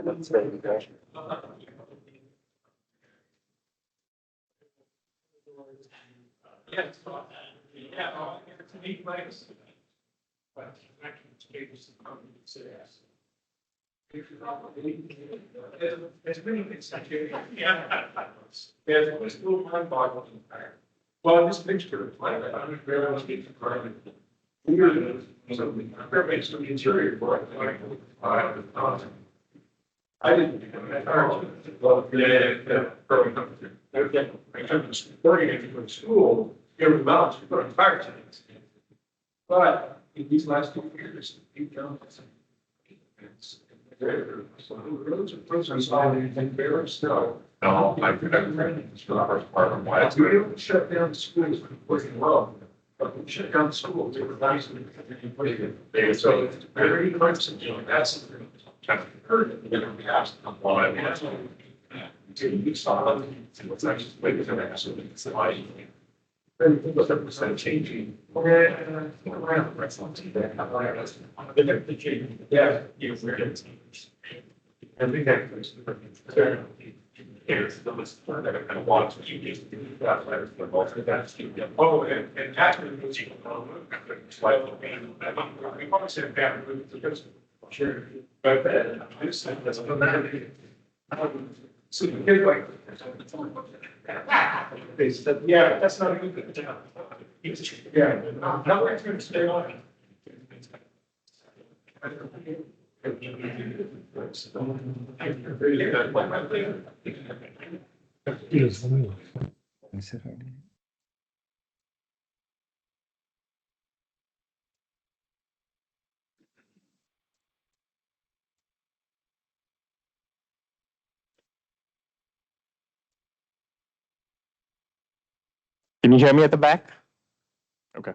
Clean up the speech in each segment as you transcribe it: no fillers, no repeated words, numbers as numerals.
That's very good. There's many things I do. There's a little mind-boggling. Well, this picture, I would very much get to private. So there makes some interior work. I didn't become an working in school, every month, you put on fire tanks. But in these last 2 years, you've done so the roads are frozen solid and bare of snow. No, I could have rented this for the first part of why. We were able to shut down the schools working well. But we shut down the schools, they were nice and they so it's very much that's kind of heard it in the past. Until you saw what's actually waiting for that. So it's like 30% changing. Yeah, and we have oh, and after the music, we want to say that because sure, but I just said that's so you get like they said, yeah, that's not a good thing. Yeah, no, it's going to stay on. Can you hear me at the back? Okay.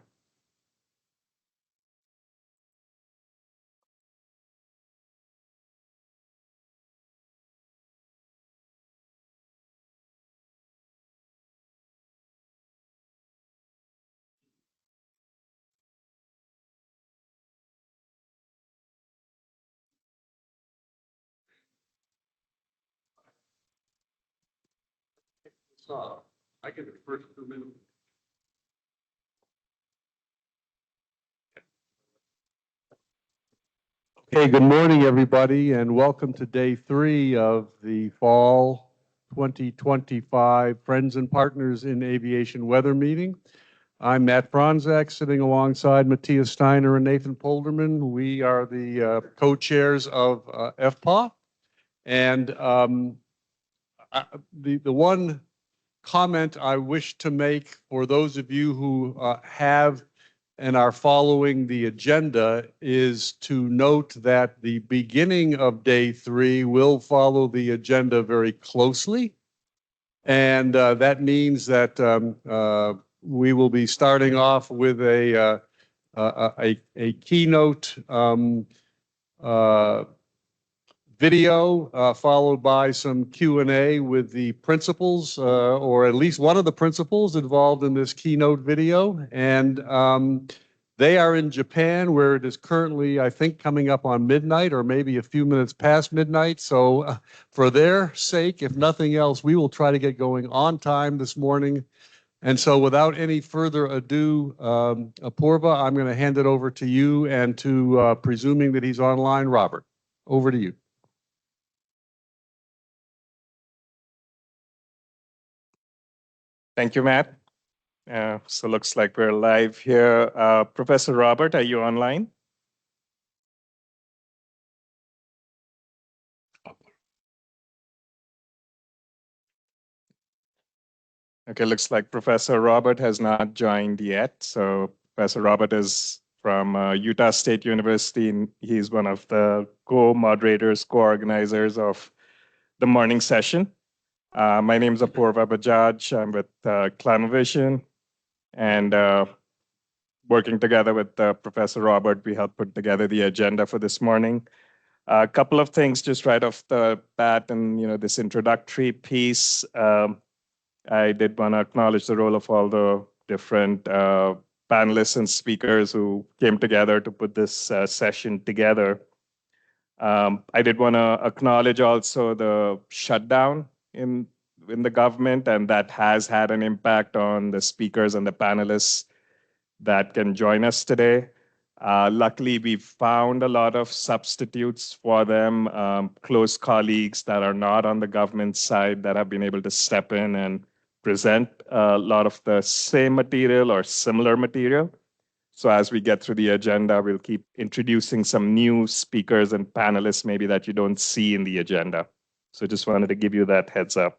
I get it first 2 minutes. Okay, good morning, everybody, and welcome to day 3 of the Fall 2025 Friends and Partners in Aviation Weather Meeting. I'm Matt Franzak, sitting alongside Matthias Steiner and Nathan Polderman. We are the co-chairs of FPAW. And the one comment I wish to make for those of you who have and are following the agenda is to note that the beginning of day 3 will follow the agenda very closely. And that means that we will be starting off with a keynote video, followed by some Q&A with the principals, or at least one of the principals involved in this keynote video. And they are in Japan, where it is currently, I think, coming up on midnight or maybe a few minutes past midnight. So for their sake, if nothing else, we will try to get going on time this morning. And so without any further ado, Apurva, I'm going to hand it over to you, and to presuming that he's online, Robert, over to you. Thank you, Matt. So looks like we're live here. Professor Robert, are you online? Okay, looks like Professor Robert has not joined yet. So Professor Robert is from Utah State University, and he's one of the co-moderators, co-organizers of the morning session. My name is Apurva Bajaj. I'm with Climavision, and working together with Professor Robert, we helped put together the agenda for this morning. A couple of things just right off the bat, and this introductory piece. I did want to acknowledge the role of all the different panelists and speakers who came together to put this session together. I did want to acknowledge also the shutdown in the government, and that has had an impact on the speakers and the panelists that can join us today. Luckily, we found a lot of substitutes for them, close colleagues that are not on the government side that have been able to step in and present a lot of the same material or similar material. So as we get through the agenda, we'll keep introducing some new speakers and panelists maybe that you don't see in the agenda. So just wanted to give you that heads up.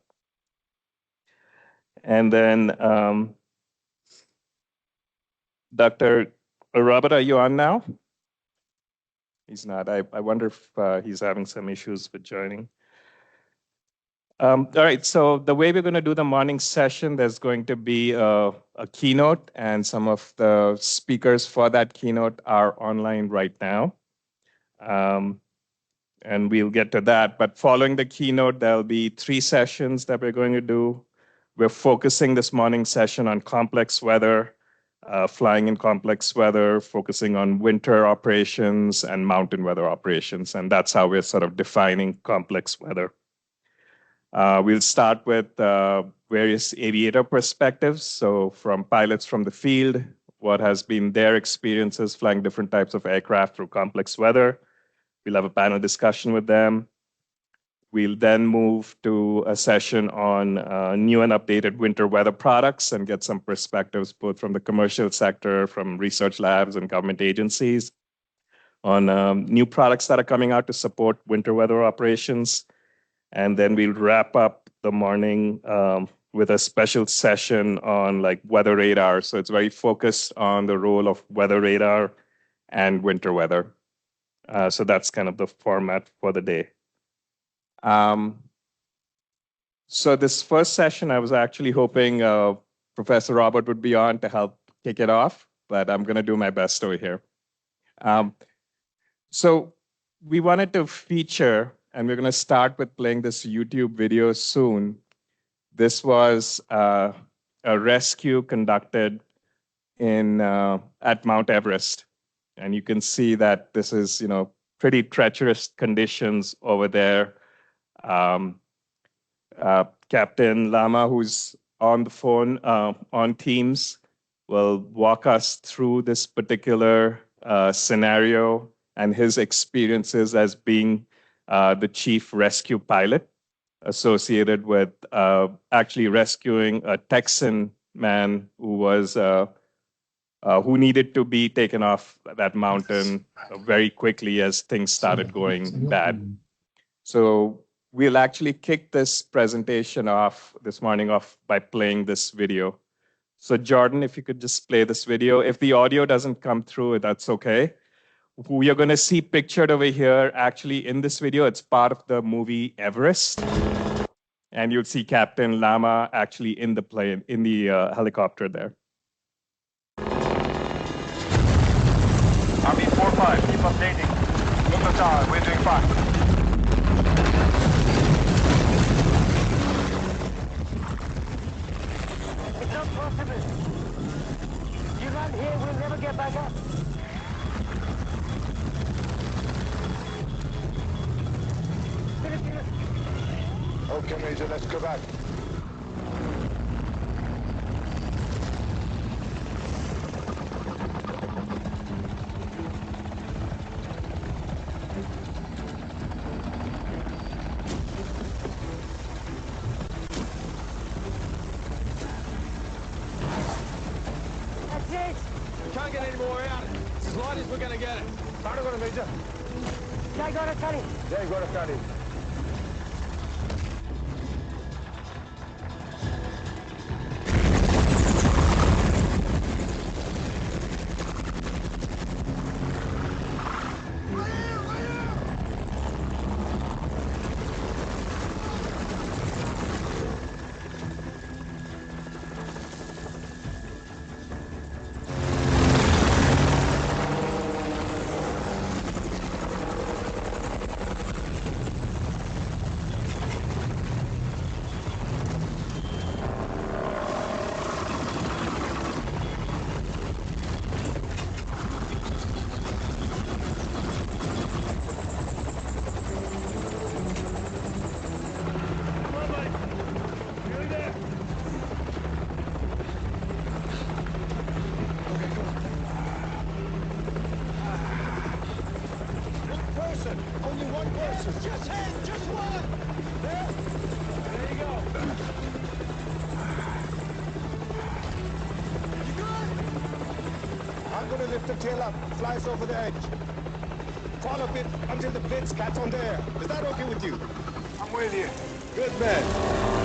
And then Dr. Robert, are you on now? He's not. I wonder if he's having some issues with joining. All right, so the way we're going to do the morning session, there's going to be a keynote, and some of the speakers for that keynote are online right now. And we'll get to that. But following the keynote, there'll be 3 sessions that we're going to do. We're focusing this morning session on complex weather, flying in complex weather, focusing on winter operations and mountain weather operations. And that's how we're sort of defining complex weather. We'll start with various aviator perspectives. So from pilots from the field, what has been their experiences flying different types of aircraft through complex weather. We'll have a panel discussion with them. We'll then move to a session on new and updated winter weather products and get some perspectives both from the commercial sector, from research labs and government agencies on new products that are coming out to support winter weather operations. And then we'll wrap up the morning with a special session on like weather radar. So it's very focused on the role of weather radar and winter weather. So that's kind of the format for the day. So this first session, I was actually hoping Professor Robert would be on to help kick it off, but I'm going to do my best over here. So we wanted to feature, and we're going to start with playing this YouTube video soon. This was a rescue conducted in at Mount Everest. And you can see that this is, pretty treacherous conditions over there. Captain Lama, who's on the phone on Teams, will walk us through this particular scenario and his experiences as being the chief rescue pilot associated with actually rescuing a Texan man who was who needed to be taken off that mountain very quickly as things started going bad. So we'll actually kick this presentation off this morning off by playing this video. So Jordan, if you could just play this video. If the audio doesn't come through, that's okay. Who you're going to see pictured over here, actually in this video, it's part of the movie Everest. And you'll see Captain Lama actually in the plane, in the helicopter there. RB 45, keep updating. Look at our, we're doing fine. It's not possible. You land here, we'll never get back up. Okay, Major, let's go back. That's it! We can't get any more out. It's as light as we're gonna get it. Start going, Major. Jai got a cutting. Jai got a cutting. lift the tail up, flies over the edge. Follow it until the blitz catch on there. Is that okay with you? I'm with you. Good man.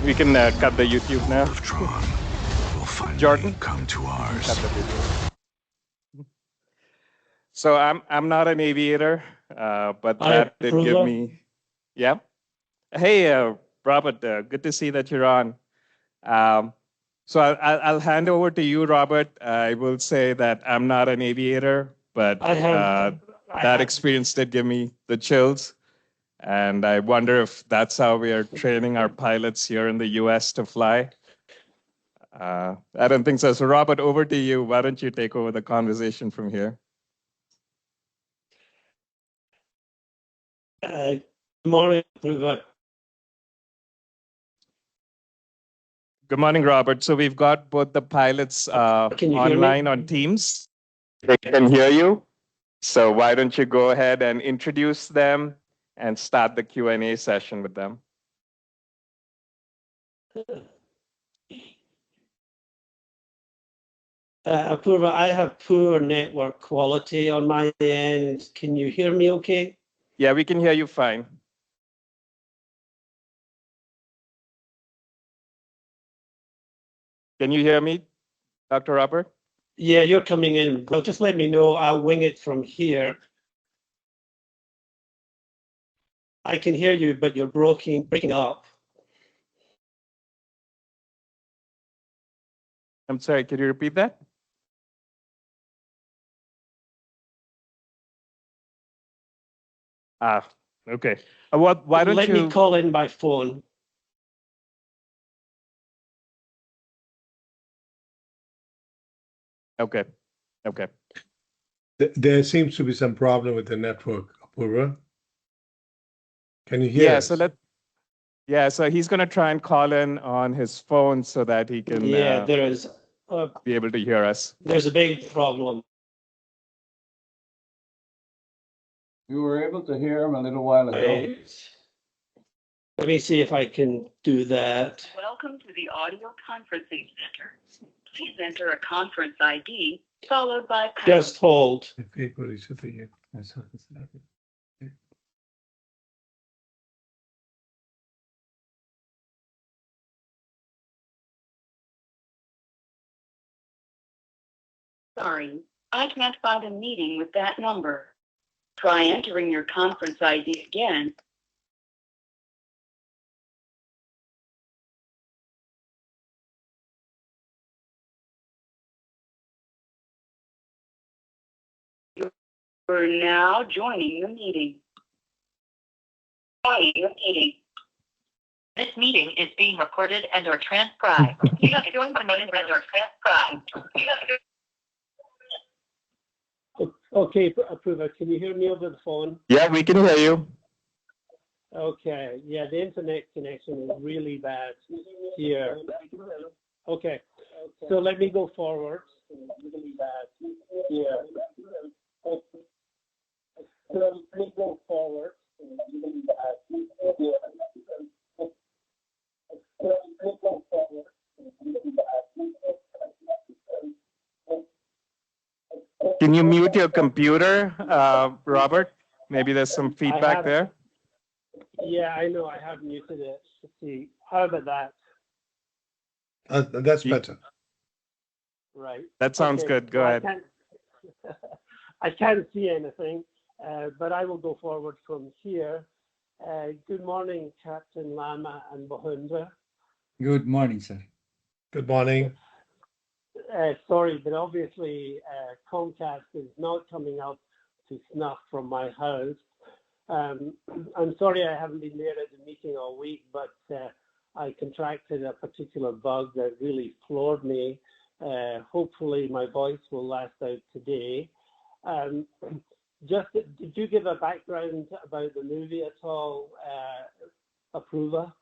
We can cut the YouTube now. Jordan, come to ours. cut the video. So I'm not an aviator, but that did give me, yeah. Hey, Robert, good to see that you're on. So I'll hand over to you, Robert. I will say that I'm not an aviator, but that experience did give me the chills. And I wonder if that's how we are training our pilots here in the US to fly. I don't think so. So Robert, over to you. Why don't you take over the conversation from here? Good morning, everyone. Good morning, Robert. So we've got both the pilots online on Teams. They can hear you. So why don't you go ahead and introduce them and start the Q&A session with them. Apurva, I have poor network quality on my end. Can you hear me okay? Yeah, we can hear you fine. Can you hear me, Dr. Robert? Yeah, you're coming in. Well, just let me know. I'll wing it from here. I can hear you, but you're breaking up. I'm sorry, could you repeat that? Okay. Why don't Let you... me call in by phone. Okay, okay. There seems to be some problem with the network, Apurva. Can you hear us? So he's going to try and call in on his phone so that he can there is be able to hear us. There's a big problem. You were able to hear him a little while ago. Let me see if I can do that. Welcome to the audio conferencing center. Please enter a conference ID followed by pound. Just hold. Sorry, I can't find a meeting with that number. Try entering your conference ID again. You're now joining the meeting. This meeting is being recorded and or transcribed. You have joined the meeting and or transcribed. Okay, Apurva, can you hear me over the phone? Yeah, we can hear you. Okay, yeah, the internet connection is really bad here. Okay, so let me go forward. Really bad here. So let me go forward. Really bad here. Can you mute your computer, Robert? Maybe there's some feedback there. Yeah, I know. I have muted it. Let's see. How about that? That's better. Right. That sounds good. Go ahead. I can't see anything, but I will go forward from here. Good morning, Captain Lama and Bahunda. Good morning, sir. Good morning. Sorry, but obviously Comcast is not coming up to snuff from my house. I'm sorry I haven't been there at the meeting all week, but I contracted a particular bug that really floored me. Hopefully my voice will last out today. Did you give a background about the movie at all, Apurva?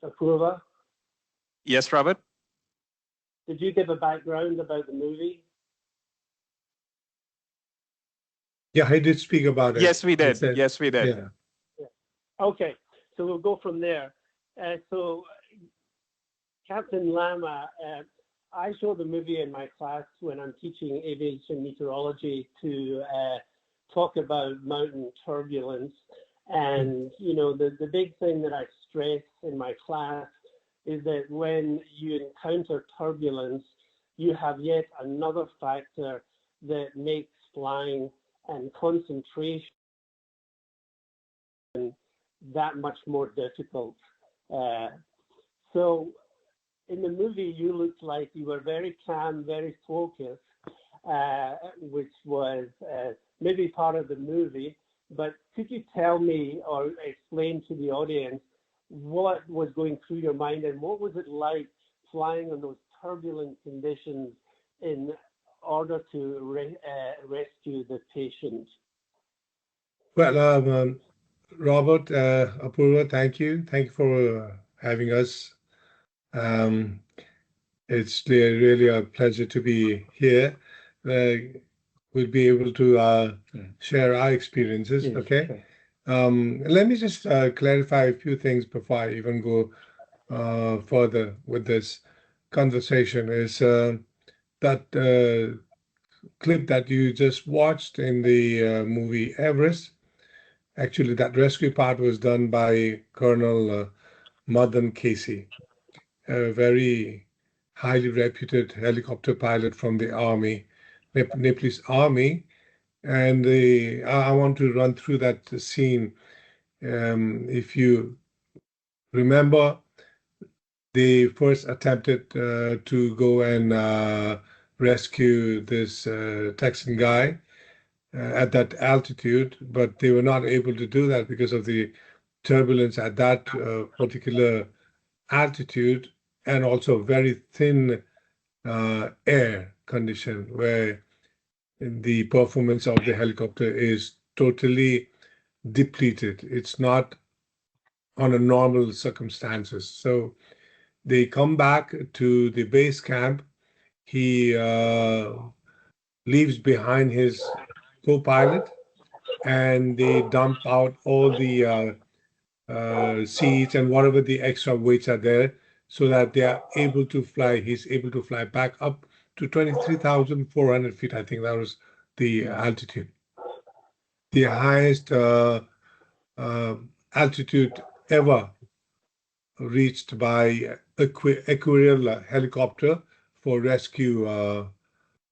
Apurva? Yes, Robert? Did you give a background about the movie? Yeah, I did speak about it. Yes, we did. Said, yes, we did. Yeah. Okay, so we'll go from there. So Captain Lama, I show the movie in my class when I'm teaching aviation meteorology to talk about mountain turbulence. And, you know, the big thing that I stress in my class is that when you encounter turbulence, you have yet another factor that makes flying and concentration that much more difficult. So in the movie, you looked like you were very calm, very focused, which was maybe part of the movie. But could you tell me or explain to the audience what was going through your mind and what was it like flying in those turbulent conditions in order to rescue the patient? Well, Robert, Apurva, thank you. Thank you for having us. It's really a pleasure to be here. We'll be able to share our experiences, okay? Let me just clarify a few things before I even go further with this conversation. Is that clip that you just watched in the movie Everest? Actually, that rescue part was done by Colonel Madan Casey, a very highly reputed helicopter pilot from the Army, Nepalese Army. And I want to run through that scene. If you remember, they first attempted to go and rescue this Texan guy at that altitude, but they were not able to do that because of the turbulence at that particular altitude and also very thin air condition where the performance of the helicopter is totally depleted. It's not on a normal circumstances. So they come back to the base camp. He leaves behind his co-pilot and they dump out all the seats and whatever the extra weights are there so that they are able to fly. He's able to fly back up to 23,400 feet. I think that was the altitude. The highest altitude ever reached by equireal helicopter for rescue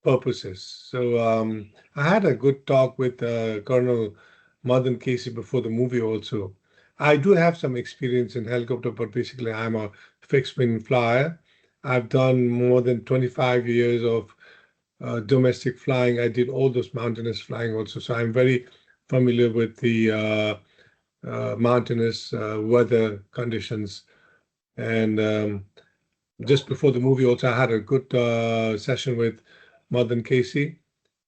purposes. So I had a good talk with Colonel Madan Casey before the movie also. I do have some experience in helicopter, but basically I'm a fixed wing flyer. I've done more than 25 years of domestic flying. I did all those mountainous flying also. So I'm very familiar with the mountainous weather conditions. And just before the movie also, I had a good session with Madan Casey.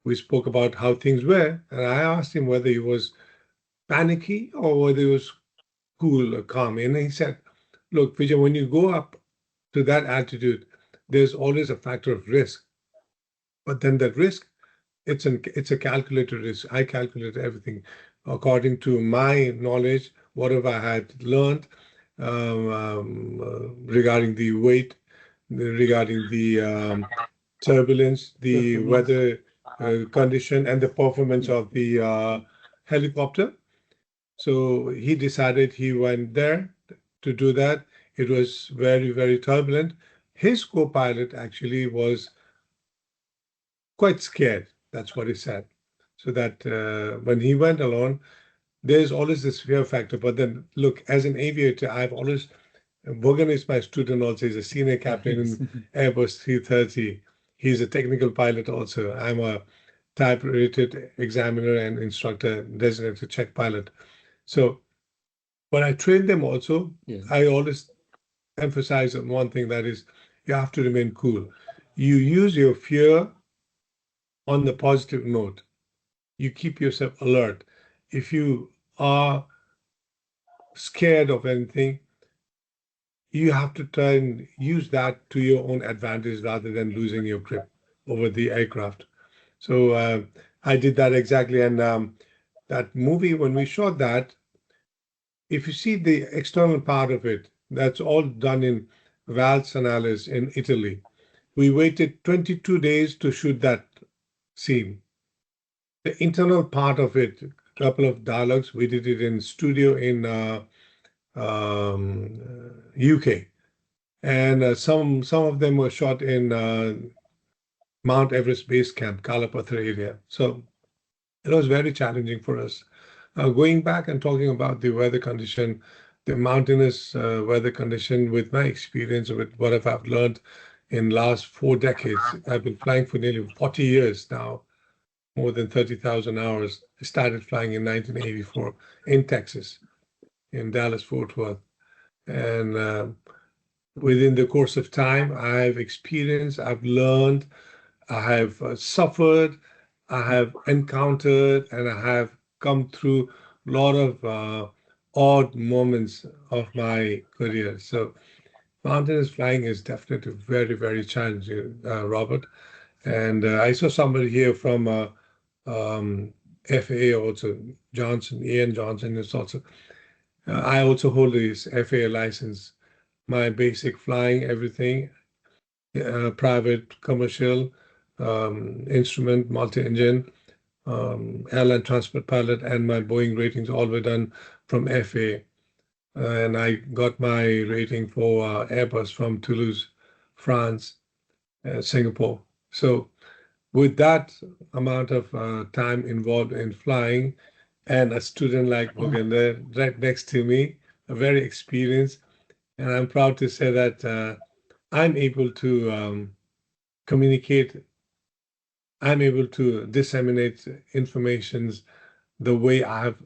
We spoke about how things were, and I asked him whether he was panicky or whether he was cool or calm. And he said, look, Vijay, when you go up to that altitude, there's always a factor of risk. But then that risk, it's a calculated risk. I calculate everything according to my knowledge, whatever I had learned regarding the weight, regarding the turbulence, the weather condition, and the performance of the helicopter. So he decided he went there to do that. It was very, very turbulent. His co-pilot actually was quite scared. That's what he said. So that when he went alone, there's always this fear factor. But then, look, as an aviator, I've always, Bogan is my student also. He's a senior captain in Airbus 330. He's a technical pilot also. I'm a type-rated examiner and instructor, designated check pilot. So When I train them also, Yeah. I always emphasize on one thing, that is, you have to remain cool. You use your fear on the positive note. You keep yourself alert. If you are scared of anything, you have to try and use that to your own advantage rather than losing your grip over the aircraft. So I did that exactly. And that movie, when we shot that, if you see the external part of it, that's all done in Val Sanalis in Italy. We waited 22 days to shoot that scene. The internal part of it, a couple of dialogues, we did it in studio in UK. And some of them were shot in Mount Everest Base Camp, Kalapathar area. So it was very challenging for us. Going back and talking about the weather condition, the mountainous weather condition, with my experience, with what I've learned in last 4 decades, I've been flying for nearly 40 years now, more than 30,000 hours. I started flying in 1984 in Texas, in Dallas, Fort Worth. And within the course of time, I've experienced, I've learned, I have suffered, I have encountered, and I have come through a lot of odd moments of my career. So mountainous flying is definitely very, very challenging, Robert. And I saw somebody here from FAA also, Johnson, Ian Johnson is also. I also hold this FAA license. My basic flying, everything, private, commercial, instrument, multi-engine, airline transport pilot, and my Boeing ratings all were done from FAA. And I got my rating for Airbus from Toulouse, France, Singapore. So with that amount of time involved in flying, and a student like Pokodner right next to me, very experienced, and I'm proud to say that I'm able to communicate, I'm able to disseminate informations the way I have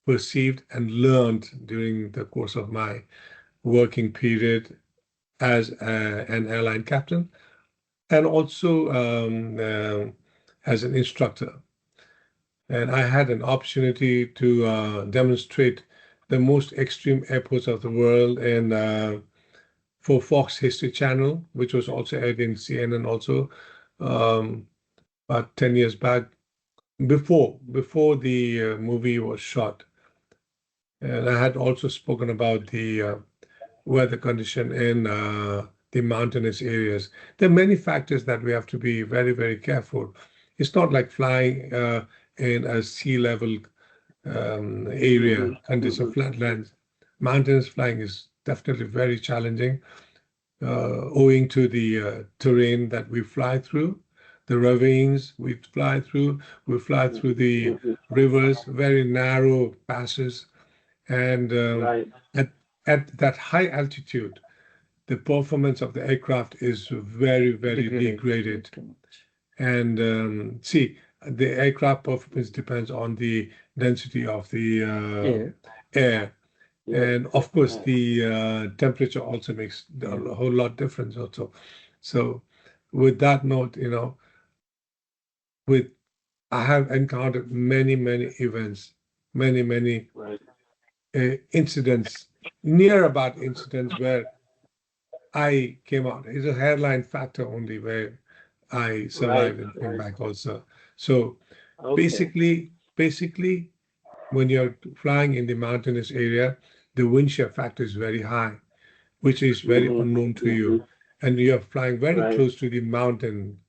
perceived and learned during the course of my working period as an airline captain, and also as an instructor. And I had an opportunity to demonstrate the most extreme airports of the world and for Fox History Channel, which was also aired in CNN also about 10 years back, before the movie was shot. And I had also spoken about the weather condition in the mountainous areas. There are many factors that we have to be very, very careful. It's not like flying in a sea level area, condition, flatlands. Mountainous flying is definitely very challenging, owing to the terrain that we fly through, the ravines we fly through the rivers, very narrow passes, and at that high altitude, the performance of the aircraft is very, very degraded. And see, the aircraft performance depends on the density of the air. And of course, the temperature also makes a whole lot difference also. So with that note, I have encountered many, many events, many incidents, near about incidents where I came out. It's a hairline factor only where I survived and came back also. So basically, when you're flying in the mountainous area, the wind shear factor is very high, which is very unknown to you. And you're flying very close to the mountain,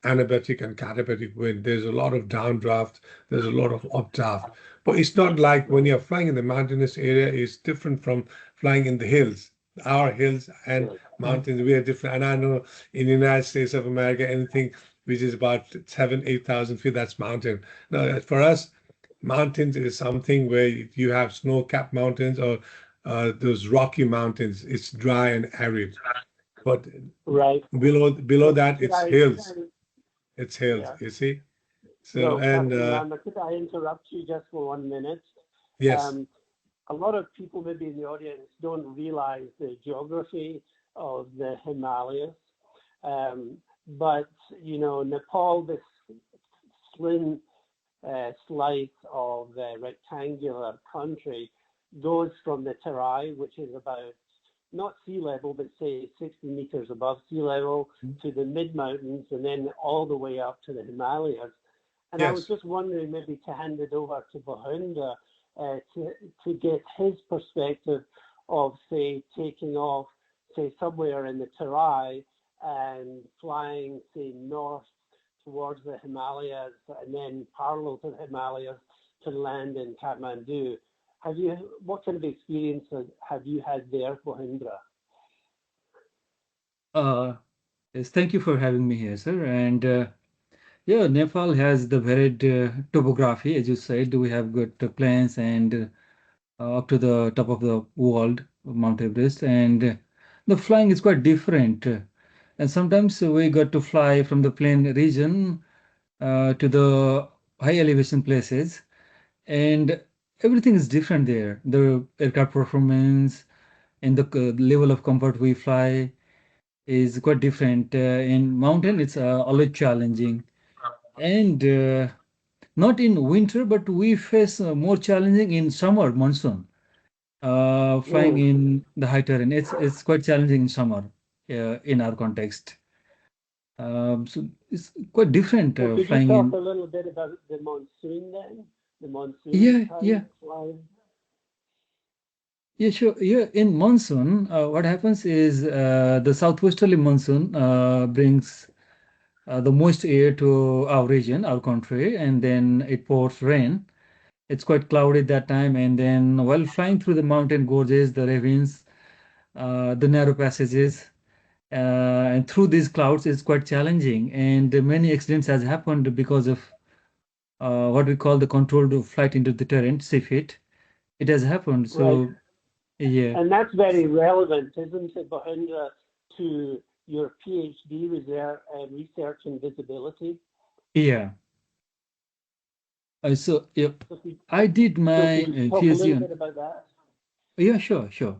anabatic and katabatic wind. There's a lot of downdraft, there's a lot of updraft. But it's not like when you're flying in the mountainous area, it's different from flying in the hills. Our hills and mountains, we are different. And I know in the United States of America, anything which is about 7,000, 8,000 feet, that's mountain. Now, for us, mountains is something where you have snow-capped mountains or those rocky mountains. It's dry and arid. But below that, it's hills. It's hills, you see. So Could I interrupt you just for 1 minute? Yes. a lot of people maybe in the audience don't realize the geography of the Himalayas. But, you know, Nepal, this slim slice of rectangular country goes from the Terai, which is about not sea level, but say 60 meters above sea level, to the mid-mountains, and then all the way up to the Himalayas. And I was just wondering maybe to hand it over to Bahunda to get his perspective of, say, taking off, say, somewhere in the Terai and flying, say, north towards the Himalayas and then parallel to the Himalayas to land in Kathmandu. What kind of experience have you had there, Bahunda? Yes, thank you for having me here, sir. And yeah, Nepal has the varied topography, as you said. We have got plains and up to the top of the world, Mount Everest, and the flying is quite different. And sometimes we got to fly from the plain region to the high elevation places, and everything is different there. The aircraft performance and the level of comfort we fly is quite different. In mountain, it's always challenging, and not in winter, but we face more challenging in summer monsoon. Flying in the high terrain, it's quite challenging in summer in our context. So it's quite different Well, could flying you talk in. a little bit about the monsoon then? The monsoon Yeah, time yeah. flying? Yeah, sure. Yeah, in monsoon, what happens is the southwesterly monsoon brings the moist air to our region, our country, and then it pours rain. It's quite cloudy that time, and then while flying through the mountain gorges, the ravines, the narrow passages, and through these clouds is quite challenging. And many accidents has happened because of what we call the controlled flight into the terrain, CFIT. It has happened. Right. So yeah. And that's very relevant, isn't it, Bahunda, to your PhD research and visibility? Yeah. So yeah, So I did my could you talk a PhD little on. bit about that? Yeah, sure, sure.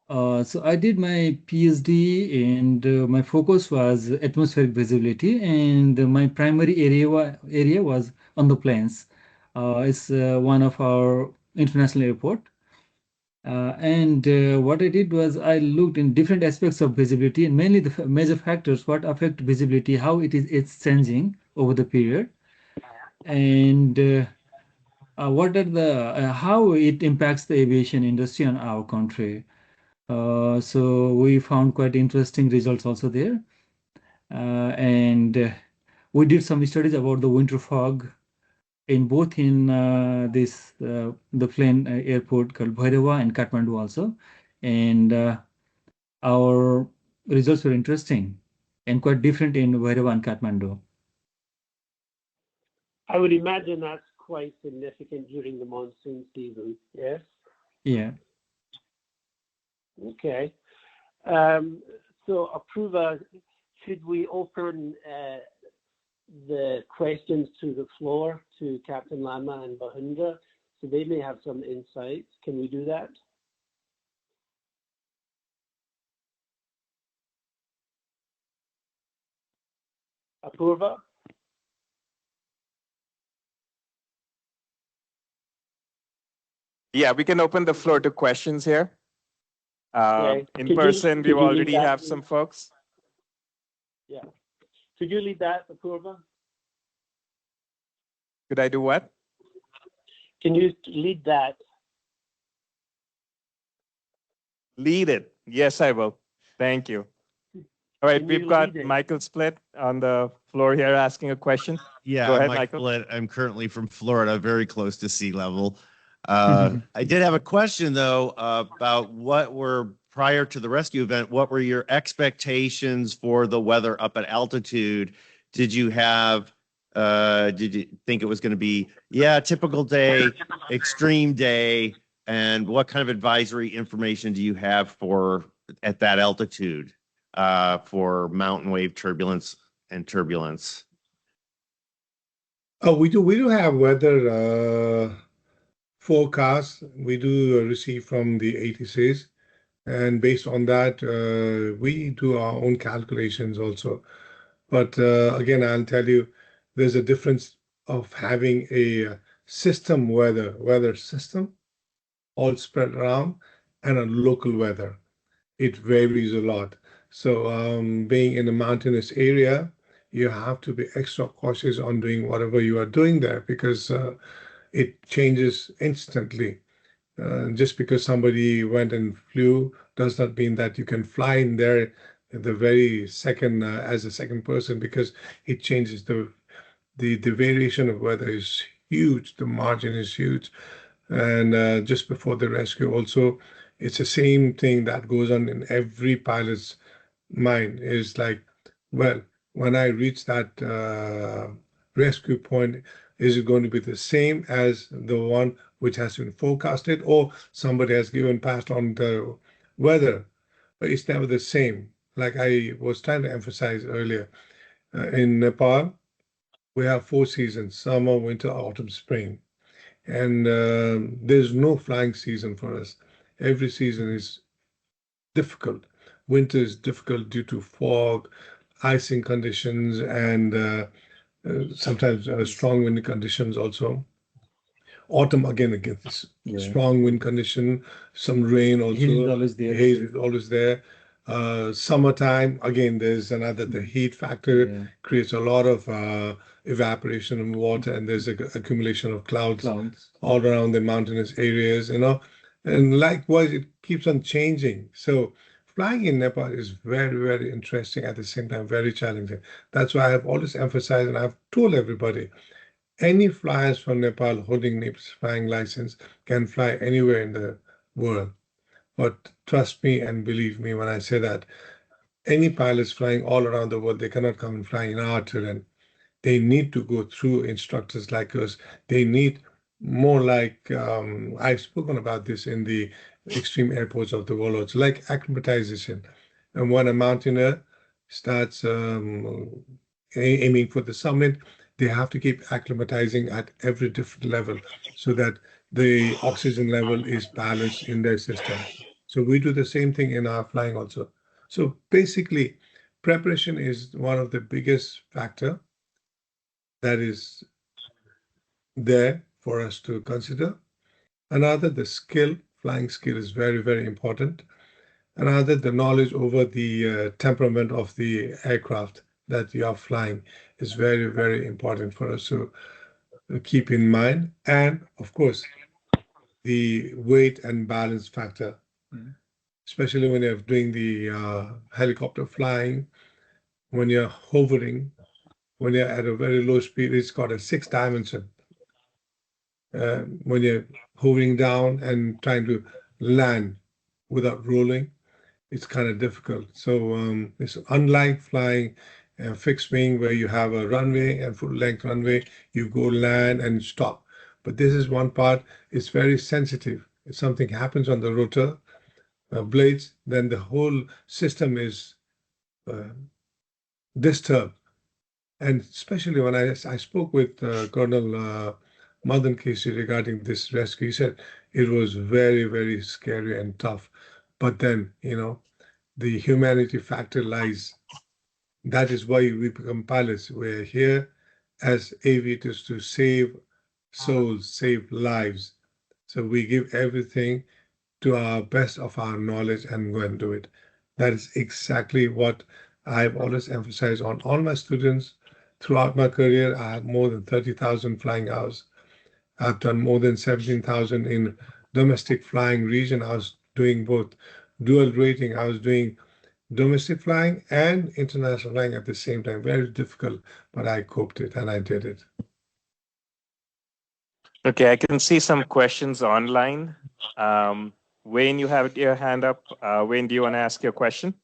So I did my PhD, and my focus was atmospheric visibility, and my primary area was on the plains. It's one of our international airport. And what I did was I looked in different aspects of visibility, and mainly the major factors what affect visibility, how it's changing over the period, and what are the how it impacts the aviation industry on our country. So we found quite interesting results also there, and we did some studies about the winter fog in both in the plain airport called Bhairava and Kathmandu also, and our results were interesting and quite different in Bhairava and Kathmandu. I would imagine that's quite significant during the monsoon season, yes? Yeah. Okay. So Apurva, should we open the questions to the floor to Captain Lama and Bahunda, so they may have some insights? Can we do that? Apurva? Yeah, we can open the floor to questions here. Okay. In Could person, we you lead already that, have please? some folks. Yeah. Could you lead that, Apurva? Could I do what? Can you lead that? Lead it. Yes, I will. Thank you. All right, Can we've you got lead it? Michael Split on the floor here asking a question. Yeah, Go ahead, Mike Michael. Split. I'm currently from Florida, very close to sea level. I did have a question though about what were prior to the rescue event. What were your expectations for the weather up at altitude? Did you have? Did you think it was going to be typical day, extreme day, and what kind of advisory information do you have for at that altitude for mountain wave turbulence and turbulence? Oh, we do have weather forecasts we do receive from the ATCs. And based on that, we do our own calculations also. But again, I'll tell you, there's a difference of having a system weather system all spread around and a local weather. It varies a lot. So being in a mountainous area, you have to be extra cautious on doing whatever you are doing there because it changes instantly. Just because somebody went and flew does not mean that you can fly in there the very second as a second person because it changes the variation of weather is huge. The margin is huge. And just before the rescue also, it's the same thing that goes on in every pilot's mind is like, well, when I reach that rescue point, is it going to be the same as the one which has been forecasted or somebody has given passed on the weather? But it's never the same. Like I was trying to emphasize earlier, in Nepal, we have 4 seasons: summer, winter, autumn, spring. And there's no flying season for us. Every season is difficult. Winter is difficult due to fog, icing conditions, and sometimes strong wind conditions also. Autumn again this strong wind condition, some rain also. Heat is always there. Haze is always there. Summertime again, there's another the heat factor creates a lot of evaporation of water, and there's a accumulation of clouds all around the mountainous areas, and likewise it keeps on changing. So flying in Nepal is very, very interesting, at the same time very challenging. That's why I've always emphasized and I've told everybody, any flyers from Nepal holding NIPS flying license can fly anywhere in the world. But trust me and believe me when I say that any pilots flying all around the world, they cannot come and fly in our terrain. They need to go through instructors like us. They need more like, I've spoken about this in the extreme airports of the world, also like acclimatization. And when a mountaineer starts aiming for the summit, they have to keep acclimatizing at every different level so that the oxygen level is balanced in their system. So we do the same thing in our flying also. So basically, preparation is one of the biggest factor that is there for us to consider. Another, the skill, flying skill is very, very important. Another, the knowledge over the temperament of the aircraft that you are flying is very, very important for us to keep in mind. And of course, the weight and balance factor, especially when you're doing the helicopter flying, when you're hovering, when you're at a very low speed, it's got a 6 dimension. When you're hovering down and trying to land without rolling, it's kind of difficult. So it's unlike flying fixed wing where you have a runway and full length runway, you go land and stop. But this is one part, it's very sensitive. If something happens on the rotor blades, then the whole system is disturbed. And especially when I spoke with Colonel Madan Kesri regarding this rescue, he said it was very, very scary and tough. But then, the humanity factor lies. That is why we become pilots. We're here as aviators to save souls, save lives. So we give everything to our best of our knowledge and go and do it. That is exactly what I've always emphasized on all my students. Throughout my career, I have more than 30,000 flying hours. I've done more than 17,000 in domestic flying region. I was doing both dual rating. I was doing domestic flying and international flying at the same time. Very difficult, but I coped it and I did it. Okay, I can see some questions online. Wayne, you have your hand up. Wayne, do you want to ask your question?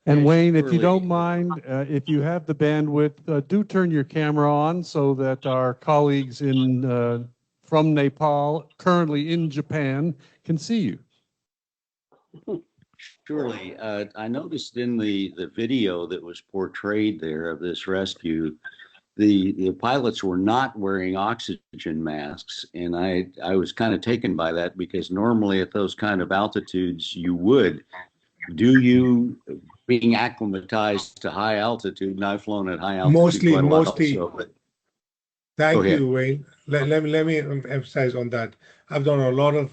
And Yeah, Wayne, if you surely. don't mind, if you have the bandwidth, do turn your camera on so that our colleagues from Nepal, currently in Japan, can see you. Surely. I noticed in the video that was portrayed there of this rescue the pilots were not wearing oxygen masks, and I was kind of taken by that because normally at those kind of altitudes you would. Do you, being acclimatized to high altitude, and I've flown at high altitude quite a lot also, but Thank you, Wayne. Let me emphasize on that. I've done a lot of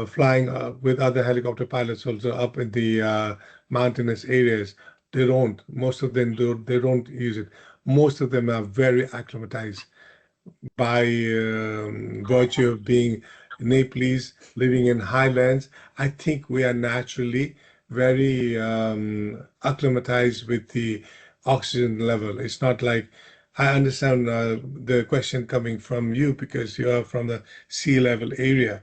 flying with other helicopter pilots also up in the mountainous areas. They don't. Most of them do. They don't use it. Most of them are very acclimatized by virtue of being Nepalese, living in highlands. I think we are naturally very acclimatized with the oxygen level. It's not like I understand the question coming from you because you are from the sea level area.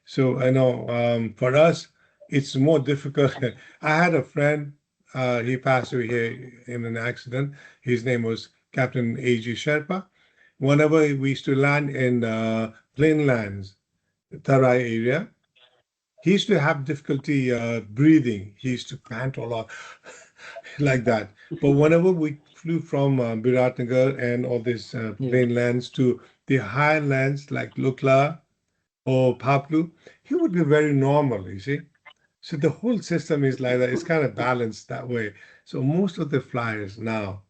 So I know for us, it's more difficult. I had a friend, he passed away here in an accident. His name was Captain A.G. Sherpa. Whenever we used to land in plainlands, Tarai area, he used to have difficulty breathing. He used to pant a lot like that. But whenever we flew from Biratnagar and all these plainlands to the highlands like Lukla or Paplu, he would be very normal, you see. So the whole system is like that. It's kind of balanced that way. So most of the flyers now,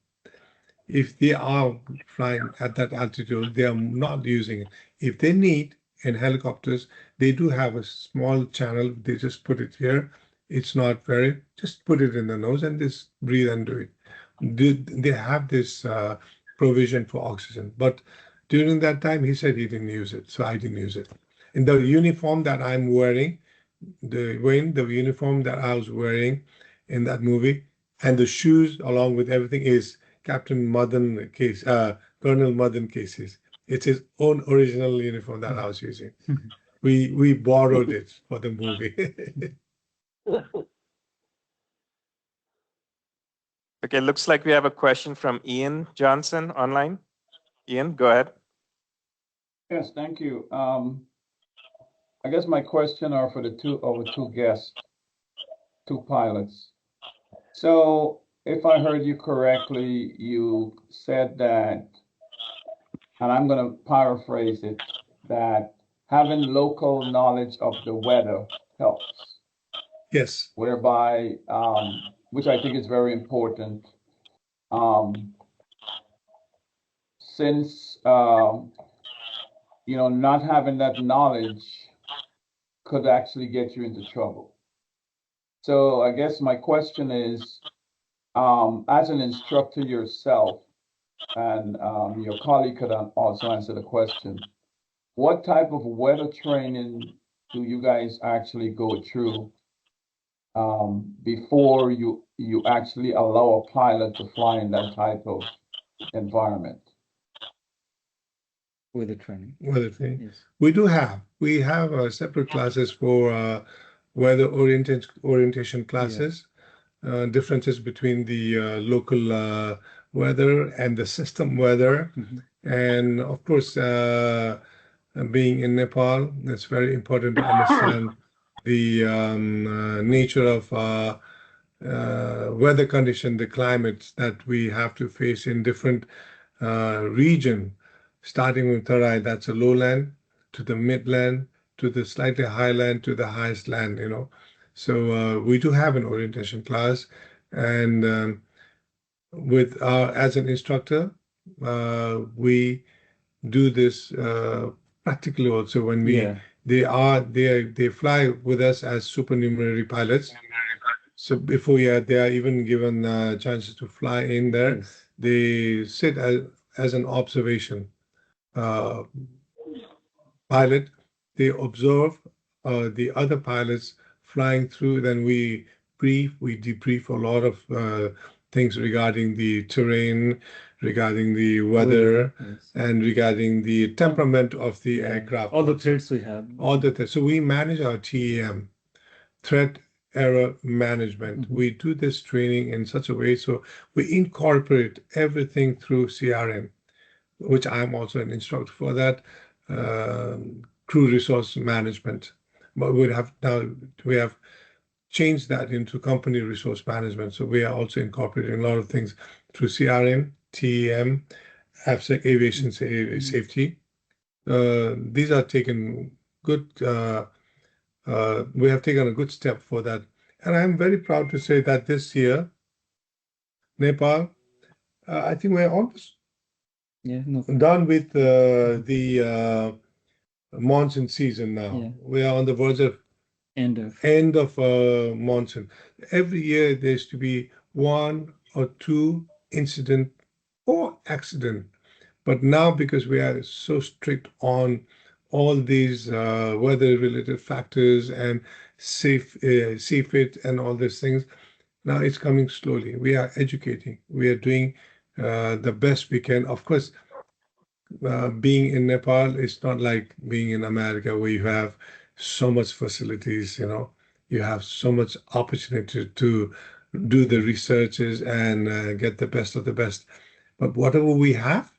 if they are flying at that altitude, they are not using it. If they need in helicopters, they do have a small channel. They just put it here. It's not very, just put it in the nose and just breathe and do it. They have this provision for oxygen. But during that time, he said he didn't use it. So I didn't use it. In the uniform that I'm wearing, the uniform that I was wearing in that movie, and the shoes along with everything is Captain Madan case, Colonel Madan cases. It's his own original uniform that I was using. We borrowed it for the movie. Okay, looks like we have a question from Ian Johnson online. Ian, go ahead. Yes, thank you. I guess my question are for the two guests, two pilots. So if I heard you correctly, you said that, and I'm going to paraphrase it, that having local knowledge of the weather helps. Yes. Whereby, which I think is very important, since, you know, not having that knowledge could actually get you into trouble. So I guess my question is, as an instructor yourself, and your colleague could also answer the question, what type of weather training do you guys actually go through before you actually allow a pilot to fly in that type of environment? Weather training. Weather training. Yes. We have separate classes for weather orientation classes. Differences between the local weather and the system weather. And of course, being in Nepal, it's very important to understand the nature of weather condition, the climates that we have to face in different region, starting with Tarai, that's a lowland, to the midland, to the slightly highland, to the highest land, you know. So we do have an orientation class, and with as an instructor, we do this practically also when they fly with us as supernumerary pilots. So before they are even given chances to fly in there, yes, they sit as an observation pilot. They observe the other pilots flying through. Then we debrief a lot of things regarding the terrain, regarding the weather, yes, and regarding the temperament of the aircraft. All the threats we have. All the threats. So we manage our TEM, threat error management. We do this training in such a way so we incorporate everything through CRM, which I'm also an instructor for that, crew resource management. But we have changed that into company resource management. So we are also incorporating a lot of things. through CRM, TEM, AFSEC, Aviation Safety. These are taken good, we have taken a good step for that. And I'm very proud to say that this year, Nepal, I think we're almost done with the monsoon season now. Yeah. We are on the verge of end of monsoon. Every year there used to be 1 or 2 incident or accident. But now, because we are so strict on all these weather-related factors and CFIT and all these things, now it's coming slowly. We are educating. We are doing the best we can. Of course, being in Nepal is not like being in America where you have so much facilities, you know, you have so much opportunity to do the researches and get the best of the best. But whatever we have,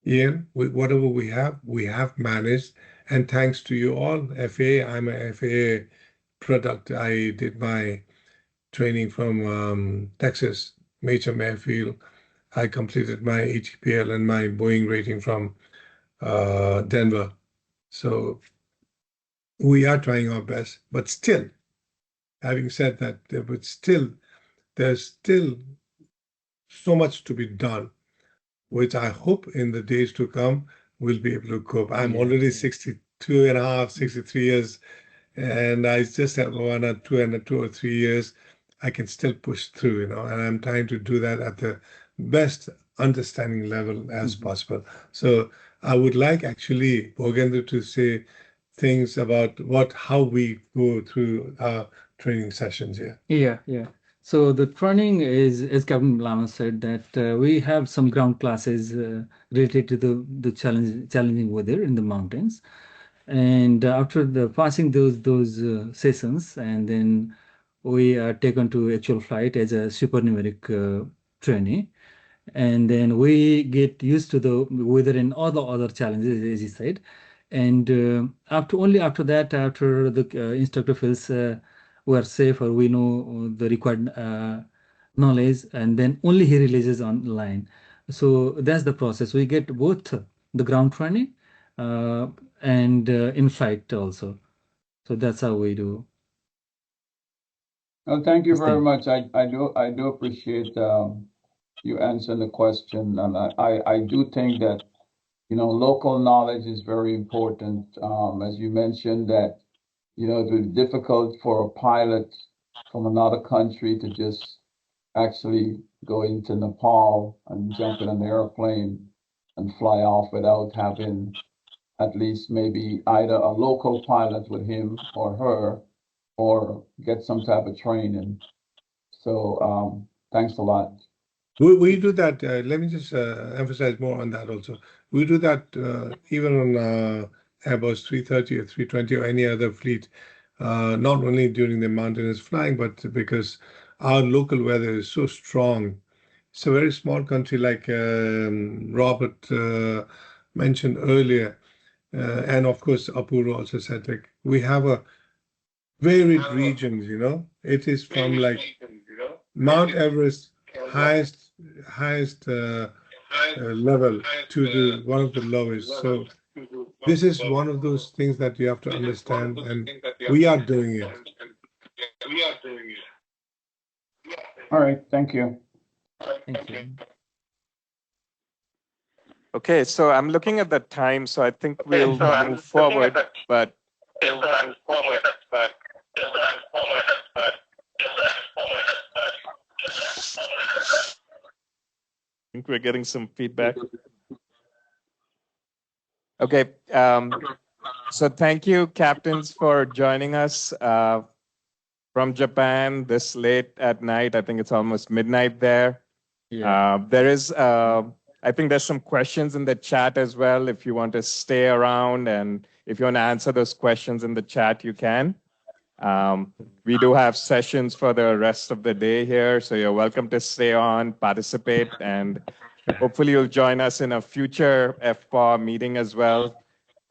Ian, whatever we have managed. And thanks to you all, FAA, I'm a FAA product. I did my training from Texas, Macomb Airfield. I completed my ATPL and my Boeing rating from Denver. So we are trying our best, but still, having said that, there's still so much to be done, which I hope in the days to come we'll be able to cope. I'm already 62 and a half, 63 years, and I just have 1 or 2 or 3 years. I can still push through, you know, and I'm trying to do that at the best understanding level as possible. So I would like actually Pokodner to say things about how we go through our training sessions here. Yeah. So the training is, as Captain Lama said, that we have some ground classes related to the challenging weather in the mountains, and after the passing those sessions, and then we are taken to actual flight as a supernumeric trainee, and then we get used to the weather and all the other challenges, as he said, and after that, after the instructor feels we are safe or we know the required knowledge, and then only he releases online. So that's the process. We get both the ground training and in flight also. So that's how we do. Well, thank you very much. I do appreciate you answering the question, and I do think that, you know, local knowledge is very important. As you mentioned that, you know, it would be difficult for a pilot from another country to just actually go into Nepal and jump in an airplane and fly off without having at least maybe either a local pilot with him or her, or get some type of training. So thanks a lot. We do that. Let me just emphasize more on that also. We do that even on Airbus 330 or 320 or any other fleet, not only during the mountainous flying, but because our local weather is so strong. It's a very small country, like Robert mentioned earlier, and of course Apurva also said, like, we have a varied regions, you know. It is from like Mount Everest, highest level, to the one of the lowest. So this is one of those things that you have to understand, and we are doing it. All right, thank you. Thank you. Okay, so I'm looking at the time, so I think we'll move forward, but I think we're getting some feedback. Okay, so thank you, captains, for joining us from Japan this late at night. I think it's almost midnight there. Yeah. There is, I think there's some questions in the chat as well. If you want to stay around and if you want to answer those questions in the chat, you can. We do have sessions for the rest of the day here, so you're welcome to stay on, participate, and hopefully you'll join us in a future FPAW meeting as well.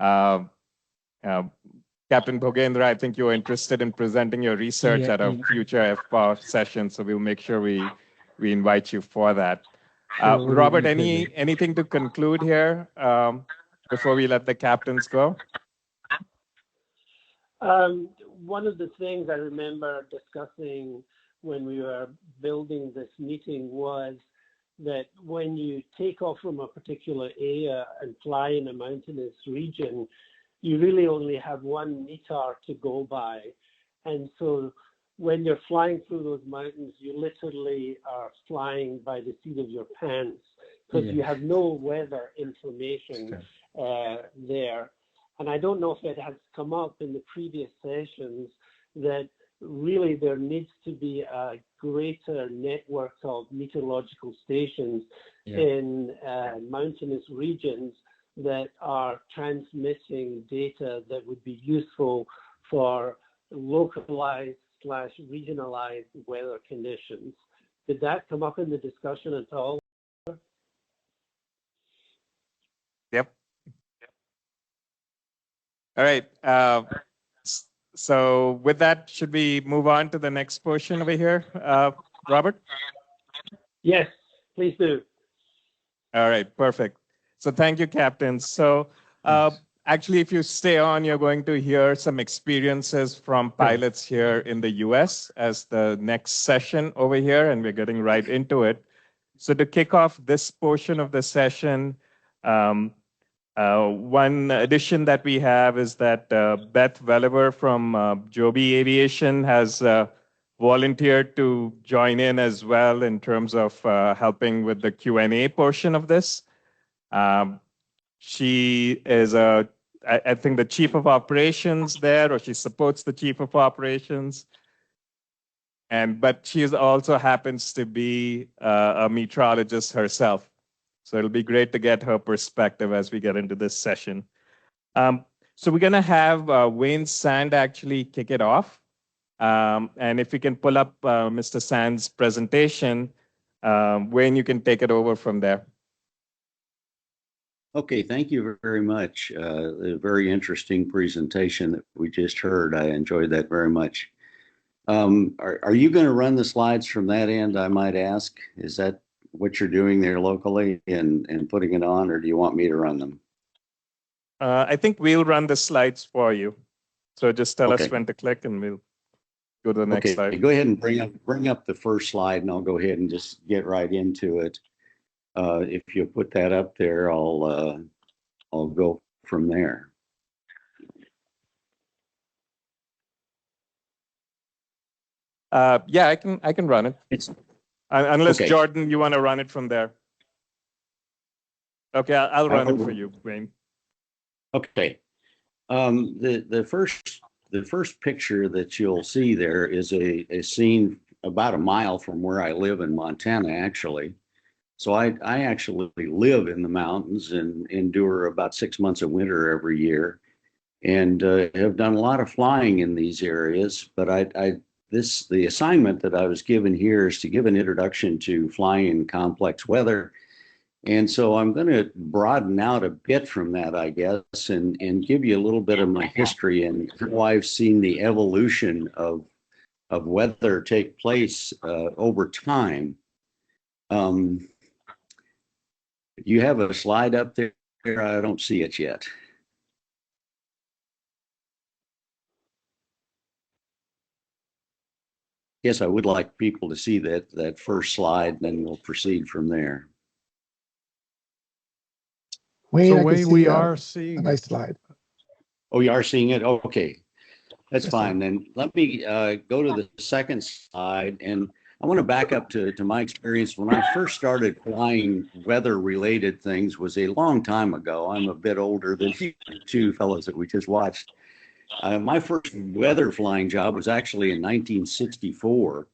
Captain Pokodner, I think you're interested in presenting your research at a future FPAW session, so we'll make sure we we invite you for that. Sure, what do Robert, you think? anything to conclude here before we let the captains go? One of the things I remember discussing when we were building this meeting was that when you take off from a particular area and fly in a mountainous region, you really only have one METAR to go by. And so when you're flying through those mountains, you literally are flying by the seat of your pants because you have no weather information there. And I don't know if it has come up in the previous sessions that really there needs to be a greater network of meteorological stations in mountainous regions that are transmitting data that would be useful for localized / regionalized weather conditions. Did that come up in the discussion at all? Yep. All right. So with that, should we move on to the next portion over here, Robert? Yes, please do. All right, perfect. So thank you, Captain. So actually, if you stay on, you're going to hear some experiences from pilots here in the US as the next session over here, and we're getting right into it. So to kick off this portion of the session, one addition that we have is that Beth Welliver from Joby Aviation has volunteered to join in as well in terms of helping with the Q&A portion of this. She is I think the chief of operations there, or she supports the chief of operations. But she also happens to be a meteorologist herself. So it'll be great to get her perspective as we get into this session. So we're going to have Wayne Sand actually kick it off. And if we can pull up Mr. Sand's presentation, Wayne, you can take it over from there. Okay, thank you very much. A very interesting presentation that we just heard. I enjoyed that very much. Are you going to run the slides from that end, I might ask? Is that what you're doing there locally and putting it on, or do you want me to run them? I think we'll run the slides for you. So just tell us when to click and we'll go to the next slide. Go ahead and bring up the first slide and I'll go ahead and just get right into it. If you put that up there, I'll go from there. Yeah, I can run it. Unless Jordan, you want to run it from there. Okay, I'll run it for you, Wayne. Okay. The first picture that you'll see there is a scene about a mile from where I live in Montana, actually. So I actually live in the mountains and endure about 6 months of winter every year, and have done a lot of flying in these areas. But the assignment that I was given here is to give an introduction to flying in complex weather. And so I'm going to broaden out a bit from that, I guess, and give you a little bit of my history and how I've seen the evolution of weather take place over time. You have a slide up there? I don't see it yet. Yes, I would like people to see that first slide, and then we'll proceed from there. Wayne, we are seeing a nice slide. Oh, you are seeing it? Oh, okay. That's fine. Then let me go to the second slide, and I want to back up to my experience. When I first started flying weather-related things was a long time ago. I'm a bit older than you two fellows that we just watched. My first weather flying job was actually in 1964.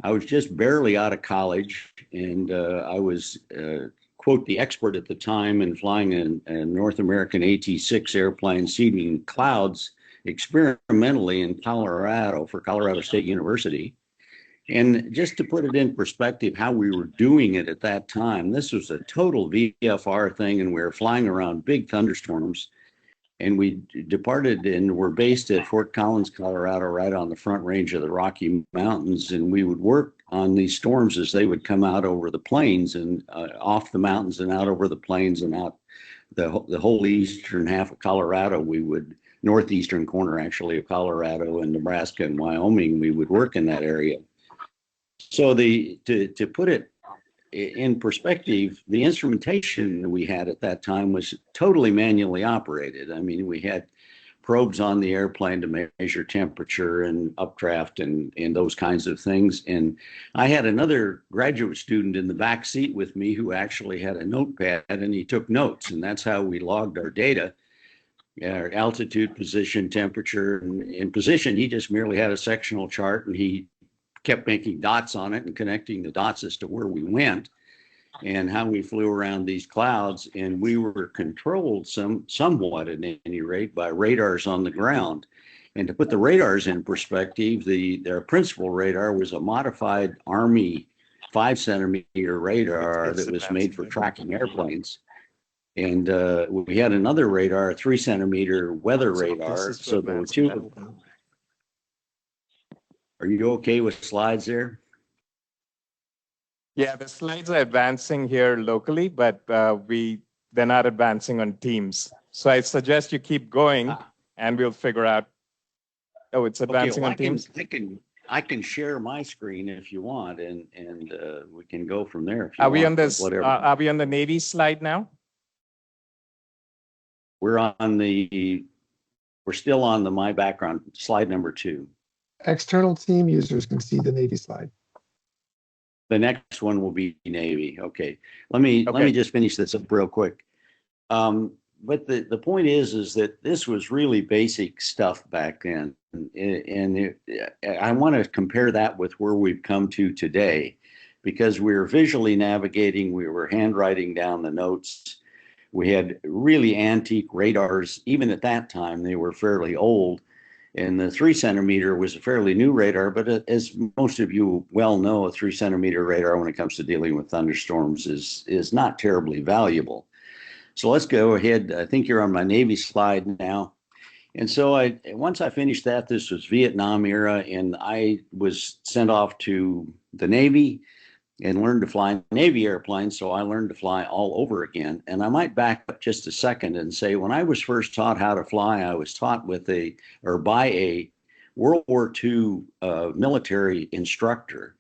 I was just barely out of college, and I was, quote, the expert at the time in flying a North American AT-6 airplane seeding clouds experimentally in Colorado for Colorado State University. And just to put it in perspective, how we were doing it at that time, this was a total VFR thing, and we were flying around big thunderstorms. And we departed and were based at Fort Collins, Colorado, right on the front range of the Rocky Mountains. And we would work on these storms as they would come out over the plains and off the mountains and out over the plains and out the whole eastern half of Colorado. We would, northeastern corner actually of Colorado and Nebraska and Wyoming, we would work in that area. So to put it in perspective, the instrumentation we had at that time was totally manually operated. I mean, we had probes on the airplane to measure temperature and updraft and those kinds of things. And I had another graduate student in the back seat with me who actually had a notepad and he took notes. And that's how we logged our data, our altitude, position, temperature. And in position, he just merely had a sectional chart and he kept making dots on it and connecting the dots as to where we went and how we flew around these clouds. And we were controlled somewhat at any rate by radars on the ground. And to put the radars in perspective, their principal radar was a modified Army 5-centimeter radar that was made for tracking airplanes. And we had another radar, a 3-centimeter weather radar. So there were two. Are you okay with slides there? Yeah, the slides are advancing here locally, but they're not advancing on Teams. So I suggest you keep going and we'll figure out. Oh, it's advancing on Teams? I can share my screen if you want, and we can go from there. If you are we want, on this? whatever. Are we on the Navy slide now? We're still on the My Background slide number 2. External team users can see the Navy slide. The next one will be Navy. Okay. Let me just finish this up real quick. But the point is that this was really basic stuff back then. And I want to compare that with where we've come to today, because we were visually navigating, we were handwriting down the notes. We had really antique radars. Even at that time, they were fairly old. And the 3-centimeter was a fairly new radar, but as most of you well know, a 3-centimeter radar when it comes to dealing with thunderstorms is not terribly valuable. So let's go ahead. I think you're on my Navy slide now. And so once I finished that, this was Vietnam era, and I was sent off to the Navy and learned to fly Navy airplanes. So I learned to fly all over again. And I might back up just a second and say, when I was first taught how to fly, I was taught by a World War II military instructor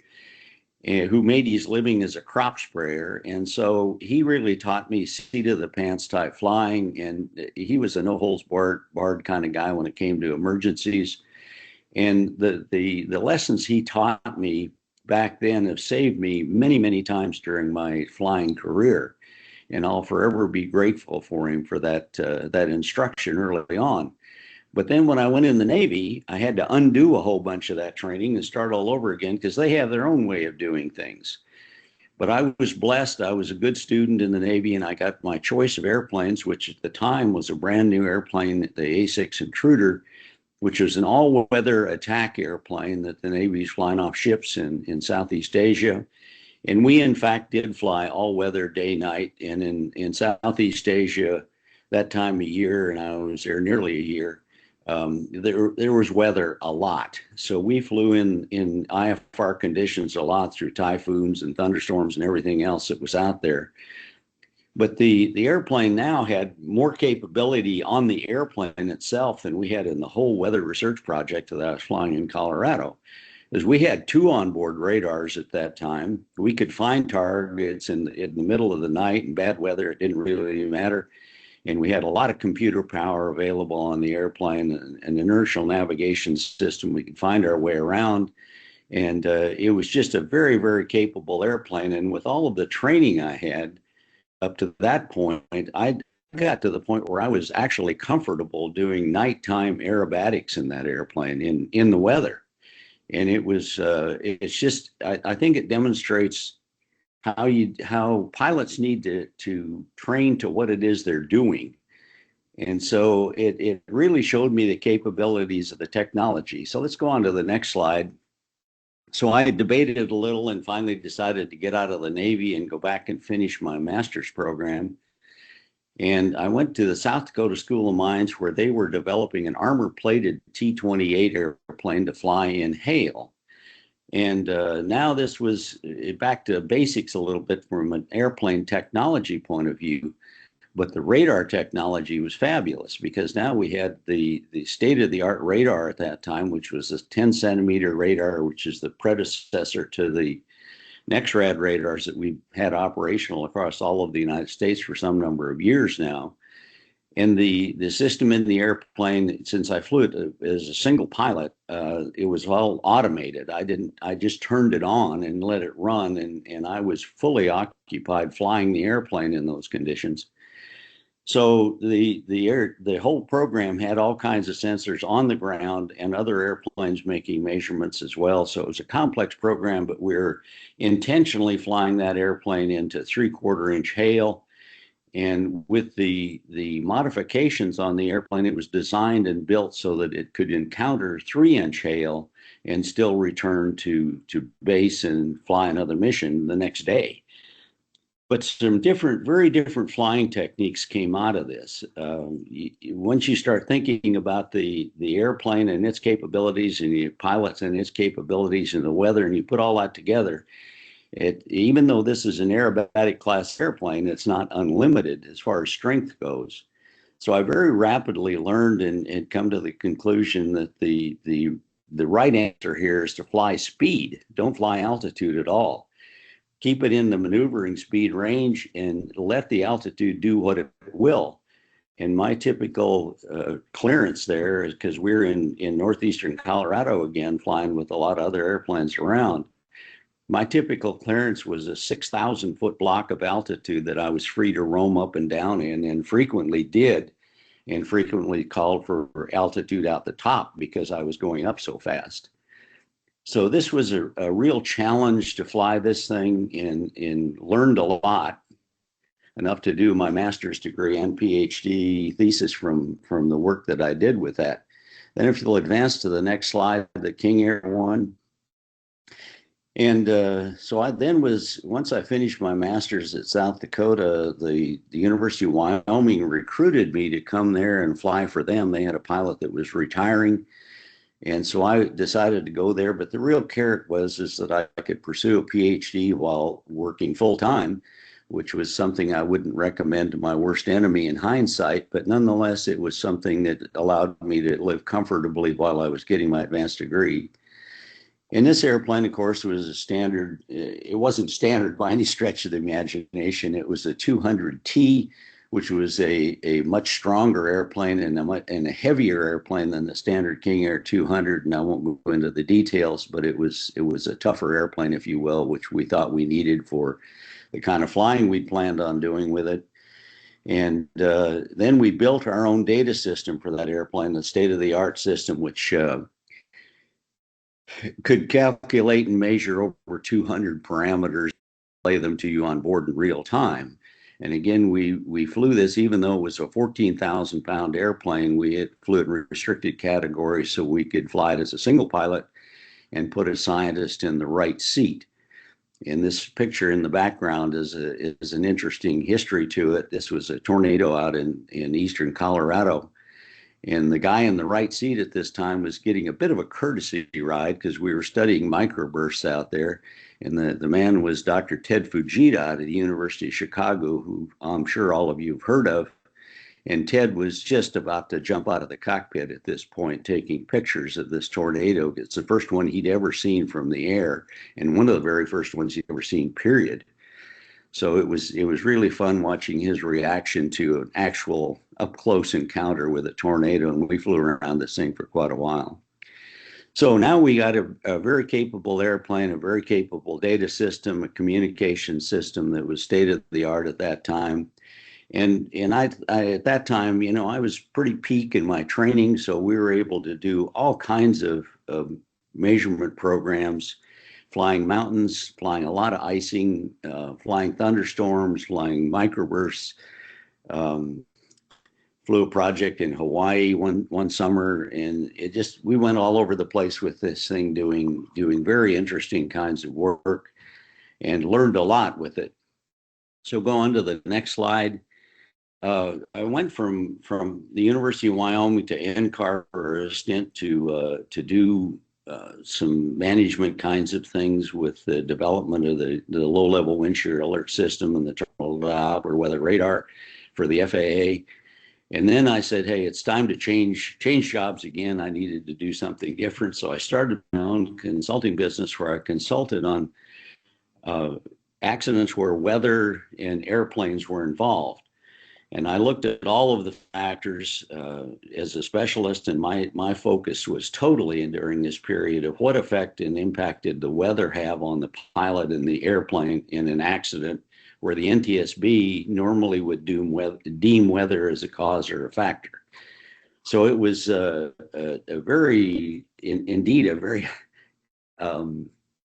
who made his living as a crop sprayer. And so he really taught me seat of the pants type flying. And he was a no holds barred kind of guy when it came to emergencies. And the lessons he taught me back then have saved me many, many times during my flying career. And I'll forever be grateful for him for that instruction early on. But then when I went in the Navy, I had to undo a whole bunch of that training and start all over again because they have their own way of doing things. But I was blessed. I was a good student in the Navy, and I got my choice of airplanes, which at the time was a brand new airplane, the A6 Intruder, which was an all-weather attack airplane that the Navy is flying off ships in Southeast Asia. And we, in fact, did fly all-weather day, night. And in Southeast Asia, that time of year, and I was there nearly a year, there was weather a lot. So we flew in IFR conditions a lot through typhoons and thunderstorms and everything else that was out there. But the airplane now had more capability on the airplane itself than we had in the whole weather research project that I was flying in Colorado. As we had 2 onboard radars at that time, we could find targets in the middle of the night in bad weather. It didn't really matter. And we had a lot of computer power available on the airplane, an inertial navigation system. We could find our way around. And it was just a very, very capable airplane. And with all of the training I had, up to that point, I got to the point where I was actually comfortable doing nighttime aerobatics in that airplane in the weather. And it's just, I think it demonstrates how pilots need to train to what it is they're doing. And so it really showed me the capabilities of the technology. So let's go on to the next slide. So I debated a little and finally decided to get out of the Navy and go back and finish my master's program. And I went to the South Dakota School of Mines where they were developing an armor-plated T-28 airplane to fly in hail. And now this was back to basics a little bit from an airplane technology point of view. But the radar technology was fabulous because now we had the state-of-the-art radar at that time, which was a 10-centimeter radar, which is the predecessor to the NEXRAD radars that we've had operational across all of the United States for some number of years now. And the system in the airplane, since I flew it as a single pilot, it was all automated. I just turned it on and let it run, and I was fully occupied flying the airplane in those conditions. So the whole program had all kinds of sensors on the ground and other airplanes making measurements as well. So it was a complex program, but we're intentionally flying that airplane into 3/4-inch hail. And with the modifications on the airplane, it was designed and built so that it could encounter 3-inch hail and still return to base and fly another mission the next day. But some very different flying techniques came out of this. Once you start thinking about the airplane and its capabilities and the pilots and its capabilities and the weather, and you put all that together, even though this is an aerobatic class airplane, it's not unlimited as far as strength goes. So I very rapidly learned and come to the conclusion that the right answer here is to fly speed. Don't fly altitude at all. Keep it in the maneuvering speed range and let the altitude do what it will. And my typical clearance there is because we're in northeastern Colorado again, flying with a lot of other airplanes around. My typical clearance was a 6,000-foot block of altitude that I was free to roam up and down in, and frequently did, and frequently called for altitude out the top because I was going up so fast. So this was a real challenge to fly this thing, and learned a lot, enough to do my master's degree and PhD thesis from the work that I did with that. Then if you'll advance to the next slide, the King Air one. And so I then once I finished my master's at South Dakota, the University of Wyoming recruited me to come there and fly for them. They had a pilot that was retiring. And so I decided to go there, but the real carrot is that I could pursue a PhD while working full time, which was something I wouldn't recommend to my worst enemy in hindsight, but nonetheless, it was something that allowed me to live comfortably while I was getting my advanced degree. And this airplane, of course, was a standard. It wasn't standard by any stretch of the imagination. It was a 200T, which was a much stronger airplane and a heavier airplane than the standard King Air 200. And I won't go into the details, but it was a tougher airplane, if you will, which we thought we needed for the kind of flying we planned on doing with it. And then we built our own data system for that airplane, the state-of-the-art system, which could calculate and measure over 200 parameters, play them to you on board in real time. And again, we flew this, even though it was a 14,000-pound airplane, we flew it in restricted categories so we could fly it as a single pilot and put a scientist in the right seat. And this picture in the background is an interesting history to it. This was a tornado out in eastern Colorado. And the guy in the right seat at this time was getting a bit of a courtesy ride because we were studying microbursts out there. And the man was Dr. Ted Fujita out of the University of Chicago, who I'm sure all of you have heard of. And Ted was just about to jump out of the cockpit at this point, taking pictures of this tornado. It's the first one he'd ever seen from the air, and one of the very first ones he'd ever seen, period. So it was really fun watching his reaction to an actual up-close encounter with a tornado, and we flew around this thing for quite a while. So now we got a very capable airplane, a very capable data system, a communication system that was state-of-the-art at that time. And I at that time, you know, I was pretty peak in my training, so we were able to do all kinds of measurement programs, flying mountains, flying a lot of icing, flying thunderstorms, flying microbursts. Flew a project in Hawaii one summer, and we went all over the place with this thing, doing very interesting kinds of work, and learned a lot with it. So go on to the next slide. I went from the University of Wyoming to NCAR for a stint to do some management kinds of things with the development of the low-level wind shear alert system and the terminal or weather radar for the FAA. And then I said, hey, it's time to change jobs again. I needed to do something different. So I started my own consulting business where I consulted on accidents where weather and airplanes were involved. And I looked at all of the factors as a specialist, and my focus was totally, and during this period, of what effect and impact did the weather have on the pilot and the airplane in an accident where the NTSB normally would deem weather as a cause or a factor. So it was indeed a very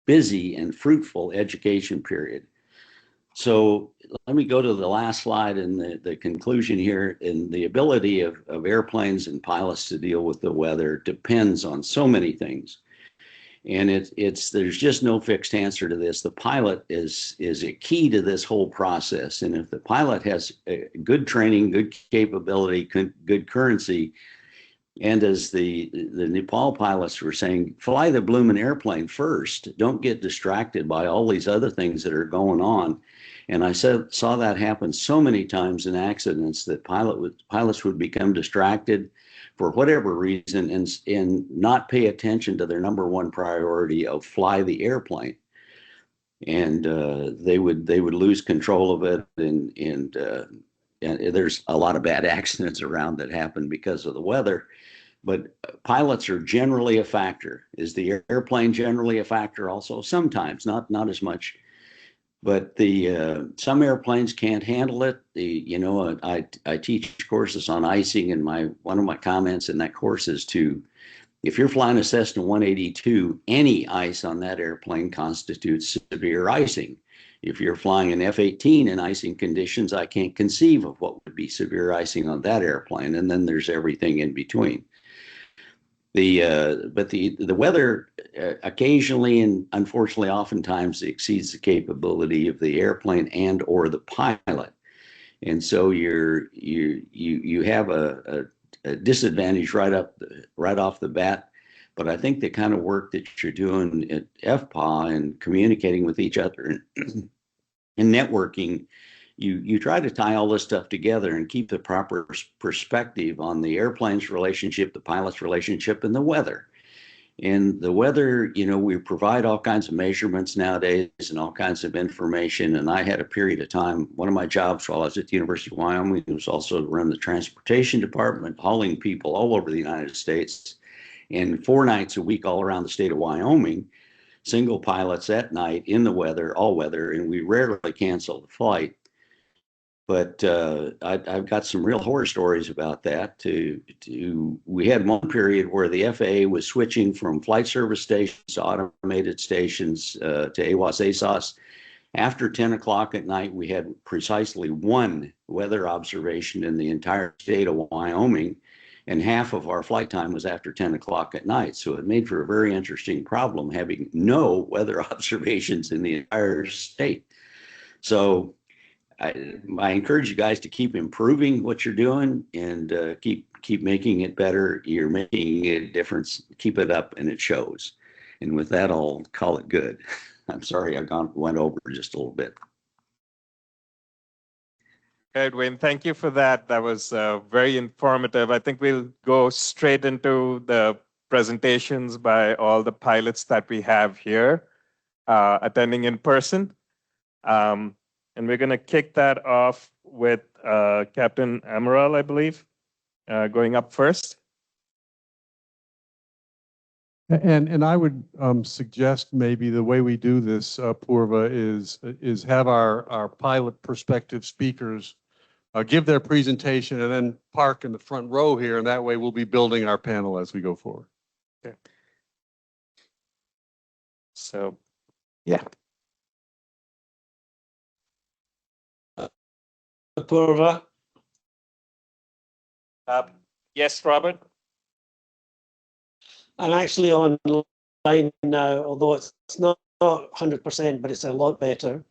busy and fruitful education period. So let me go to the last slide and the conclusion here. And the ability of airplanes and pilots to deal with the weather depends on so many things. And there's just no fixed answer to this. The pilot is a key to this whole process. And if the pilot has good training, good capability, good currency, and as the Nepal pilots were saying, fly the blooming airplane first. Don't get distracted by all these other things that are going on. And I saw that happen so many times in accidents that pilots would become distracted for whatever reason and not pay attention to their number one priority of fly the airplane. And they would lose control of it. And there's a lot of bad accidents around that happen because of the weather. But pilots are generally a factor. Is the airplane generally a factor also? Sometimes, not as much. But some airplanes can't handle it. I teach courses on icing, and one of my comments in that course is if you're flying a Cessna 182, any ice on that airplane constitutes severe icing. If you're flying an F-18 in icing conditions, I can't conceive of what would be severe icing on that airplane. And then there's everything in between. But the weather occasionally and unfortunately oftentimes exceeds the capability of the airplane and or the pilot, and so you have a disadvantage right off the bat. But I think the kind of work that you're doing at FPAW and communicating with each other and networking, you try to tie all this stuff together and keep the proper perspective on the airplane's relationship, the pilot's relationship, and the weather. And the weather, we provide all kinds of measurements nowadays and all kinds of information. And I had a period of time, one of my jobs while I was at the University of Wyoming was also to run the transportation department, hauling people all over the United States. And 4 nights a week all around the state of Wyoming, single pilots at night in the weather, all weather, and we rarely cancel the flight. But I've got some real horror stories about that. We had one period where the FAA was switching from flight service stations to automated stations to AWOS, ASOS. After 10 o'clock at night, we had precisely one weather observation in the entire state of Wyoming, and half of our flight time was after 10 o'clock at night. So it made for a very interesting problem having no weather observations in the entire state. So I encourage you guys to keep improving what you're doing and keep making it better. You're making a difference. Keep it up, and it shows. And with that, I'll call it good. I'm sorry I went over just a little bit. Edwin, thank you for that. That was very informative. I think we'll go straight into the presentations by all the pilots that we have here attending in person. And we're going to kick that off with Captain Amaral, I believe, going up first. And I would suggest maybe the way we do this, Purva, is have our pilot perspective speakers give their presentation and then park in the front row here, and that way we'll be building our panel as we go forward. Okay. So, yeah. Purva. Yes, Robert. I'm actually online now, although it's not 100%, but it's a lot better.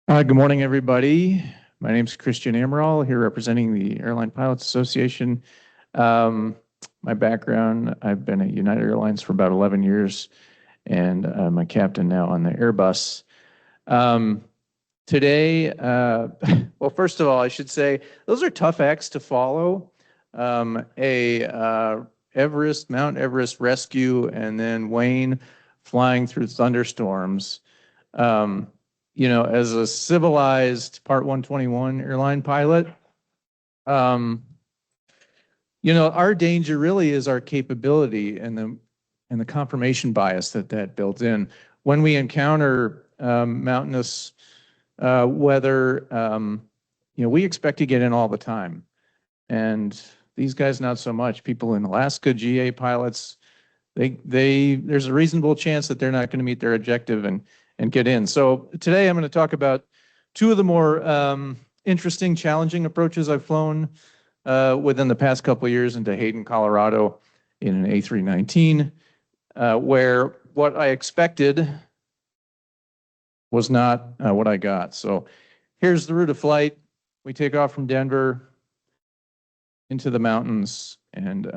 Good morning, everybody. My name is Christian Amaral, here representing the Airline Pilots Association. My background, I've been at United Airlines for about 11 years, and I'm a captain now on the Airbus. Today, well, first of all, I should say, those are tough acts to follow. Mount Everest rescue, and then Wayne flying through thunderstorms. You know, as a civilized Part 121 airline pilot, you know, our danger really is our capability and the confirmation bias that built in. When we encounter mountainous weather, you know, we expect to get in all the time. And these guys, not so much. People in Alaska, GA pilots, there's a reasonable chance that they're not going to meet their objective and get in. So today I'm going to talk about two of the more interesting, challenging approaches I've flown within the past couple of years into Hayden, Colorado in an A319, where what I expected was not what I got. So here's the route of flight. We take off from Denver into the mountains, and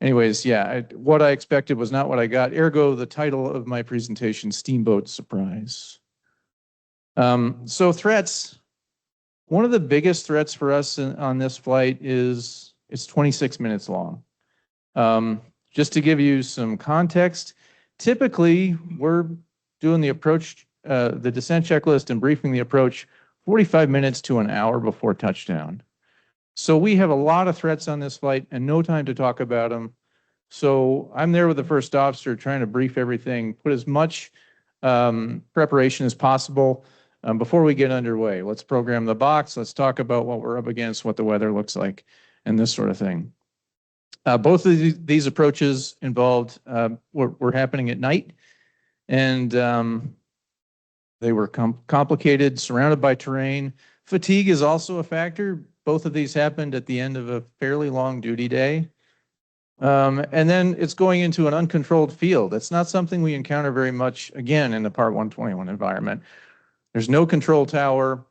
anyways, yeah, what I expected was not what I got. Ergo, the title of my presentation, Steamboat Surprise. So threats. One of the biggest threats for us on this flight is it's 26 minutes long. Just to give you some context, typically we're doing the approach, the descent checklist and briefing the approach 45 minutes to an hour before touchdown. So we have a lot of threats on this flight and no time to talk about them. So I'm there with the first officer trying to brief everything, put as much preparation as possible before we get underway. Let's program the box. Let's talk about what we're up against, what the weather looks like, and this sort of thing. Both of these approaches involved were happening at night, and they were complicated, surrounded by terrain. Fatigue is also a factor. Both of these happened at the end of a fairly long duty day. And then it's going into an uncontrolled field. It's not something we encounter very much, again, in the Part 121 environment. There's no control tower.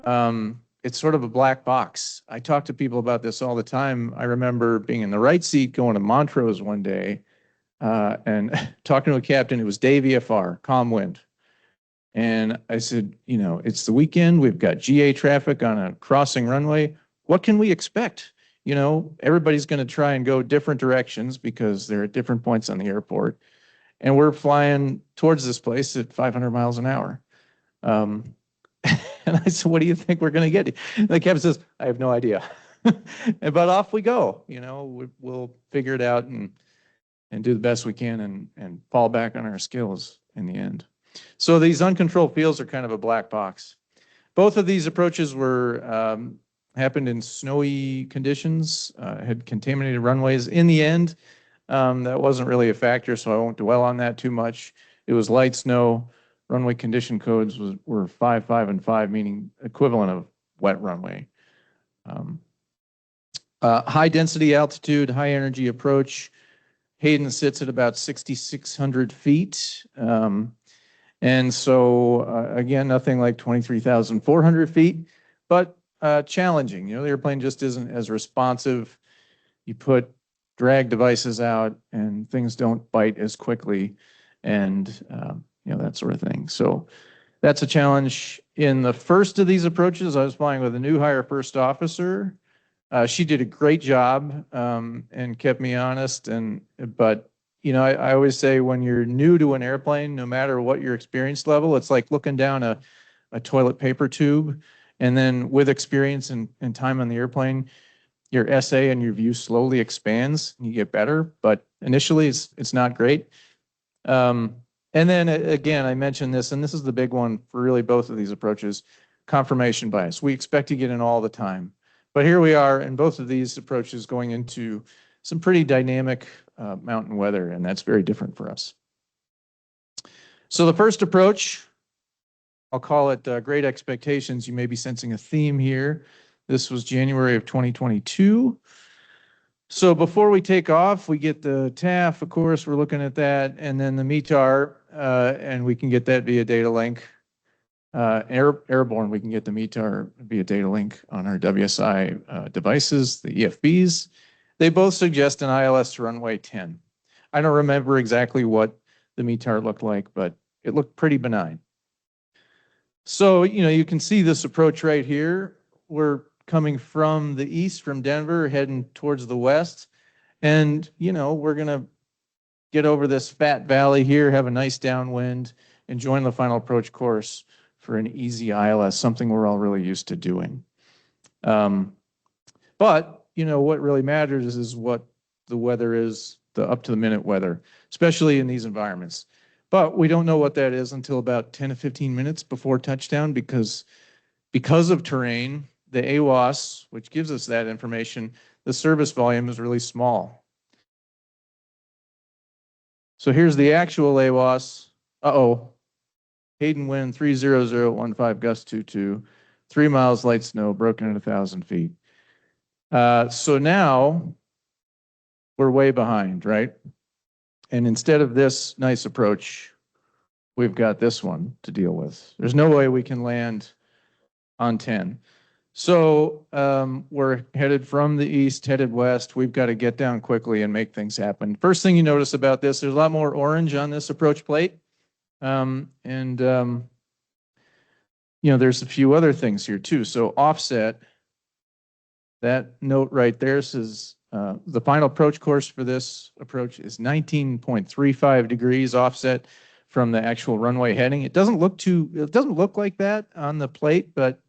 It's sort of a black box. I talk to people about this all the time. I remember being in the right seat going to Montrose one day and talking to a captain. It was day VFR, calm wind. And I said, you know, it's the weekend. We've got GA traffic on a crossing runway. What can we expect? You know, everybody's going to try and go different directions because they're at different points on the airport. And we're flying towards this place at 500 miles an hour. And I said, what do you think we're going to get? And the captain says, I have no idea. But off we go. You know, we'll figure it out and do the best we can and fall back on our skills in the end. So these uncontrolled fields are kind of a black box. Both of these approaches were happened in snowy conditions, had contaminated runways. In the end, that wasn't really a factor, so I won't dwell on that too much. It was light snow. Runway condition codes were 5, 5, and 5, meaning equivalent of wet runway. High density altitude, high energy approach. Hayden sits at about 6,600 feet. And so, again, nothing like 23,400 feet, but challenging. You know, the airplane just isn't as responsive. You put drag devices out and things don't bite as quickly and, you know, that sort of thing. So that's a challenge. In the first of these approaches, I was flying with a new hire first officer. She did a great job and kept me honest. But you know, I always say when you're new to an airplane, no matter what your experience level, it's like looking down a toilet paper tube. And then with experience and time on the airplane, your essay and your view slowly expands and you get better. But initially, it's not great. And then again, I mentioned this, and this is the big one for really both of these approaches, confirmation bias. We expect to get in all the time. But here we are in both of these approaches going into some pretty dynamic mountain weather, and that's very different for us. So the first approach, I'll call it Great Expectations. You may be sensing a theme here. This was January of 2022. So before we take off, we get the TAF, of course, we're looking at that, and then the METAR, and we can get that via data link. Airborne, we can get the METAR via data link on our WSI devices, the EFBs. They both suggest an ILS to runway 10. I don't remember exactly what the METAR looked like, but it looked pretty benign. So, you can see this approach right here. We're coming from the east, from Denver, heading towards the west. And, we're going to get over this fat valley here, have a nice downwind, and join the final approach course for an easy ILS, something we're all really used to doing. But, what really matters is what the weather is, the up-to-the-minute weather, especially in these environments. But we don't know what that is until about 10 to 15 minutes before touchdown because of terrain, the AWOS, which gives us that information, the service volume is really small. So here's the actual AWOS. Hayden wind 30015 gust 22, 3 miles light snow, broken at 1,000 feet. So now we're way behind, right? And instead of this nice approach, we've got this one to deal with. There's no way we can land on 10. So we're headed from the east, headed west. We've got to get down quickly and make things happen. First thing you notice about this, there's a lot more orange on this approach plate. There's a few other things here too. So offset, that note right there says the final approach course for this approach is 19.35 degrees offset from the actual runway heading. It doesn't look like that on the plate, but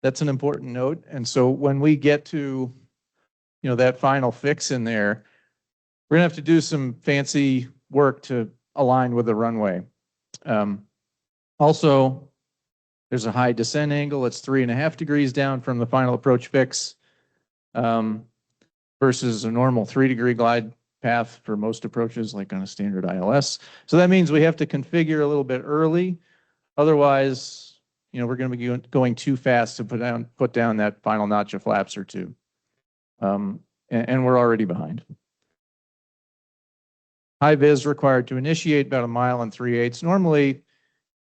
that's an important note. And so when we get to, that final fix in there, we're gonna have to do some fancy work to align with the runway. Also, there's a high descent angle. It's 3.5 degrees down from the final approach fix versus a normal 3-degree glide path for most approaches, like on a standard ILS. So that means we have to configure a little bit early. Otherwise, we're going to be going too fast to put down that final notch of flaps or two. And we're already behind. High vis required to initiate about 1 mile and 3/8. Normally,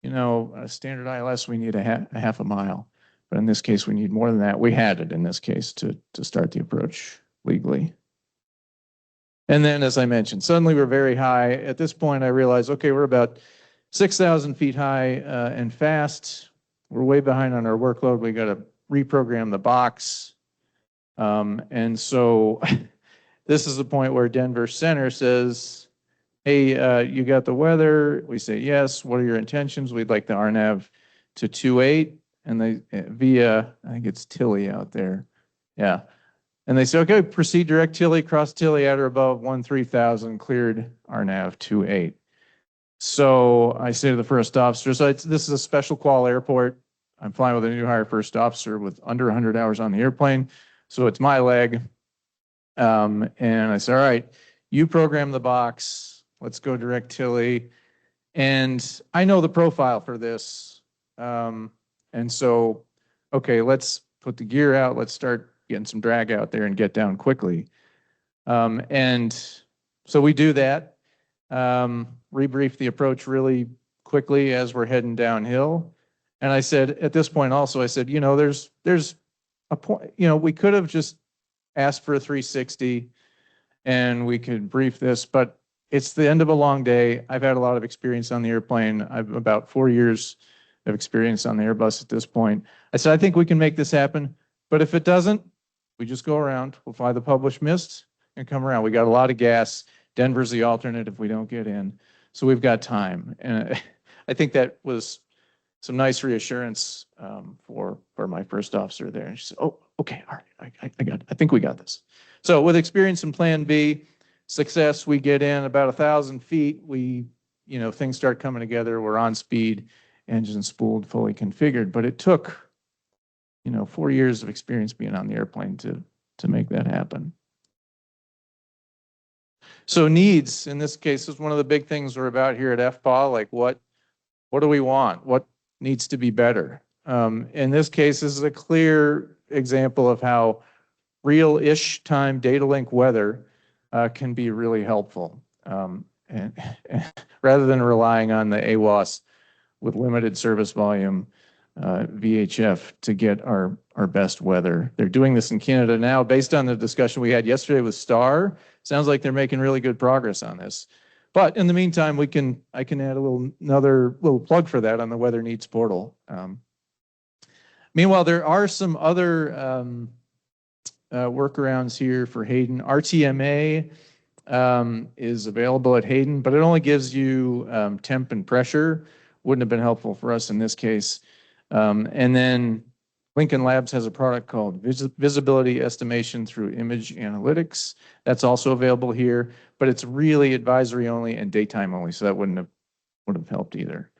a standard ILS, we need a half a mile. But in this case, we need more than that. We had it in this case to start the approach legally. And then, as I mentioned, suddenly we're very high. At this point, I realized, okay, we're about 6,000 feet high and fast. We're way behind on our workload. We got to reprogram the box. And so this is the point where Denver Center says, hey, you got the weather? We say, yes. What are your intentions? We'd like the RNAV to 2.8. And they, via, I think it's Tilly out there. Yeah. And they say, okay, proceed direct Tilly, cross Tilly at or above 13,000, cleared RNAV 2.8. So I say to the first officer, so this is a special qual airport. I'm flying with a new hire first officer with under 100 hours on the airplane. So it's my leg. And I said, all right, you program the box. Let's go direct Tilly. And I know the profile for this. And so, okay, let's put the gear out. Let's start getting some drag out there and get down quickly. And so we do that, rebrief the approach really quickly as we're heading downhill. And I said, at this point also, I said, there's a point, we could have just asked for a 360 and we could brief this, but it's the end of a long day. I've had a lot of experience on the airplane. I've about 4 years of experience on the Airbus at this point. I said, I think we can make this happen, but if it doesn't, we just go around. We'll fly the published mist and come around. We got a lot of gas. Denver's the alternate if we don't get in. So we've got time. And I think that was some nice reassurance for my first officer there. And she said, oh, okay, all right, I think we got this. So with experience in Plan B, success, we get in about 1,000 feet. We, things start coming together. We're on speed, engine spooled, fully configured. But it took, 4 years of experience being on the airplane to make that happen. So needs, in this case, is one of the big things we're about here at FPAW. Like what do we want? What needs to be better? In this case, this is a clear example of how real-ish time data link weather can be really helpful. And rather than relying on the AWOS with limited service volume, VHF to get our best weather. They're doing this in Canada now. Based on the discussion we had yesterday with Star, sounds like they're making really good progress on this. But in the meantime, I can add another little plug for that on the Weather Needs portal. Meanwhile, there are some other workarounds here for Hayden. RTMA is available at Hayden, but it only gives you temp and pressure. Wouldn't have been helpful for us in this case. And then Lincoln Labs has a product called Visibility Estimation through Image Analytics. That's also available here, but it's really advisory only and daytime only, so that wouldn't have helped either.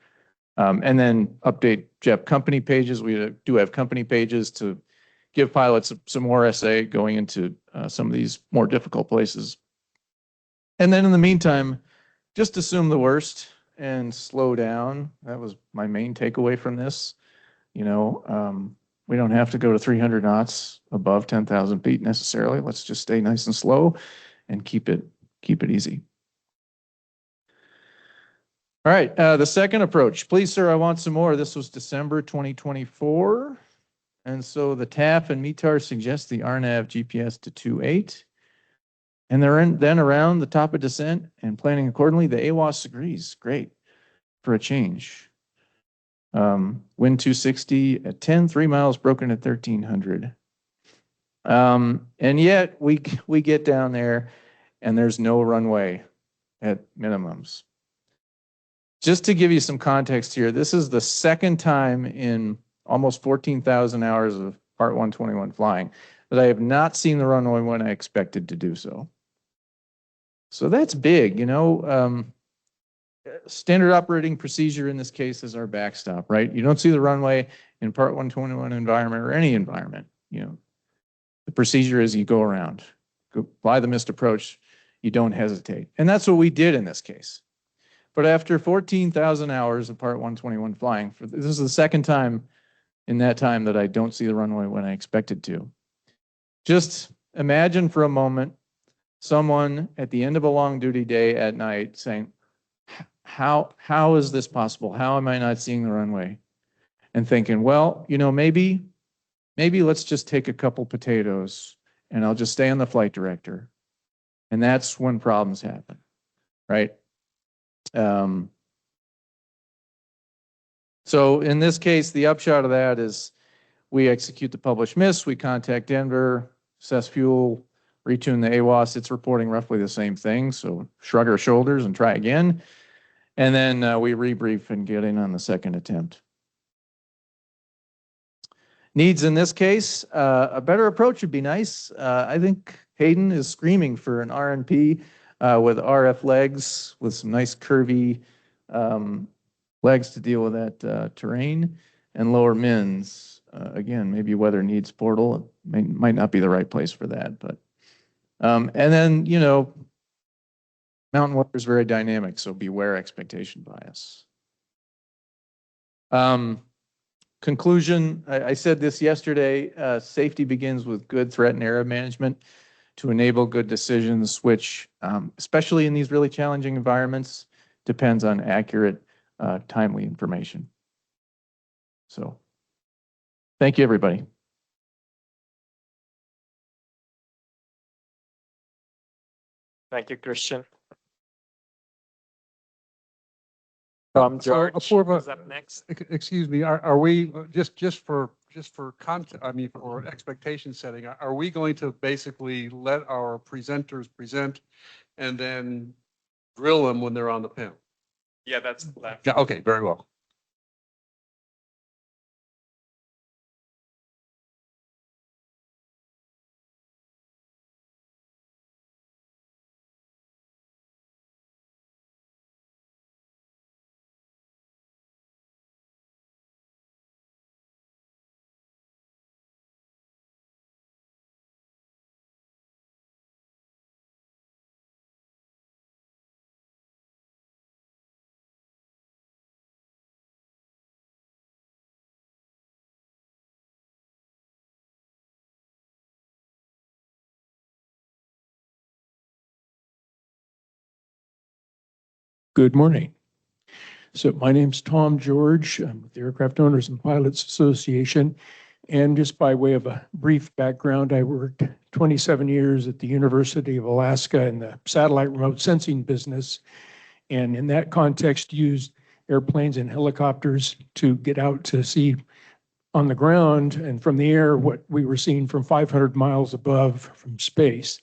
And then update JEP company pages. We do have company pages to give pilots some more SA going into some of these more difficult places. And then in the meantime, just assume the worst and slow down. That was my main takeaway from this. You know, we don't have to go to 300 knots above 10,000 feet necessarily. Let's just stay nice and slow and keep it easy. All right, the second approach. Please, sir, I want some more. This was December 2024. And so the TAF and METAR suggest the RNAV GPS to 2.8. And they're then around the top of descent and planning accordingly. The AWOS agrees. Great for a change. Wind 260 at 10, 3 miles broken at 1,300. And yet we get down there and there's no runway at minimums. Just to give you some context here, this is the second time in almost 14,000 hours of Part 121 flying that I have not seen the runway when I expected to do so. So that's big, you know. Standard operating procedure in this case is our backstop, right? You don't see the runway in Part 121 environment or any environment, you know. The procedure is you go around, go fly the missed approach, you don't hesitate. And that's what we did in this case. But after 14,000 hours of Part 121 flying, this is the second time in that time that I don't see the runway when I expected to. Just imagine for a moment someone at the end of a long duty day at night saying, how is this possible? How am I not seeing the runway? And thinking, well, you know, maybe let's just take a couple potatoes and I'll just stay on the flight director. And that's when problems happen, right? So in this case, the upshot of that is we execute the published miss, we contact Denver, assess fuel, retune the AWOS. It's reporting roughly the same thing. So shrug our shoulders and try again. And then we rebrief and get in on the second attempt. Needs in this case, a better approach would be nice. I think Hayden is screaming for an RNP with RF legs, with some nice curvy legs to deal with that terrain, and lower mins. Again, maybe Weather Needs portal. It might not be the right place for that, but and then, you know, mountain weather is very dynamic, so beware expectation bias. Conclusion, I said this yesterday, safety begins with good threat and error management to enable good decisions, which, especially in these really challenging environments, depends on accurate, timely information. So, thank you, everybody. Thank you, Christian. George is up next. Excuse me, are we just for content? I mean, for expectation setting, are we going to basically let our presenters present and then drill them when they're on the panel? Yeah, that's the plan. Yeah. Okay. Very well. Good morning. So my name's Tom George. I'm with the Aircraft Owners and Pilots Association. And just by way of a brief background, I worked 27 years at the University of Alaska in the satellite remote sensing business. And in that context, used airplanes and helicopters to get out to see on the ground and from the air what we were seeing from 500 miles above from space.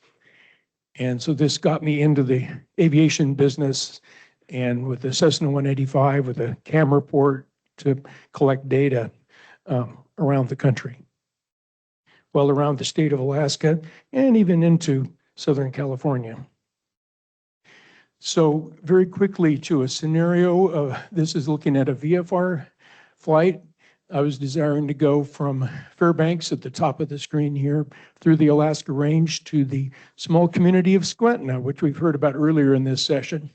And so this got me into the aviation business, and with the Cessna 185 with a camera port to collect data around the country. Well, around the state of Alaska and even into Southern California. So very quickly to a scenario, this is looking at a VFR flight. I was desiring to go from Fairbanks at the top of the screen here through the Alaska Range to the small community of Squentina, which we've heard about earlier in this session.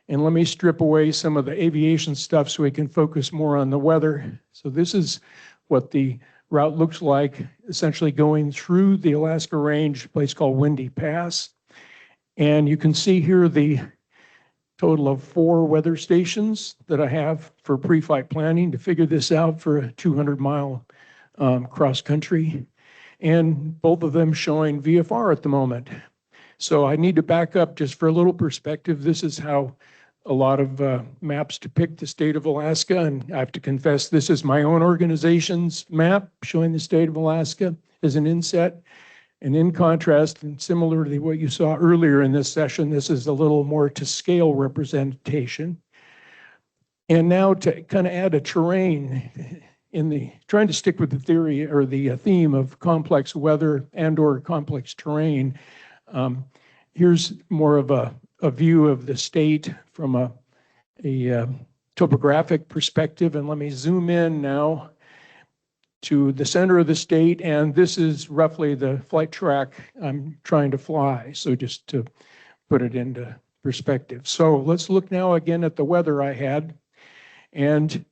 And let me strip away some of the aviation stuff so we can focus more on the weather. So this is what the route looks like, essentially going through the Alaska Range, a place called Windy Pass. And you can see here the total of 4 weather stations that I have for pre-flight planning to figure this out for a 200-mile cross country. And both of them showing VFR at the moment. So I need to back up just for a little perspective. This is how a lot of maps depict the state of Alaska, and I have to confess this is my own organization's map showing the state of Alaska as an inset. And in contrast, and similar to what you saw earlier in this session, this is a little more to scale representation. And now to kind of add a terrain in the, trying to stick with the theory or the theme of complex weather and or complex terrain. Here's more of a view of the state from a topographic perspective. And let me zoom in now to the center of the state. And this is roughly the flight track I'm trying to fly. So just to put it into perspective. So let's look now again at the weather I had. And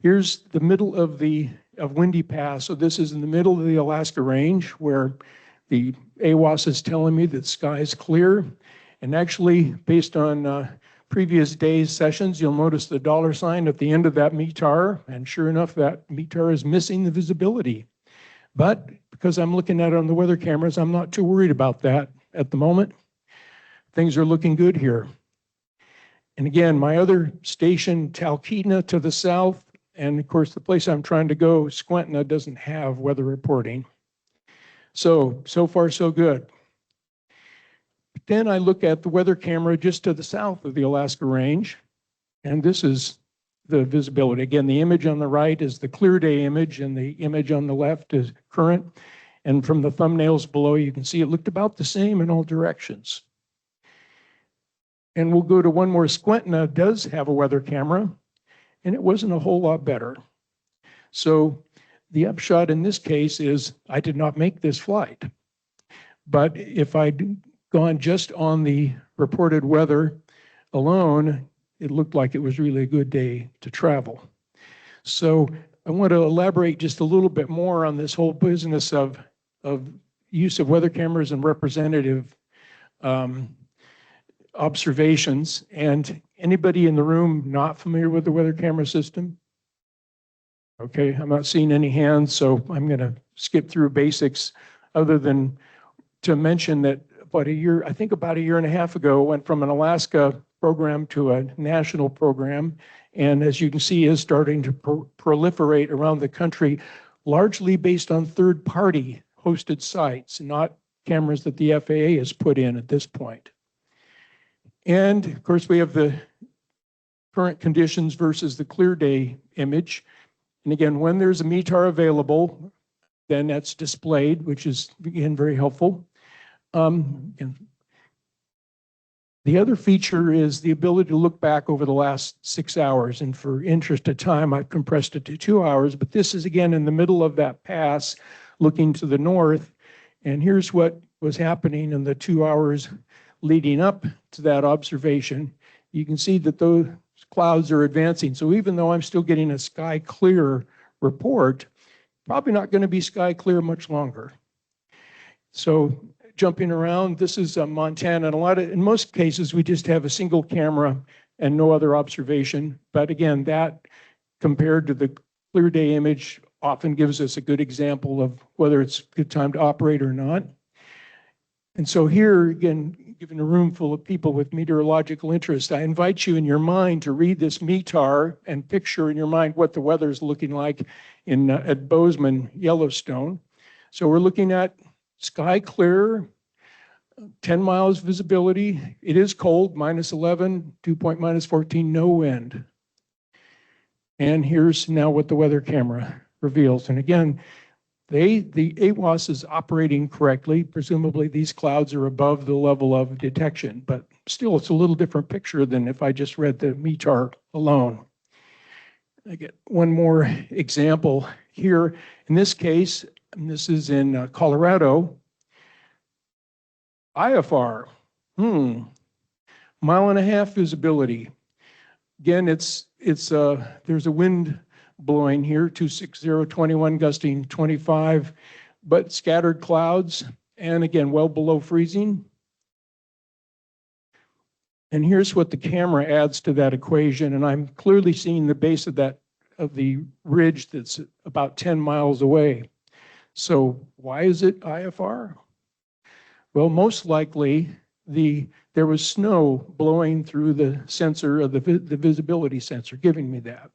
here's the middle of Windy Pass. So this is in the middle of the Alaska Range where the AWOS is telling me that the sky is clear. And actually, based on previous days' sessions, you'll notice the $ at the end of that METAR. And sure enough, that METAR is missing the visibility. But because I'm looking at it on the weather cameras, I'm not too worried about that at the moment. Things are looking good here. And again, my other station, Talkeetna to the south, and of course, the place I'm trying to go, Squentina, doesn't have weather reporting. So far, so good. Then I look at the weather camera just to the south of the Alaska Range, and this is the visibility. Again, the image on the right is the clear day image, and the image on the left is current. And from the thumbnails below, you can see it looked about the same in all directions. And we'll go to one more. Squentina does have a weather camera, and it wasn't a whole lot better. So the upshot in this case is I did not make this flight. But if I'd gone just on the reported weather alone, it looked like it was really a good day to travel. So I want to elaborate just a little bit more on this whole business of use of weather cameras and representative observations. And anybody in the room not familiar with the weather camera system? Okay, I'm not seeing any hands, so I'm going to skip through basics other than to mention that about a year and a half ago, went from an Alaska program to a national program. And as you can see, is starting to proliferate around the country, largely based on third-party hosted sites, not cameras that the FAA has put in at this point. And of course, we have the current conditions versus the clear day image. And again, when there's a METAR available, then that's displayed, which is, again, very helpful. And the other feature is the ability to look back over the last 6 hours. And for interest of time, I've compressed it to 2 hours. But this is, again, in the middle of that pass, looking to the north. And here's what was happening in the 2 hours leading up to that observation. You can see that those clouds are advancing. So even though I'm still getting a sky clear report, probably not going to be sky clear much longer. So jumping around, this is Montana, and in most cases, we just have a single camera and no other observation. But again, that compared to the clear day image often gives us a good example of whether it's a good time to operate or not. And so here, again, given a room full of people with meteorological interest, I invite you in your mind to read this METAR and picture in your mind what the weather is looking like at Bozeman, Yellowstone. So we're looking at sky clear, 10 miles visibility. It is cold, -11, dew point -14, no wind. And here's now what the weather camera reveals. And again, the AWOS is operating correctly. Presumably these clouds are above the level of detection, but still it's a little different picture than if I just read the METAR alone. I get one more example here. In this case, and this is in Colorado, IFR, 1.5 visibility. Again, there's a wind blowing here, 260-21, gusting 25, but scattered clouds, and again, well below freezing. And here's what the camera adds to that equation, and I'm clearly seeing the base of the ridge that's about 10 miles away. So why is it IFR? Well, most likely there was snow blowing through the sensor of the visibility sensor, giving me that.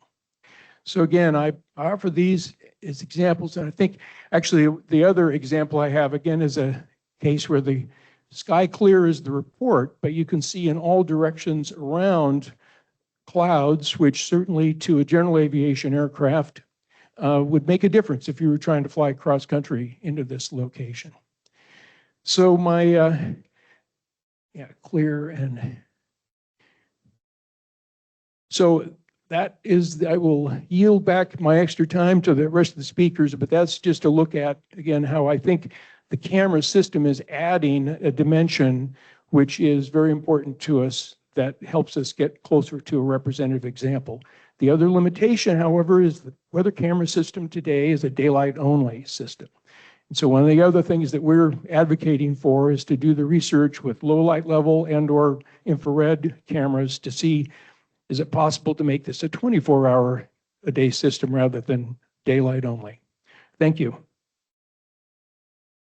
So again, I offer these as examples, and I think actually the other example I have again is a case where the sky clear is the report, but you can see in all directions around clouds, which certainly to a general aviation aircraft would make a difference if you were trying to fly cross country into this location. So my clear and so that is, I will yield back my extra time to the rest of the speakers, but that's just a look at, again, how I think the camera system is adding a dimension which is very important to us that helps us get closer to a representative example. The other limitation, however, is the weather camera system today is a daylight only system. And so one of the other things that we're advocating for is to do the research with low light level and or infrared cameras to see, is it possible to make this a 24-hour-a-day system rather than daylight only? Thank you.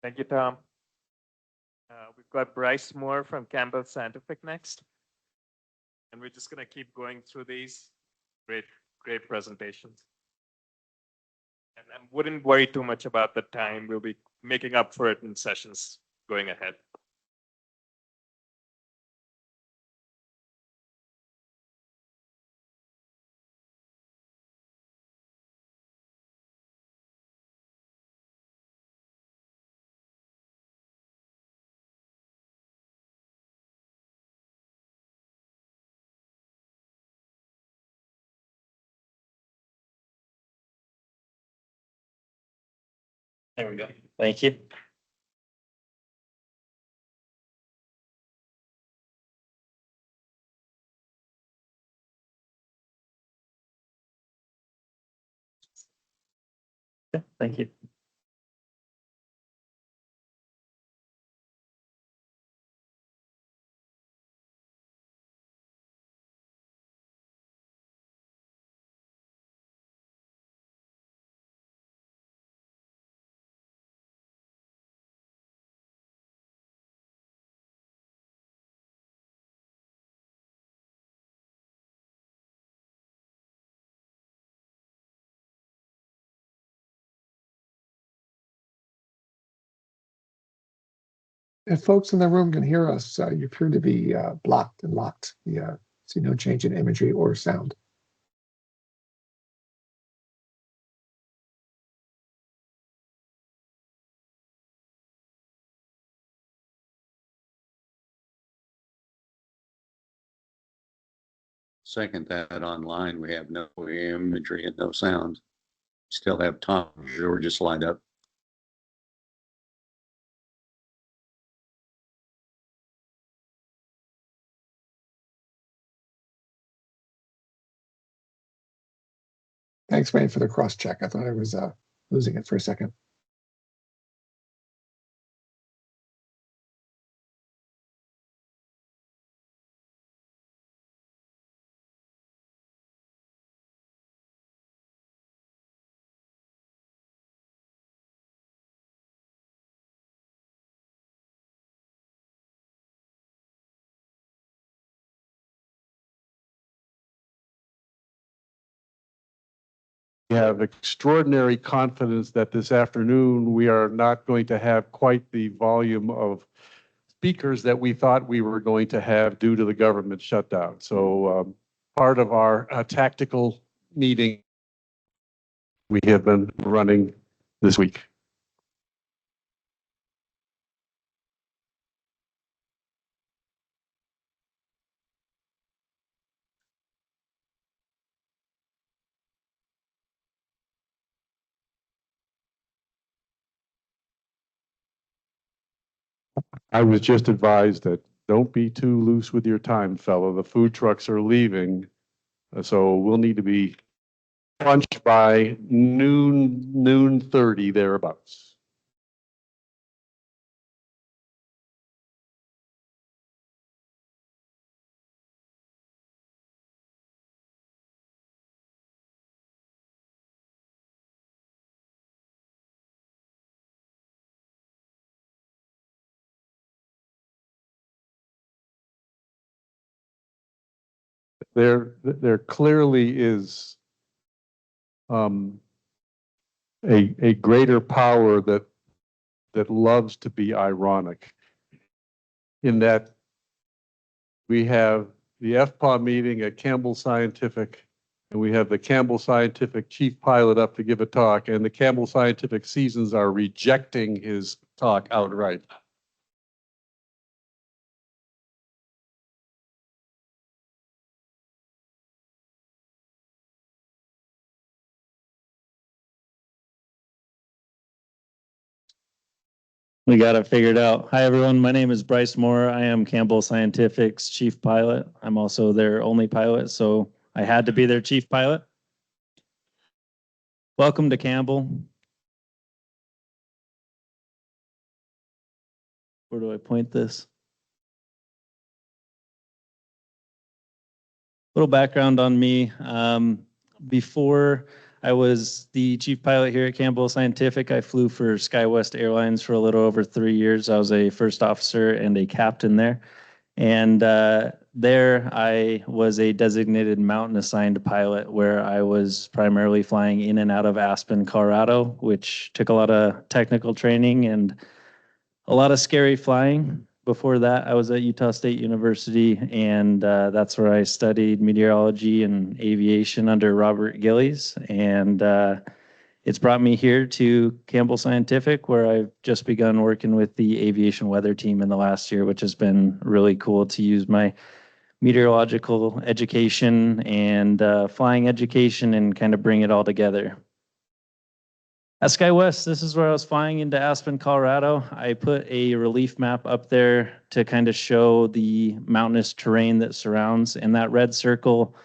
Thank you, Tom. We've got Bryce Moore from Campbell Scientific next. And we're just going to keep going through these. Great presentations. And I wouldn't worry too much about the time. We'll be making up for it in sessions going ahead. There we go. Thank you. Okay, thank you. If folks in the room can hear us, you appear to be blocked and locked. See no change in imagery or sound. Second that online, we have no imagery and no sound. Still have Tom Georgia slide up. Thanks, Wayne, for the cross check. I thought I was losing it for a second. We have extraordinary confidence that this afternoon we are not going to have quite the volume of speakers that we thought we were going to have due to the government shutdown. So part of our tactical meeting we have been running this week. I was just advised that don't be too loose with your time, fellow. The food trucks are leaving, so we'll need to be launched by noon 30 thereabouts. There clearly is a greater power that loves to be ironic, in that we have the FPAW meeting at Campbell Scientific, and we have the Campbell Scientific chief pilot up to give a talk, and the Campbell Scientific seasons are rejecting his talk outright. We got it figured out. Hi, everyone. My name is Bryce Moore. I am Campbell Scientific's chief pilot. I'm also their only pilot, so I had to be their chief pilot. Welcome to Campbell. Where do I point this? Little background on me. Before I was the chief pilot here at Campbell Scientific, I flew for SkyWest Airlines for a little over 3 years. I was a first officer and a captain there. And there I was a designated mountain assigned pilot, where I was primarily flying in and out of Aspen, Colorado, which took a lot of technical training and a lot of scary flying. Before that, I was at Utah State University, and that's where I studied meteorology and aviation under Robert Gillies. And it's brought me here to Campbell Scientific, where I've just begun working with the aviation weather team in the last year, which has been really cool to use my meteorological education and flying education and kind of bring it all together. At SkyWest, this is where I was flying into Aspen, Colorado. I put a relief map up there to kind of show the mountainous terrain that surrounds, and that red circle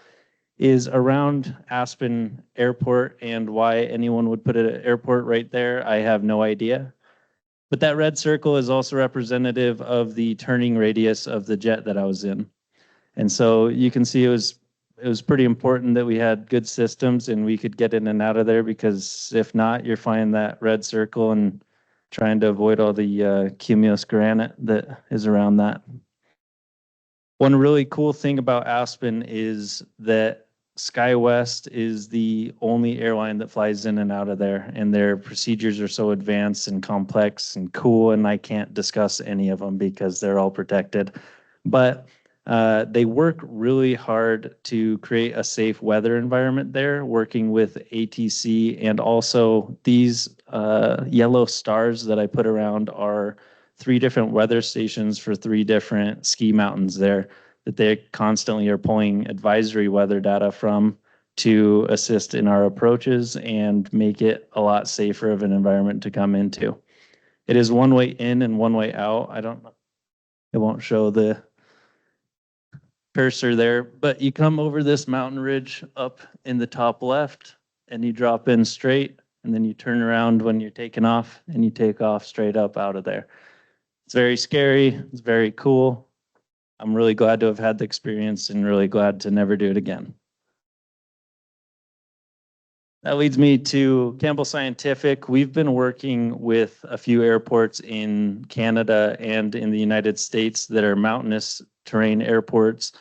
is around Aspen Airport, and why anyone would put an airport right there, I have no idea. But that red circle is also representative of the turning radius of the jet that I was in. And so you can see it was pretty important that we had good systems and we could get in and out of there, because if not, you're flying that red circle and trying to avoid all the cumulus granite that is around that. One really cool thing about Aspen is that SkyWest is the only airline that flies in and out of there, and their procedures are so advanced and complex and cool, and I can't discuss any of them because they're all protected. But they work really hard to create a safe weather environment there, working with ATC, and also these yellow stars that I put around are 3 different weather stations for 3 different ski mountains there that they constantly are pulling advisory weather data from to assist in our approaches and make it a lot safer of an environment to come into. It is one way in and one way out. It won't show the cursor there, but you come over this mountain ridge up in the top left and you drop in straight, and then you turn around when you're taking off and you take off straight up out of there. It's very scary. It's very cool. I'm really glad to have had the experience and really glad to never do it again. That leads me to Campbell Scientific. We've been working with a few airports in Canada and in the United States that are mountainous terrain airports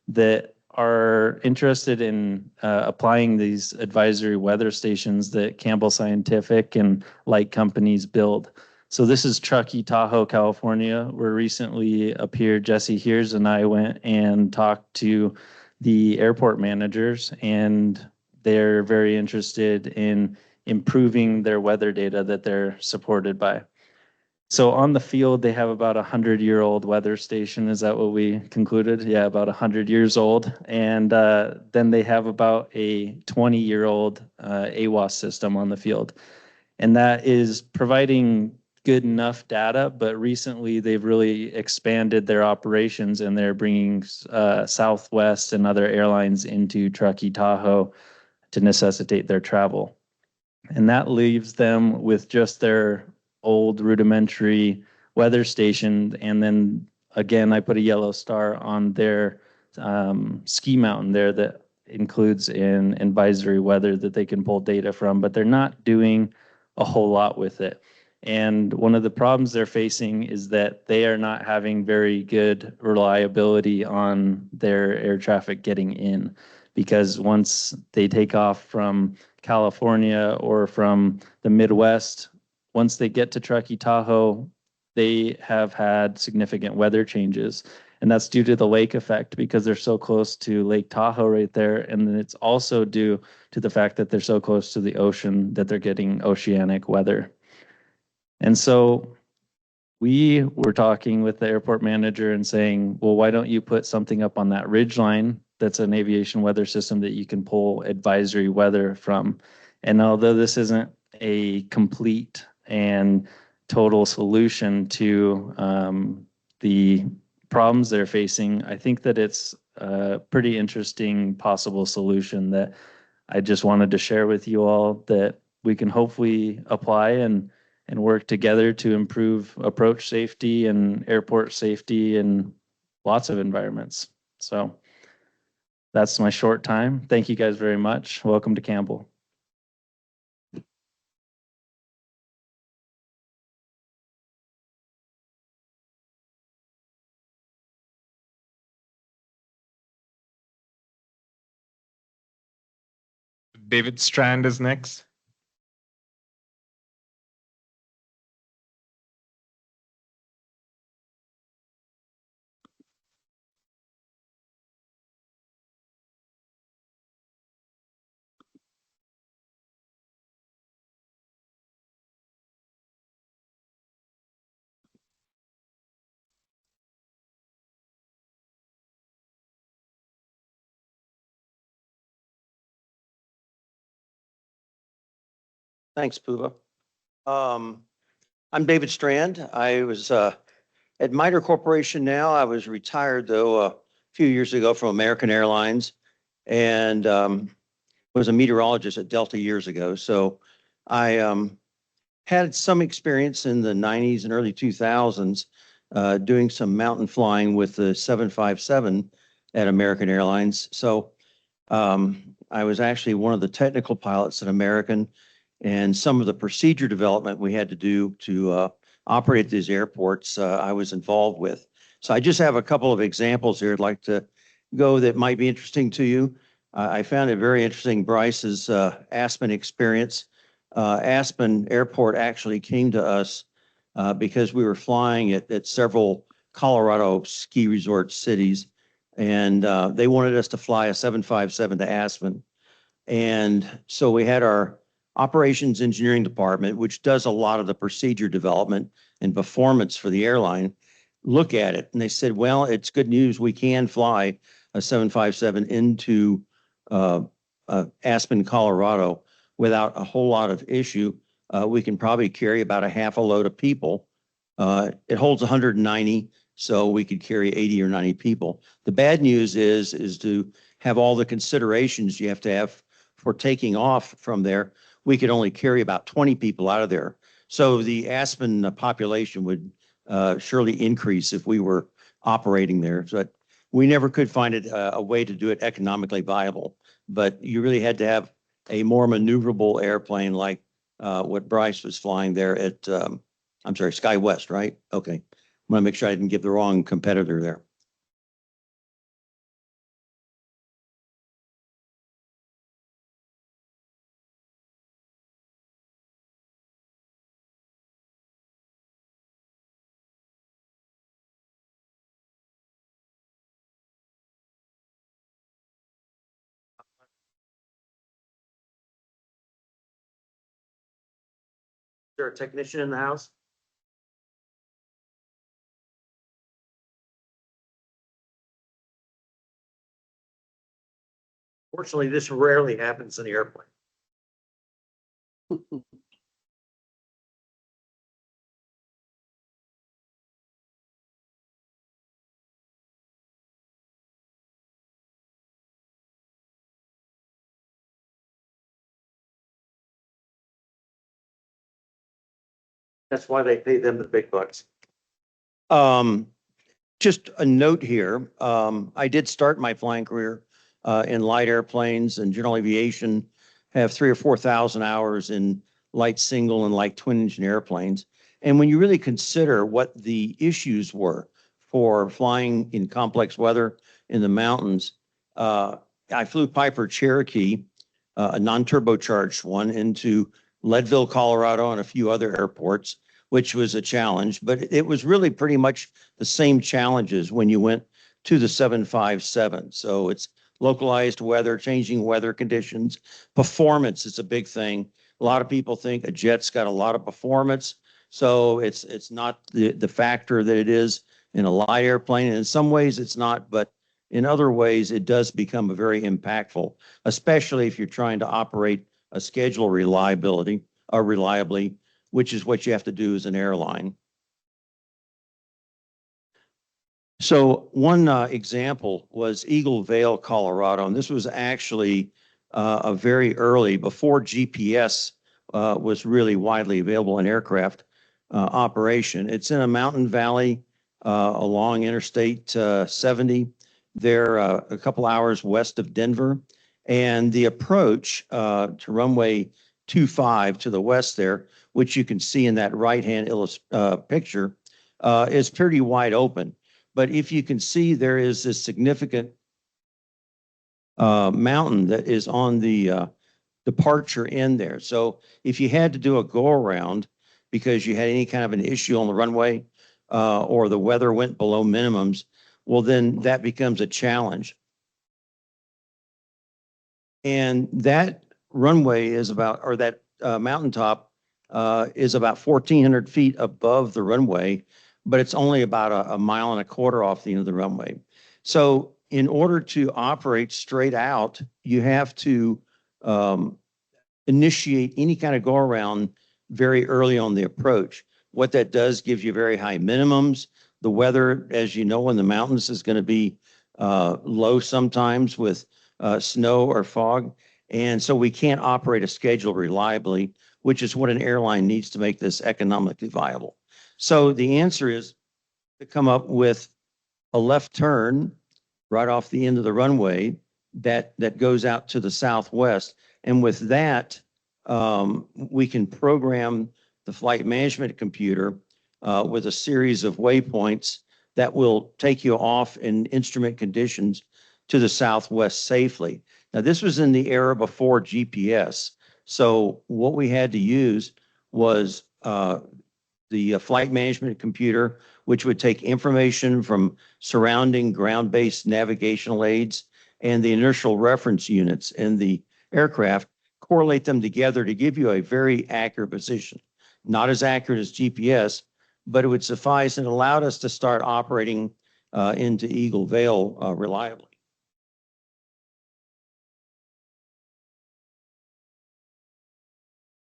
that are interested in applying these advisory weather stations that Campbell Scientific and like companies build. So this is Truckee, Tahoe, California, where recently up here, Jesse Heers and I went and talked to the airport managers, and they're very interested in improving their weather data that they're supported by. So on the field, they have about 100-year-old weather station. Is that what we concluded? Yeah, about 100 years old. And then they have about a 20-year-old AWOS system on the field. And that is providing good enough data, but recently they've really expanded their operations and they're bringing Southwest and other airlines into Truckee, Tahoe to necessitate their travel. And that leaves them with just their old rudimentary weather station. And then again, I put a yellow star on their ski mountain there that includes an advisory weather that they can pull data from, but they're not doing a whole lot with it. And one of the problems they're facing is that they are not having very good reliability on their air traffic getting in, because once they take off from California or from the Midwest, once they get to Truckee, Tahoe, they have had significant weather changes. And that's due to the lake effect, because they're so close to Lake Tahoe right there. And then it's also due to the fact that they're so close to the ocean that they're getting oceanic weather. And so we were talking with the airport manager and saying, well, why don't you put something up on that ridge line that's an aviation weather system that you can pull advisory weather from? And although this isn't a complete and total solution to the problems they're facing, I think that it's a pretty interesting possible solution that I just wanted to share with you all, that we can hopefully apply and work together to improve approach safety and airport safety in lots of environments. So that's my short time. Thank you guys very much. Welcome to Campbell. David Strand is next. Thanks, Puva. I'm David Strand. I was at MITRE Corporation now. I was retired, though, a few years ago from American Airlines, and was a meteorologist at Delta years ago. So I had some experience in the 90s and early 2000s doing some mountain flying with the 757 at American Airlines. So I was actually one of the technical pilots at American, and some of the procedure development we had to do to operate these airports, I was involved with. So I just have a couple of examples here I'd like to go that might be interesting to you. I found it very interesting, Bryce's Aspen experience. Aspen Airport actually came to us because we were flying at several Colorado ski resort cities, and they wanted us to fly a 757 to Aspen. And so we had our operations engineering department, which does a lot of the procedure development and performance for the airline, look at it. And they said, well, it's good news. We can fly a 757 into Aspen, Colorado without a whole lot of issue. We can probably carry about a half a load of people. It holds 190, so we could carry 80 or 90 people. The bad news is to have all the considerations you have to have for taking off from there. We could only carry about 20 people out of there. So the Aspen population would surely increase if we were operating there. But we never could find it a way to do it economically viable. But you really had to have a more maneuverable airplane like what Bryce was flying there at, I'm sorry, SkyWest, right? Okay. I want to make sure I didn't give the wrong competitor there. there a technician in the house? Fortunately, this rarely happens in the airplane. That's why they pay them the big bucks. Just a note here. I did start my flying career in light airplanes and general aviation. Have 3,000 or 4,000 hours in light single and light twin engine airplanes. And when you really consider what the issues were for flying in complex weather in the mountains, I flew Piper Cherokee, a non-turbocharged one, into Leadville, Colorado, and a few other airports, which was a challenge. But it was really pretty much the same challenges when you went to the 757. So it's localized weather, changing weather conditions. Performance is a big thing. A lot of people think a jet's got a lot of performance. So it's not the factor that it is in a light airplane. And in some ways it's not, but in other ways it does become a very impactful, especially if you're trying to operate a schedule reliably, which is what you have to do as an airline. So one example was Eagle Vale, Colorado, and this was actually a very early, before GPS was really widely available in aircraft operation. It's in a mountain valley along Interstate 70. They're a couple hours west of Denver, and the approach to runway 25 to the west there, which you can see in that right-hand picture, is pretty wide open. But if you can see, there is this significant mountain that is on the departure end there. So if you had to do a go around because you had any kind of an issue on the runway or the weather went below minimums, well, then that becomes a challenge. And that runway is about, or that mountaintop is about 1,400 feet above the runway, but it's only about a mile and a quarter off the end of the runway. So in order to operate straight out, you have to initiate any kind of go around very early on the approach. What that does gives you very high minimums. The weather, as you know, in the mountains is going to be low sometimes with snow or fog. And so we can't operate a schedule reliably, which is what an airline needs to make this economically viable. So the answer is to come up with a left turn right off the end of the runway that goes out to the southwest. And with that, we can program the flight management computer with a series of waypoints that will take you off in instrument conditions to the southwest safely. Now, this was in the era before GPS. So what we had to use was the flight management computer, which would take information from surrounding ground-based navigational aids and the inertial reference units in the aircraft, correlate them together to give you a very accurate position. Not as accurate as GPS, but it would suffice and allowed us to start operating into Eagle Vale reliably.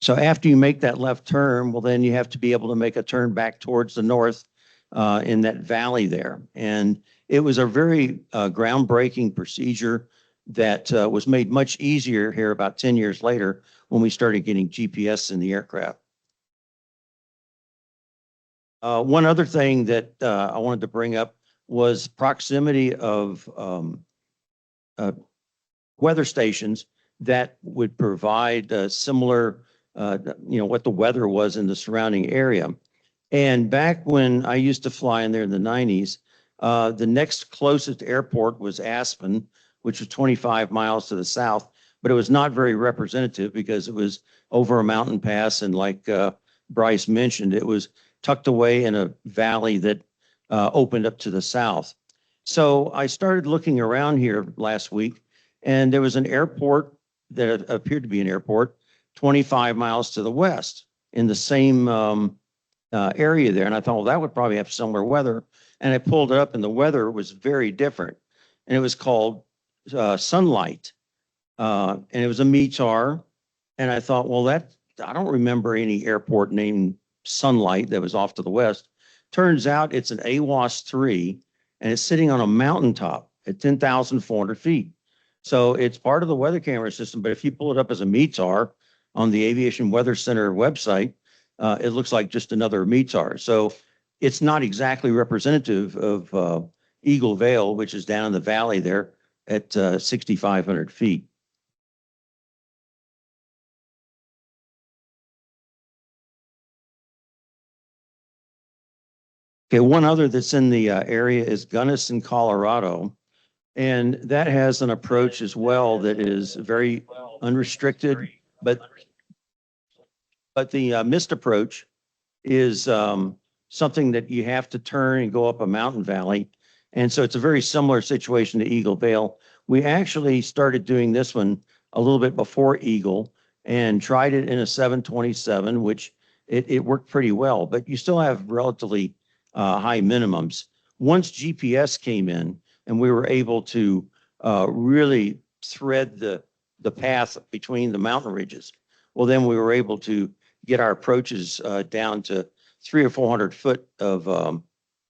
So after you make that left turn, well, then you have to be able to make a turn back towards the north in that valley there. And it was a very groundbreaking procedure that was made much easier here about 10 years later when we started getting GPS in the aircraft. One other thing that I wanted to bring up was proximity of weather stations that would provide similar what the weather was in the surrounding area. And back when I used to fly in there in the 90s, the next closest airport was Aspen, which was 25 miles to the south, but it was not very representative because it was over a mountain pass. And like Bryce mentioned, it was tucked away in a valley that opened up to the south. So I started looking around here last week, and there was an airport that appeared to be an airport 25 miles to the west. in the same area there. And I thought, well, that would probably have similar weather. And I pulled it up and the weather was very different. And it was called Sunlight. And it was a METAR. And I thought, well, I don't remember any airport named Sunlight that was off to the west. Turns out it's an AWOS 3 and it's sitting on a mountaintop at 10,400 feet. So it's part of the weather camera system, but if you pull it up as a METAR on the Aviation Weather Center website, it looks like just another METAR. So it's not exactly representative of Eagle Vale, which is down in the valley there at 6,500 feet. Okay, one other that's in the area is Gunnison, Colorado. And that has an approach as well that is very unrestricted, but the missed approach is something that you have to turn and go up a mountain valley. And so it's a very similar situation to Eagle Vale. We actually started doing this one a little bit before Eagle and tried it in a 727, which it worked pretty well, but you still have relatively high minimums. Once GPS came in and we were able to really thread the path between the mountain ridges, well, then we were able to get our approaches down to 300 or 400 foot of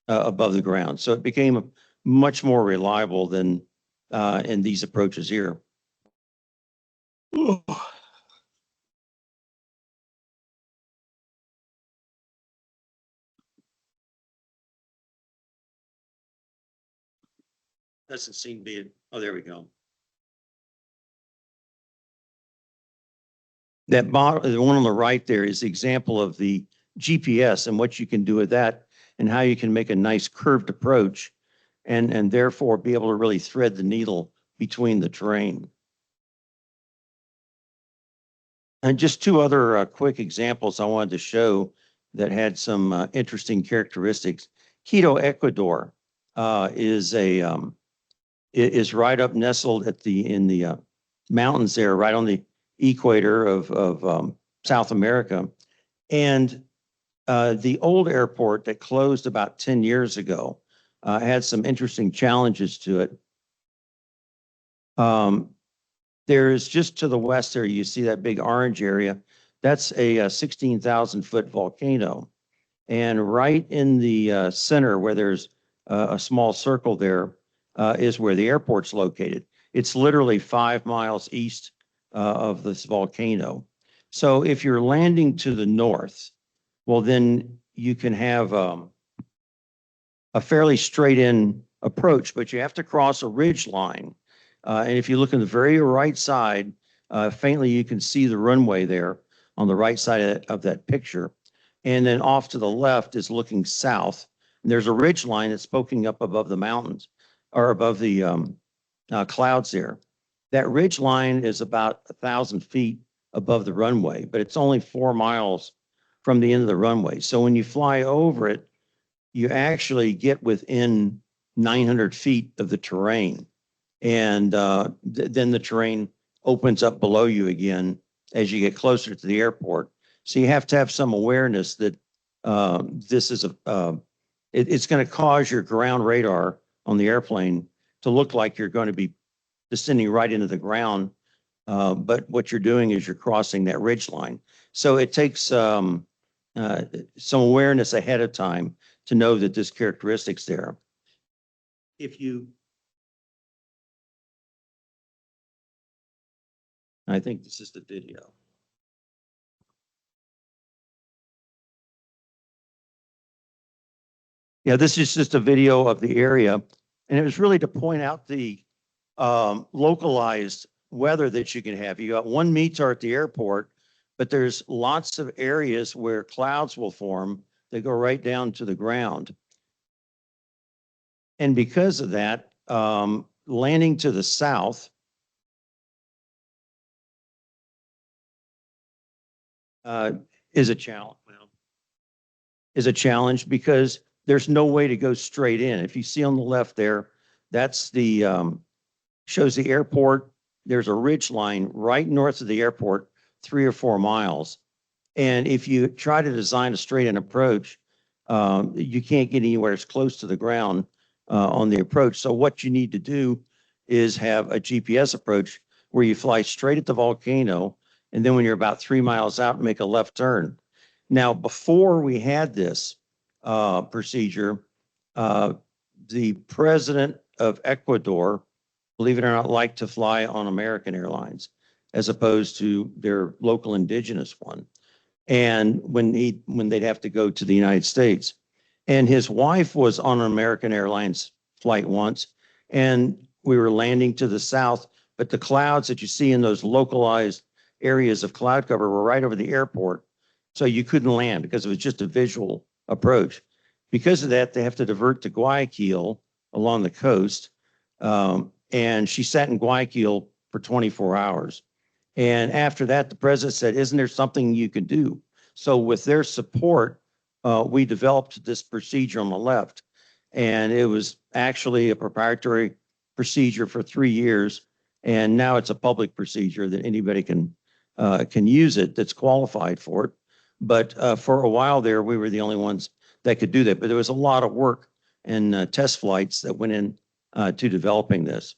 above the ground. So it became much more reliable than in these approaches here. Doesn't seem to be, oh, there we go. That bottom, the one on the right there is the example of the GPS and what you can do with that and how you can make a nice curved approach and therefore be able to really thread the needle between the terrain. And just two other quick examples I wanted to show that had some interesting characteristics. Quito, Ecuador is right up nestled in the mountains there, right on the equator of South America. And the old airport that closed about 10 years ago had some interesting challenges to it. There is just to the west there, you see that big orange area. That's a 16,000 foot volcano. And right in the center where there's a small circle there is where the airport's located. It's literally 5 miles east of this volcano. So if you're landing to the north, well, then you can have a fairly straight in approach, but you have to cross a ridge line. And if you look on the very right side, faintly, you can see the runway there on the right side of that picture. And then off to the left is looking south. And there's a ridge line that's poking up above the mountains or above the clouds there. That ridge line is about 1,000 feet above the runway, but it's only 4 miles from the end of the runway. So when you fly over it, you actually get within 900 feet of the terrain. And then the terrain opens up below you again as you get closer to the airport. So you have to have some awareness that this is it's going to cause your ground radar on the airplane to look like you're going to be descending right into the ground. But what you're doing is you're crossing that ridge line. So it takes some awareness ahead of time to know that this characteristic's there. If you, I think this is the video. Yeah, this is just a video of the area. And it was really to point out the localized weather that you can have. You got one METAR at the airport, but there's lots of areas where clouds will form that go right down to the ground. And because of that, landing to the south is a challenge. Is a challenge because there's no way to go straight in. If you see on the left there, that's the shows the airport. There's a ridge line right north of the airport, 3 or 4 miles. And if you try to design a straight-in approach, you can't get anywhere as close to the ground on the approach. So what you need to do is have a GPS approach where you fly straight at the volcano, and then when you're about 3 miles out, make a left turn. Now, before we had this procedure, the president of Ecuador, believe it or not, liked to fly on American Airlines as opposed to their local indigenous one. And when they'd have to go to the United States, and his wife was on an American Airlines flight once, and we were landing to the south, but the clouds that you see in those localized areas of cloud cover were right over the airport. So you couldn't land because it was just a visual approach. Because of that, they have to divert to Guayaquil along the coast. And she sat in Guayaquil for 24 hours. And after that, the president said, isn't there something you can do? So with their support, we developed this procedure on the left. And it was actually a proprietary procedure for 3 years. And now it's a public procedure that anybody can use it that's qualified for it. But for a while there, we were the only ones that could do that. But there was a lot of work and test flights that went in to developing this.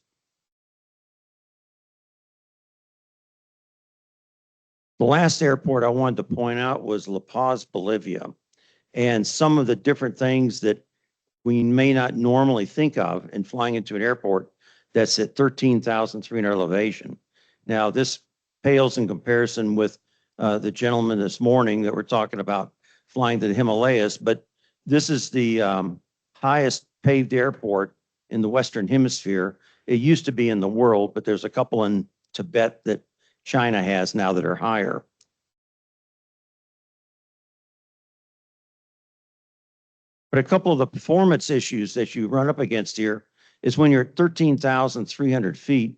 The last airport I wanted to point out was La Paz, Bolivia, and some of the different things that we may not normally think of in flying into an airport that's at 13,300 elevation. Now, this pales in comparison with the gentleman this morning that we're talking about flying to the Himalayas, but this is the highest paved airport in the Western Hemisphere. It used to be in the world, but there's a couple in Tibet that China has now that are higher. But a couple of the performance issues that you run up against here is when you're at 13,300 feet,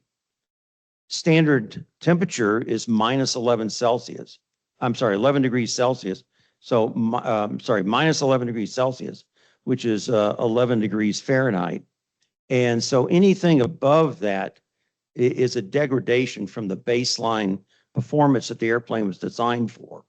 standard temperature is minus 11 Celsius. I'm sorry, 11 degrees Celsius. So, minus 11 degrees Celsius, which is 11 degrees Fahrenheit. And so anything above that is a degradation from the baseline performance that the airplane was designed for.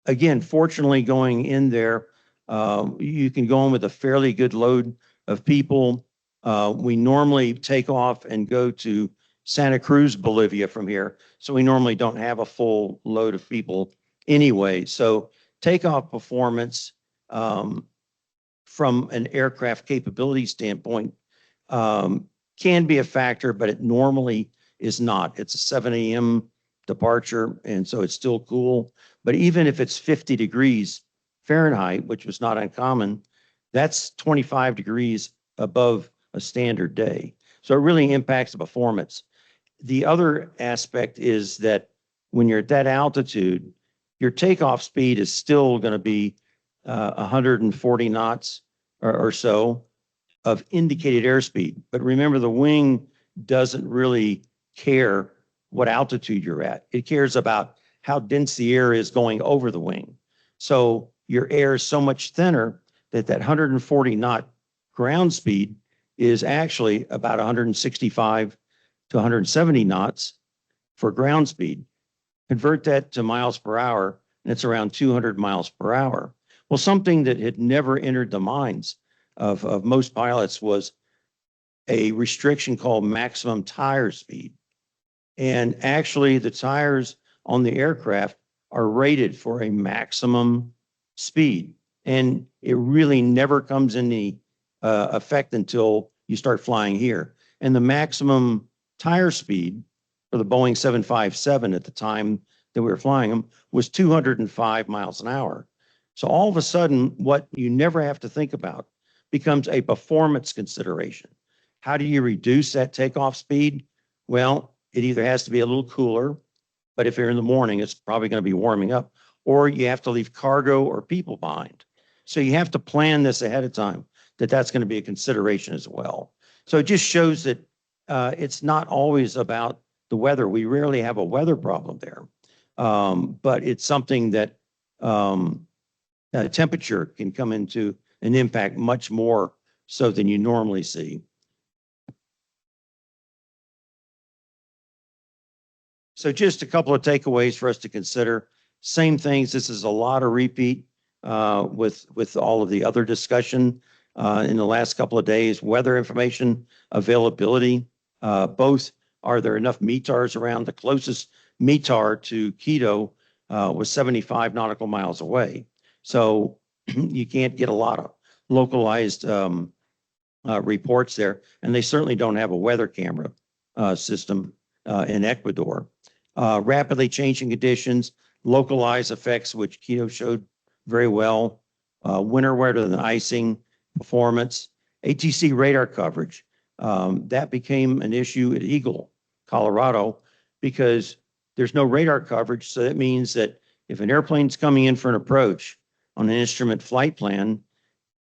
Again, fortunately, going in there, you can go in with a fairly good load of people. We normally take off and go to Santa Cruz, Bolivia from here. So we normally don't have a full load of people anyway. So takeoff performance from an aircraft capability standpoint can be a factor, but it normally is not. It's a 7 a.m. departure, and so it's still cool. But even if it's 50 degrees Fahrenheit, which was not uncommon, that's 25 degrees above a standard day. So it really impacts the performance. The other aspect is that when you're at that altitude, your takeoff speed is still going to be 140 knots or so of indicated airspeed. But remember, the wing doesn't really care what altitude you're at. It cares about how dense the air is going over the wing. So your air is so much thinner that 140 knot ground speed is actually about 165 to 170 knots for ground speed. Convert that to miles per hour, and it's around 200 miles per hour. Well, something that had never entered the minds of most pilots was a restriction called maximum tire speed. And actually, the tires on the aircraft are rated for a maximum speed. And it really never comes into effect until you start flying here. And the maximum tire speed for the Boeing 757 at the time that we were flying them was 205 miles an hour. So all of a sudden, what you never have to think about becomes a performance consideration. How do you reduce that takeoff speed? Well, it either has to be a little cooler, but if you're in the morning, it's probably going to be warming up, or you have to leave cargo or people behind. So you have to plan this ahead of time, that's going to be a consideration as well. So it just shows that it's not always about the weather. We rarely have a weather problem there, but it's something that temperature can come into an impact much more so than you normally see. So just a couple of takeaways for us to consider. Same things. This is a lot of repeat with all of the other discussion in the last couple of days. Weather information availability. Both, are there enough METARs around? The closest METAR to Quito was 75 nautical miles away. So you can't get a lot of localized reports there. And they certainly don't have a weather camera system in Ecuador. Rapidly changing conditions, localized effects, which Quito showed very well. Winter weather and icing, performance, ATC radar coverage. That became an issue at Eagle, Colorado, because there's no radar coverage. So that means that if an airplane's coming in for an approach on an instrument flight plan,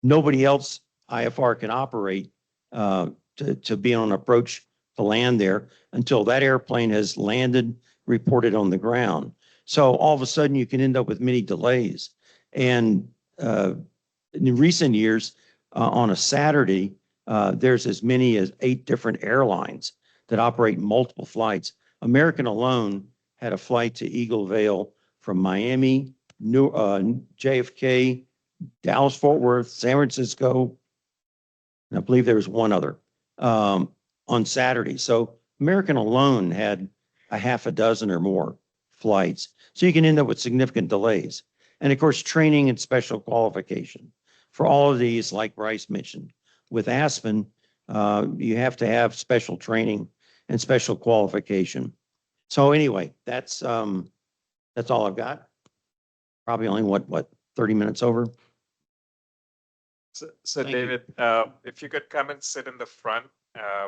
nobody else IFR can operate to be on approach to land there until that airplane has landed, reported on the ground. So all of a sudden you can end up with many delays. And in recent years, on a Saturday, there's as many as 8 different airlines that operate multiple flights. American alone had a flight to Eagle Vale from Miami, JFK, Dallas, Fort Worth, San Francisco, and I believe there was one other on Saturday. So American alone had a half a dozen or more flights. So you can end up with significant delays. And of course, training and special qualification. For all of these, like Bryce mentioned, with Aspen, you have to have special training and special qualification. So anyway, that's all I've got. Probably only what 30 minutes over. So David, if you could come and sit in the front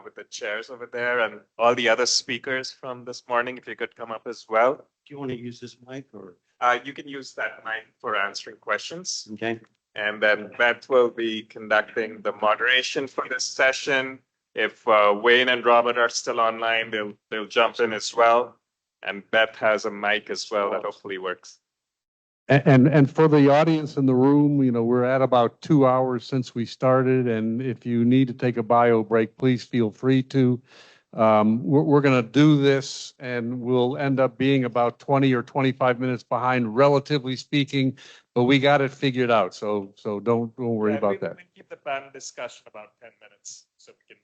with the chairs over there, and all the other speakers from this morning, if you could come up as well. Do you want to use this mic or? You can use that mic for answering questions. Okay. And then Beth will be conducting the moderation for this session. If Wayne and Robert are still online, they'll jump in as well. And Beth has a mic as well that hopefully works. And for the audience in the room, you know, we're at about 2 hours since we started. And if you need to take a bio break, please feel free to. We're going to do this and we'll end up being about 20 or 25 minutes behind, relatively speaking, but we got it figured out. So don't worry about that. We keep the panel discussion about 10 minutes. So we can.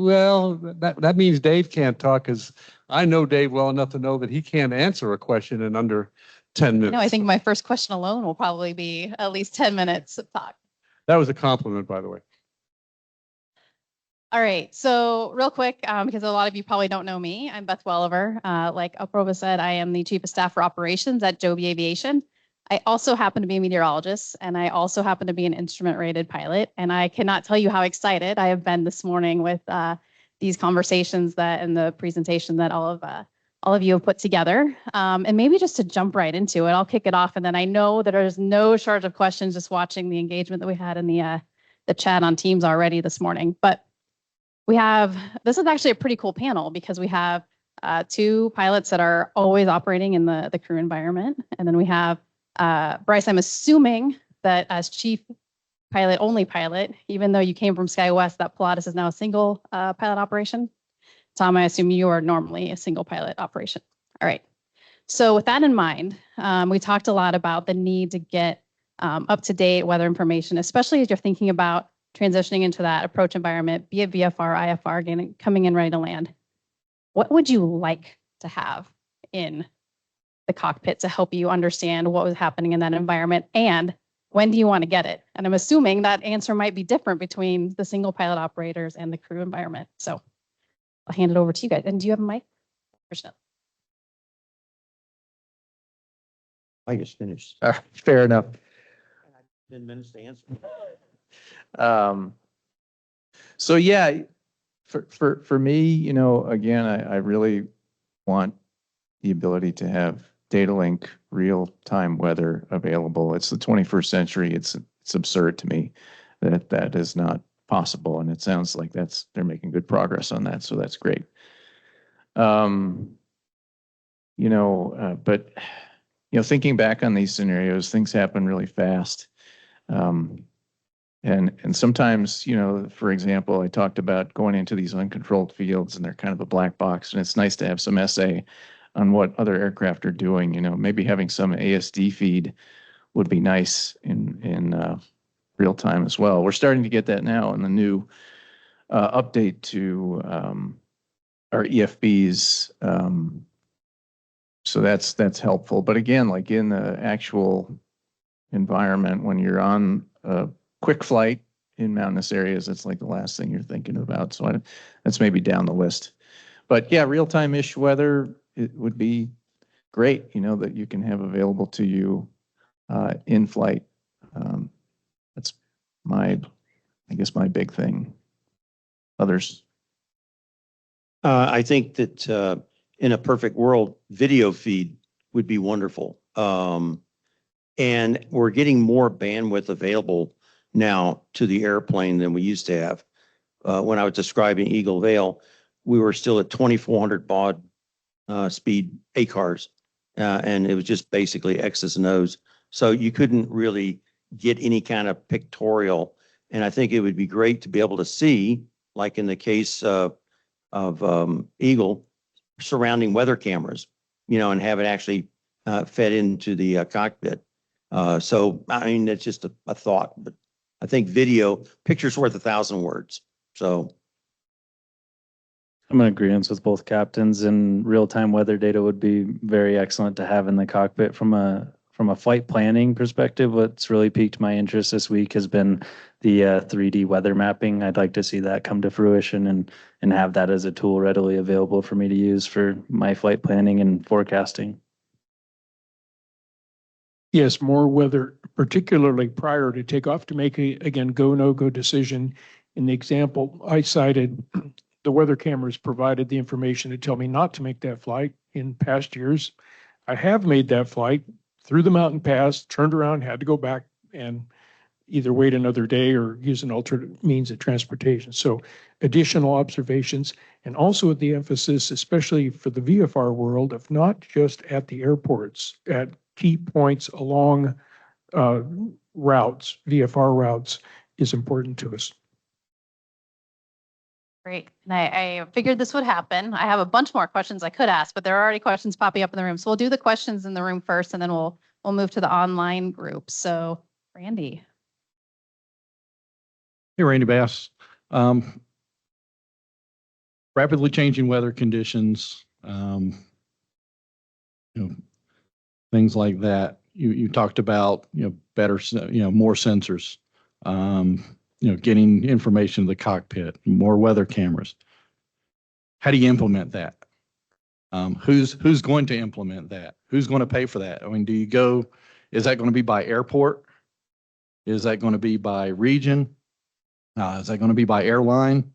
Well, that means Dave can't talk, because I know Dave well enough to know that he can't answer a question in under 10 minutes. No, I think my first question alone will probably be at least 10 minutes of talk. That was a compliment, by the way. All right, so real quick, because a lot of you probably don't know me, I'm Beth Welliver. Like Aprova said, I am the Chief of Staff for Operations at Joby Aviation. I also happen to be a meteorologist, and I also happen to be an instrument-rated pilot. And I cannot tell you how excited I have been this morning with these conversations and the presentation that all of you have put together. And maybe just to jump right into it, I'll kick it off. And then I know that there's no shortage of questions just watching the engagement that we had in the chat on Teams already this morning. But this is actually a pretty cool panel, because we have 2 pilots that are always operating in the crew environment. And then we have Bryce, I'm assuming that as chief pilot, only pilot, even though you came from SkyWest, that Pilatus is now a single pilot operation. Tom, I assume you are normally a single pilot operation. All right. So with that in mind, we talked a lot about the need to get up-to-date weather information, especially as you're thinking about transitioning into that approach environment, be it VFR, IFR, coming in ready to land. What would you like to have in the cockpit to help you understand what was happening in that environment, and when do you want to get it? And I'm assuming that answer might be different between the single pilot operators and the crew environment. So I'll hand it over to you guys. And do you have a mic? I just finished. Fair enough. 10 minutes to answer. So yeah, for me, you know, again, I really want the ability to have data link real-time weather available. It's the 21st century. It's absurd to me that is not possible, and it sounds like they're making good progress on that, so that's great. But thinking back on these scenarios, things happen really fast. And sometimes, for example, I talked about going into these uncontrolled fields, and they're kind of a black box, and it's nice to have some essay on what other aircraft are doing. You know, maybe having some ASD feed would be nice in real time as well. We're starting to get that now in the new update to our EFBs. So that's helpful. But again, like in the actual environment, when you're on a quick flight in mountainous areas, it's like the last thing you're thinking about. So that's maybe down the list. But yeah, real-time-ish weather, it would be great, you know, that you can have available to you in flight. That's I guess my big thing. Others? I think that in a perfect world, video feed would be wonderful. And we're getting more bandwidth available now to the airplane than we used to have. When I was describing Eagle Vale, we were still at 2,400 baud speed ACARs, and it was just basically X's and O's. So you couldn't really get any kind of pictorial. And I think it would be great to be able to see, like in the case of Eagle, surrounding weather cameras, you know, and have it actually fed into the cockpit. So, I mean, it's just a thought, but I think picture's worth 1,000 words. So I'm in agreement with both captains, and real-time weather data would be very excellent to have in the cockpit from a flight planning perspective. What's really piqued my interest this week has been the 3D weather mapping. I'd like to see that come to fruition and have that as a tool readily available for me to use for my flight planning and forecasting. Yes, more weather, particularly prior to takeoff, to make a, again, go, no-go decision. In the example I cited, the weather cameras provided the information to tell me not to make that flight. In past years, I have made that flight through the mountain pass, turned around, had to go back and either wait another day or use an alternate means of transportation. So additional observations, and also the emphasis, especially for the VFR world, of not just at the airports, at key points along routes, VFR routes, is important to us. Great. And I figured this would happen. I have a bunch more questions I could ask, but there are already questions popping up in the room. So we'll do the questions in the room first, and then we'll move to the online group. So Randy. Hey, Randy Bass. Rapidly changing weather conditions, you know, things like that. You talked about, you know, better, you know, more sensors, you know, getting information to the cockpit, more weather cameras. How do you implement that? Who's going to implement that? Who's going to pay for that? I mean, is that going to be by airport? Is that going to be by region? Is that going to be by airline?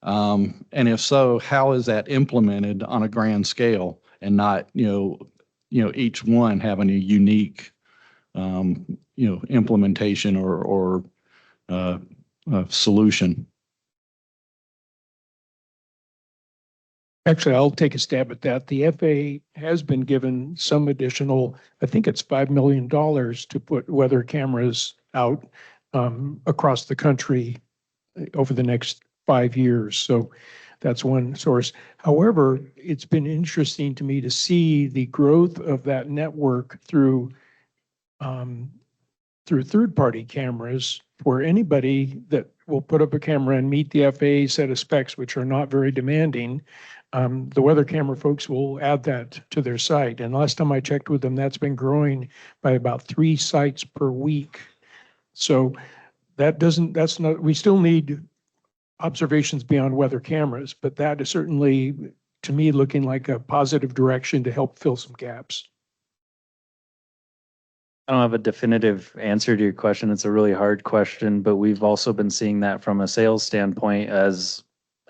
And if so, how is that implemented on a grand scale and not, you know, each one having a unique, you know, implementation or solution? Actually, I'll take a stab at that. The FAA has been given some additional, I think it's $5 million to put weather cameras out across the country over the next 5 years. So that's one source. However, it's been interesting to me to see the growth of that network through third-party cameras, where anybody that will put up a camera and meet the FAA set of specs, which are not very demanding, the weather camera folks will add that to their site. And last time I checked with them, that's been growing by about 3 sites per week. So we still need observations beyond weather cameras, but that is certainly, to me, looking like a positive direction to help fill some gaps. I don't have a definitive answer to your question. It's a really hard question, but we've also been seeing that from a sales standpoint, as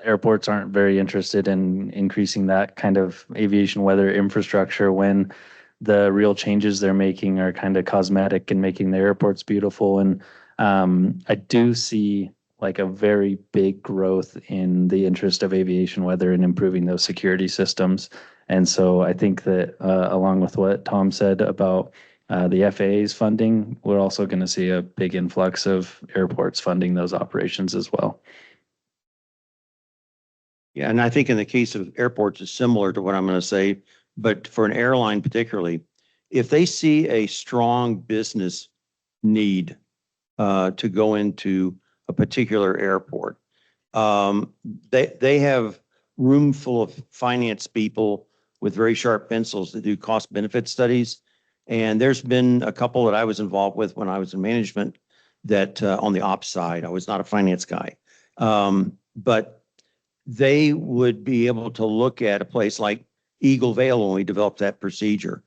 airports aren't very interested in increasing that kind of aviation weather infrastructure when the real changes they're making are kind of cosmetic and making the airports beautiful. And I do see like a very big growth in the interest of aviation weather and improving those security systems. And so I think that along with what Tom said about the FAA's funding, we're also going to see a big influx of airports funding those operations as well. Yeah, and I think in the case of airports, it's similar to what I'm going to say but for an airline particularly, if they see a strong business need to go into a particular airport, they have room full of finance people with very sharp pencils to do cost benefit studies. And there's been a couple that I was involved with when I was in management that on the ops side, I was not a finance guy. But they would be able to look at a place like Eagle Vale when we developed that procedure.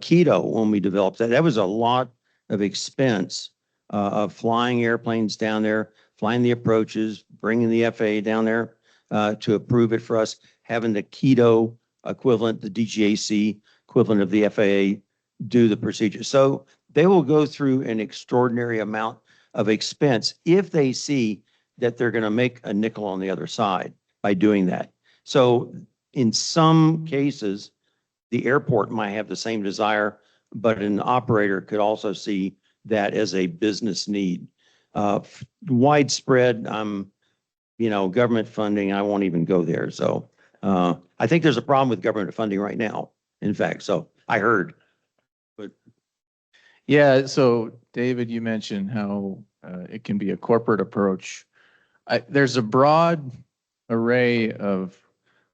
Quito, when we developed that, that was a lot of expense of flying airplanes down there, flying the approaches, bringing the FAA down there to approve it for us, having the Quito equivalent, the DGAC equivalent of the FAA do the procedure. So they will go through an extraordinary amount of expense if they see that they're going to make a nickel on the other side by doing that. So in some cases, the airport might have the same desire, but an operator could also see that as a business need. Widespread, government funding, I won't even go there. So I think there's a problem with government funding right now, in fact. So I heard. But yeah, so David, you mentioned how it can be a corporate approach. There's a broad array of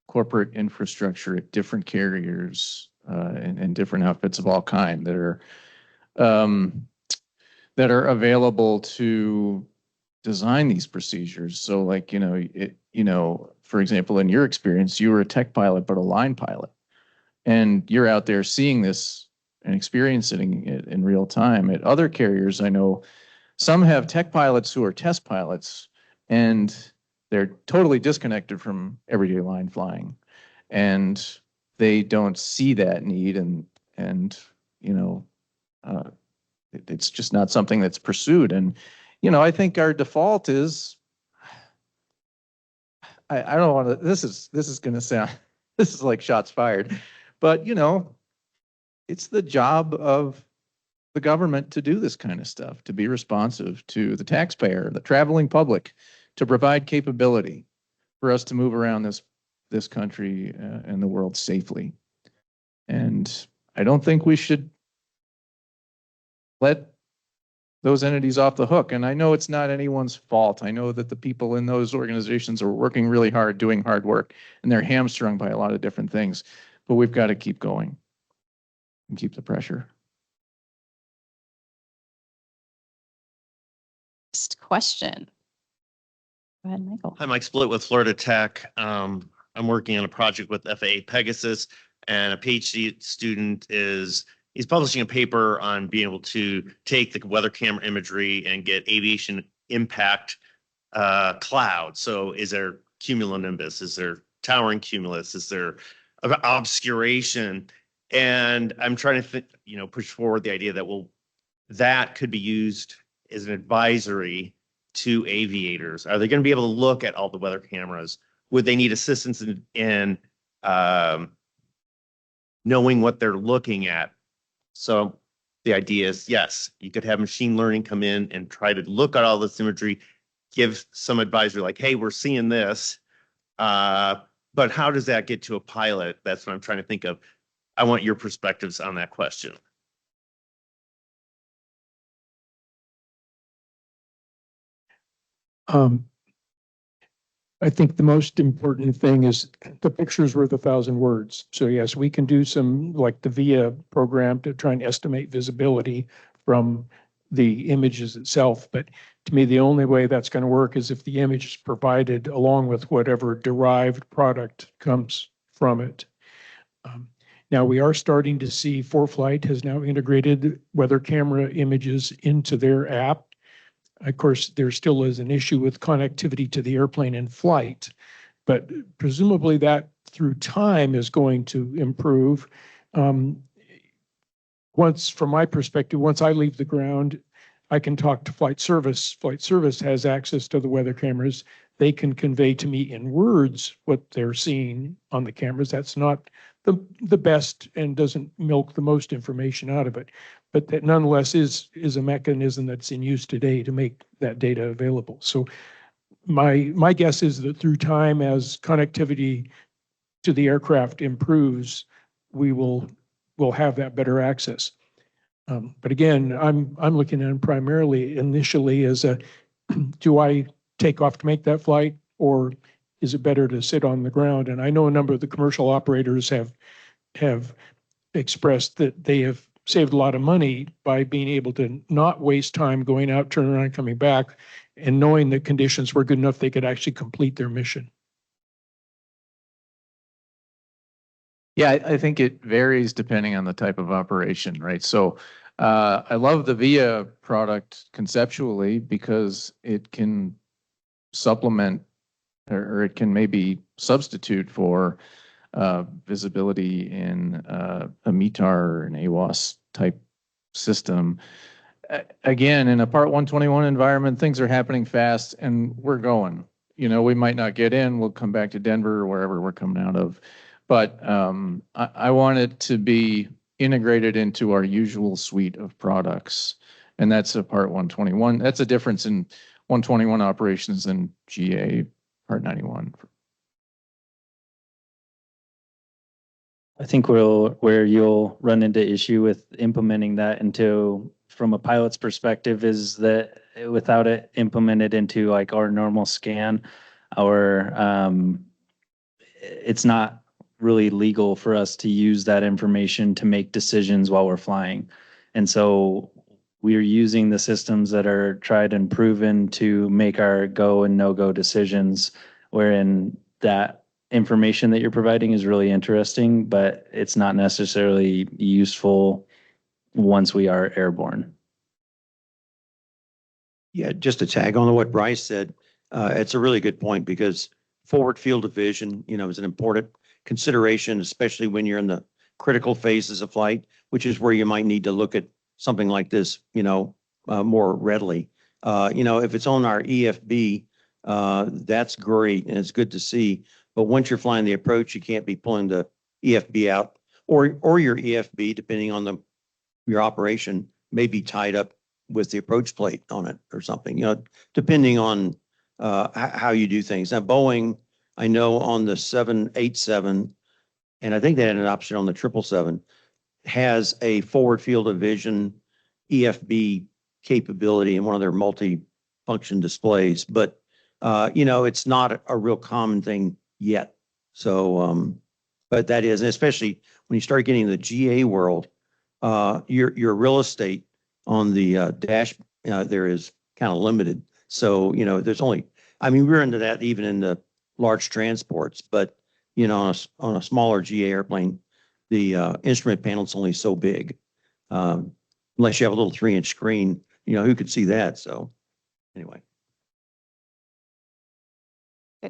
corporate infrastructure at different carriers and different outfits of all kind that are available to design these procedures. So like, for example, in your experience, you were a tech pilot, but a line pilot, and you're out there seeing this and experiencing it in real time. At other carriers, I know some have tech pilots who are test pilots, and they're totally disconnected from everyday line flying, and they don't see that need, and it's just not something that's pursued. And I think our default is, I don't want to. This is going to sound, this is like shots fired, but it's the job of the government to do this kind of stuff, to be responsive to the taxpayer, the traveling public, to provide capability for us to move around this country and the world safely. And I don't think we should let those entities off the hook. And I know it's not anyone's fault. I know that the people in those organizations are working really hard, doing hard work, and they're hamstrung by a lot of different things. But we've got to keep going and keep the pressure. Next question. Go ahead, Michael. Hi, Mike Split with Florida Tech. I'm working on a project with FAA Pegasus, and a PhD student he's publishing a paper on being able to take the weather camera imagery and get aviation impact cloud. So is there cumulonimbus? Is there towering cumulus? Is there obscuration? And I'm trying to push forward the idea that, that could be used as an advisory to aviators. Are they going to be able to look at all the weather cameras? Would they need assistance in knowing what they're looking at? So the idea is, yes, you could have machine learning come in and try to look at all this imagery, give some advisory like, hey, we're seeing this. But how does that get to a pilot? That's what I'm trying to think of. I want your perspectives on that question. I think the most important thing is the picture's worth 1,000 words. So yes, we can do some like the VIA program to try and estimate visibility from the images itself. But to me, the only way that's going to work is if the image is provided along with whatever derived product comes from it. Now we are starting to see ForeFlight has now integrated weather camera images into their app. Of course, there still is an issue with connectivity to the airplane in flight, but presumably that through time is going to improve. Once, from my perspective, once I leave the ground, I can talk to flight service. Flight service has access to the weather cameras. They can convey to me in words what they're seeing on the cameras. That's not the best and doesn't milk the most information out of it, but that nonetheless is a mechanism that's in use today to make that data available. So my guess is that through time, as connectivity to the aircraft improves, we'll have that better access. But again, I'm looking at it primarily initially as a, do I take off to make that flight, or is it better to sit on the ground? And I know a number of the commercial operators have expressed that they have saved a lot of money by being able to not waste time going out, turning around, coming back, and knowing that conditions were good enough they could actually complete their mission. Yeah, I think it varies depending on the type of operation, right? So I love the VIA product conceptually because it can supplement or it can maybe substitute for visibility in a METAR or an AWOS type system. Again, in a Part 121 environment, things are happening fast and we're going. You know, we might not get in, we'll come back to Denver or wherever we're coming out of. But I want it to be integrated into our usual suite of products. And that's a Part 121. That's a difference in 121 operations than GA Part 91. I think where you'll run into issue with implementing that into, from a pilot's perspective, is that without it implemented into like our normal scan, it's not really legal for us to use that information to make decisions while we're flying. And so we're using the systems that are tried and proven to make our go and no-go decisions, wherein that information that you're providing is really interesting, but it's not necessarily useful once we are airborne. Yeah, just to tag on to what Bryce said, it's a really good point, because forward field of vision, is an important consideration, especially when you're in the critical phases of flight, which is where you might need to look at something like this, more readily. If it's on our EFB, that's great and it's good to see. But once you're flying the approach, you can't be pulling the EFB out, or your EFB, depending on your operation, may be tied up with the approach plate on it or something, depending on how you do things. Now, Boeing, I know on the 787, and I think they had an option on the 777, has a forward field of vision EFB capability in one of their multi-function displays, but it's not a real common thing yet. So, but that is, and especially when you start getting in the GA world, your real estate on the dash there is kind of limited. So, there's only, we're into that even in the large transports, but on a smaller GA airplane, the instrument panel is only so big. Unless you have a little 3-inch screen, who could see that? So anyway.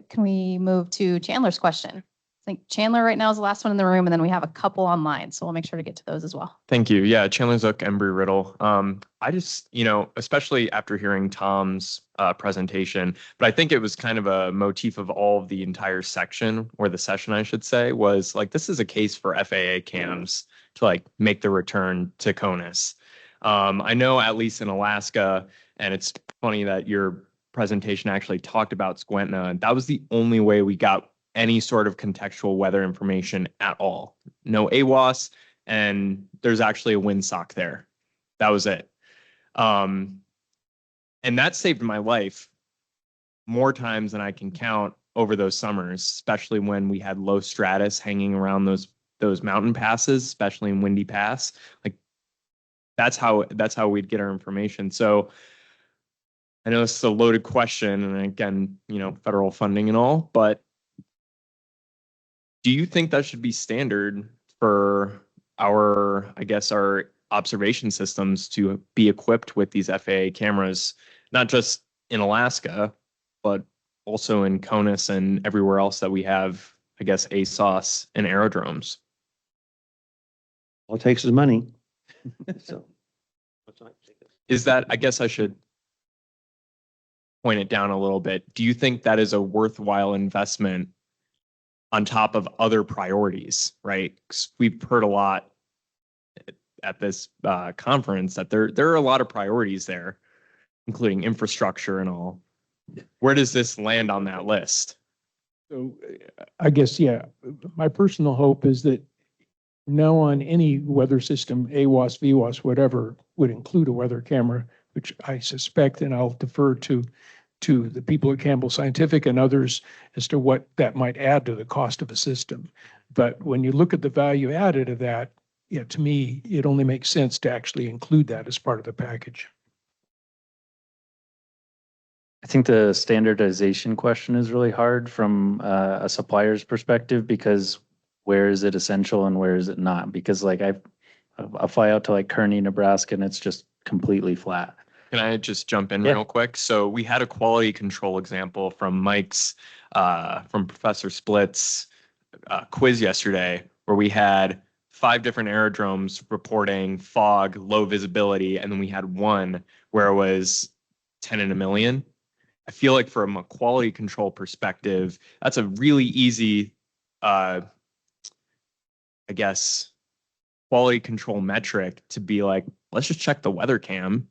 Can we move to Chandler's question? I think Chandler right now is the last one in the room, and then we have a couple online, so we'll make sure to get to those as well. Thank you. Yeah, Chandler Zook, Embry-Riddle. I just, especially after hearing Tom's presentation, but I think it was kind of a motif of all of the entire section, or the session, I should say, was like, this is a case for FAA cams to like make the return to CONUS. I know at least in Alaska, and it's funny that your presentation actually talked about Squentna, and that was the only way we got any sort of contextual weather information at all. No AWOS, and there's actually a windsock there. That was it. And that saved my life more times than I can count over those summers, especially when we had low stratus hanging around those mountain passes, especially in Windy Pass. Like that's how we'd get our information. So I know this is a loaded question, and again, federal funding and all, but do you think that should be standard for our observation systems to be equipped with these FAA cameras, not just in Alaska, but also in CONUS and everywhere else that we have, ASOS and aerodromes? All it takes is money. So is that, I should point it down a little bit. Do you think that is a worthwhile investment on top of other priorities, right? 'Cause we've heard a lot at this conference that there are a lot of priorities there, including infrastructure and all. Where does this land on that list? So I guess, yeah, my personal hope is that from now on, any weather system, AWOS, VWOS, whatever, would include a weather camera, which I suspect, and I'll defer to the people at Campbell Scientific and others as to what that might add to the cost of a system. But when you look at the value added of that, yeah, to me, it only makes sense to actually include that as part of the package. I think the standardization question is really hard from a supplier's perspective, because where is it essential and where is it not? Because like I fly out to like Kearney, Nebraska, and it's just completely flat. Can I just jump in Yeah. real quick? So we had a quality control example from Mike's, from Professor Splitt's quiz yesterday, where we had 5 different aerodromes reporting fog, low visibility, and then we had one where it was 10 in a million. I feel like from a quality control perspective, that's a really easy, I guess, quality control metric to be like, let's just check the weather cam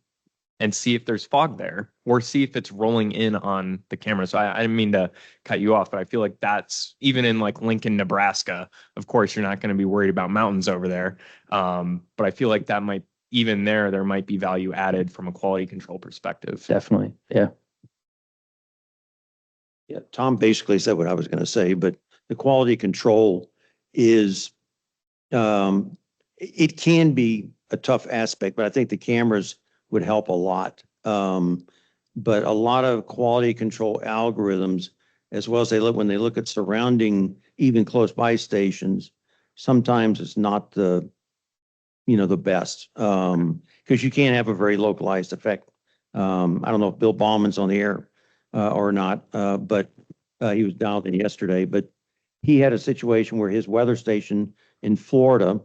and see if there's fog there, or see if it's rolling in on the camera. So I didn't mean to cut you off, but I feel like that's, even in like Lincoln, Nebraska, of course, you're not going to be worried about mountains over there. But I feel like that might, even there might be value added from a quality control perspective. Definitely. Yeah. Yeah, Tom basically said what I was going to say, but the quality control is, it can be a tough aspect, but I think the cameras would help a lot. But a lot of quality control algorithms, as well as when they look at surrounding, even close by stations, sometimes it's not the best, because you can't have a very localized effect. I don't know if Bill Bauman's on the air or not, but he was dialed in yesterday, but he had a situation where his weather station in Florida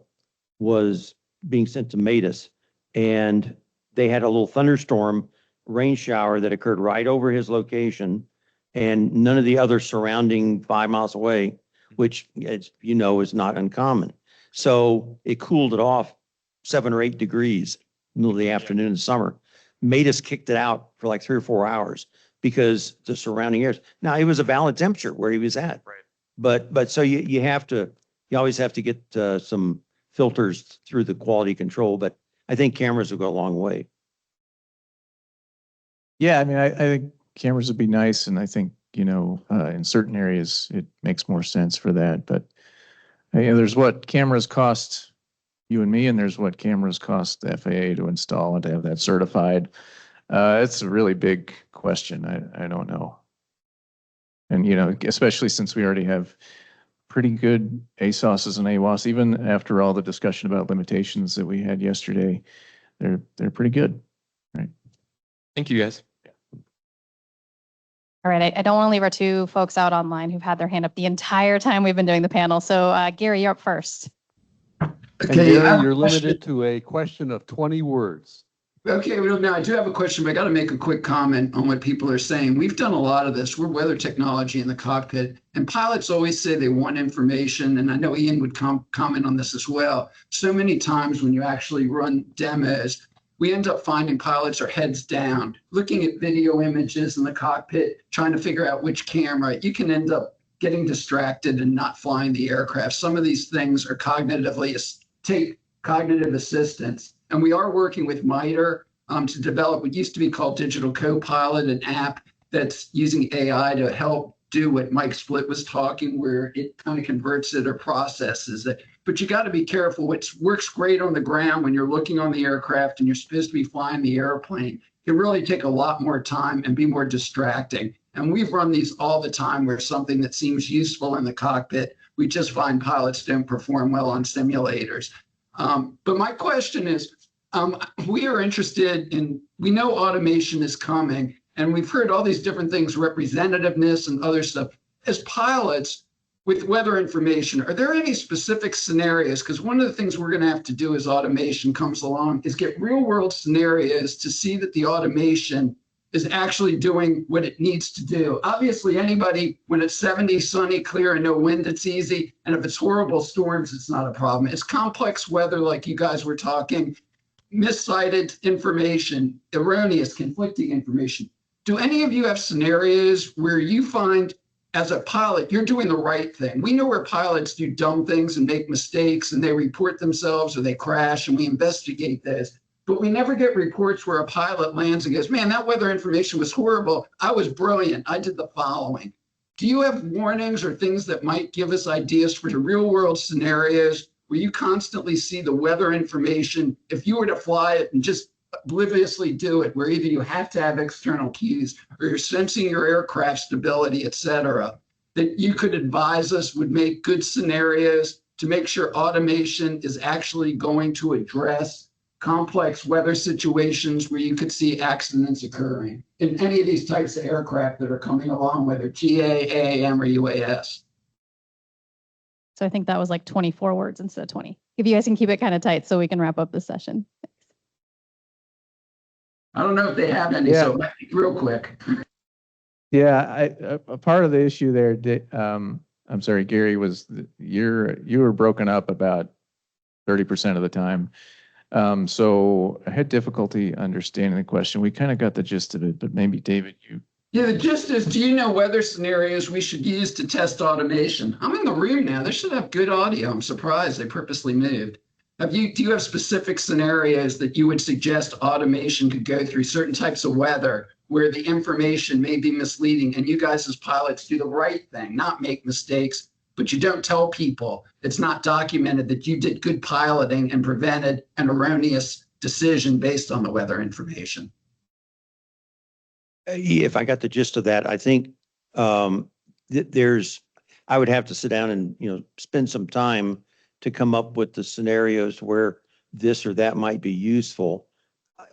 was being sent to METAR, and they had a little thunderstorm rain shower that occurred right over his location, and none of the other surrounding 5 miles away, which, as you know, is not uncommon. So it cooled it off 7 or 8 degrees middle of the afternoon in summer. METAR kicked it out for like 3 or 4 hours because the surrounding areas. Now, it was a valid temperature where he was at. Right. But so you always have to get some filters through the quality control, but I think cameras will go a long way. Yeah, I mean, I think cameras would be nice, and I think, in certain areas, it makes more sense for that. But there's what cameras cost you and me, and there's what cameras cost the FAA to install and to have that certified. It's a really big question. I don't know. And, especially since we already have pretty good ASOSs and AWOS, even after all the discussion about limitations that we had yesterday, they're pretty good, right? Thank you, guys. All right, I don't want to leave our 2 folks out online who've had their hand up the entire time we've been doing the panel. So Gary, you're up first. And Okay, Gary, you're limited to a question of 20 words. Okay, well, now I do have a question, but I got to make a quick comment on what people are saying. We've done a lot of this. We're weather technology in the cockpit, and pilots always say they want information, and I know Ian would comment on this as well. So many times when you actually run demos, we end up finding pilots are heads down, looking at video images in the cockpit, trying to figure out which camera. You can end up getting distracted and not flying the aircraft. Some of these things are take cognitive assistance. And we are working with METAR to develop what used to be called Digital Copilot, an app that's using AI to help do what Mike Splitt was talking, where it kind of converts it or processes it. But you got to be careful. What works great on the ground when you're looking on the aircraft and you're supposed to be flying the airplane can really take a lot more time and be more distracting. And we've run these all the time where something that seems useful in the cockpit, we just find pilots don't perform well on simulators. But my question is, we are interested in, we know automation is coming, and we've heard all these different things, representativeness and other stuff. As pilots with weather information, are there any specific scenarios? Because one of the things we're going to have to do as automation comes along is get real world scenarios to see that the automation is actually doing what it needs to do. Obviously, anybody, when it's 70, sunny, clear, and no wind, it's easy. And if it's horrible storms, it's not a problem. It's complex weather, like you guys were talking, miscited information, erroneous, conflicting information. Do any of you have scenarios where you find as a pilot, you're doing the right thing. We know where pilots do dumb things and make mistakes and they report themselves or they crash and we investigate this. But we never get reports where a pilot lands and goes, man, that weather information was horrible. I was brilliant. I did the following. Do you have warnings or things that might give us ideas for the real world scenarios where you constantly see the weather information? If you were to fly it and just obliviously do it, where either you have to have external cues or you're sensing your aircraft stability, et cetera, that you could advise us would make good scenarios to make sure automation is actually going to address complex weather situations where you could see accidents occurring in any of these types of aircraft that are coming along, whether GA, AAM, or UAS. So I think that was like 24 words instead of 20. If you guys can keep it kind of tight so we can wrap up this session. I don't know if they have any, so real quick. Yeah, a part of the issue there, I'm sorry, Gary, was you were broken up about 30% of the time. So I had difficulty understanding the question. We kind of got the gist of it, but maybe David, you. Yeah, the gist is, do you know weather scenarios we should use to test automation? I'm in the room now. They should have good audio. I'm surprised they purposely moved. Do you have specific scenarios that you would suggest automation could go through, certain types of weather where the information may be misleading and you guys as pilots do the right thing, not make mistakes, but you don't tell people, it's not documented that you did good piloting and prevented an erroneous decision based on the weather information? If I got the gist of that, I think I would have to sit down and, spend some time to come up with the scenarios where this or that might be useful.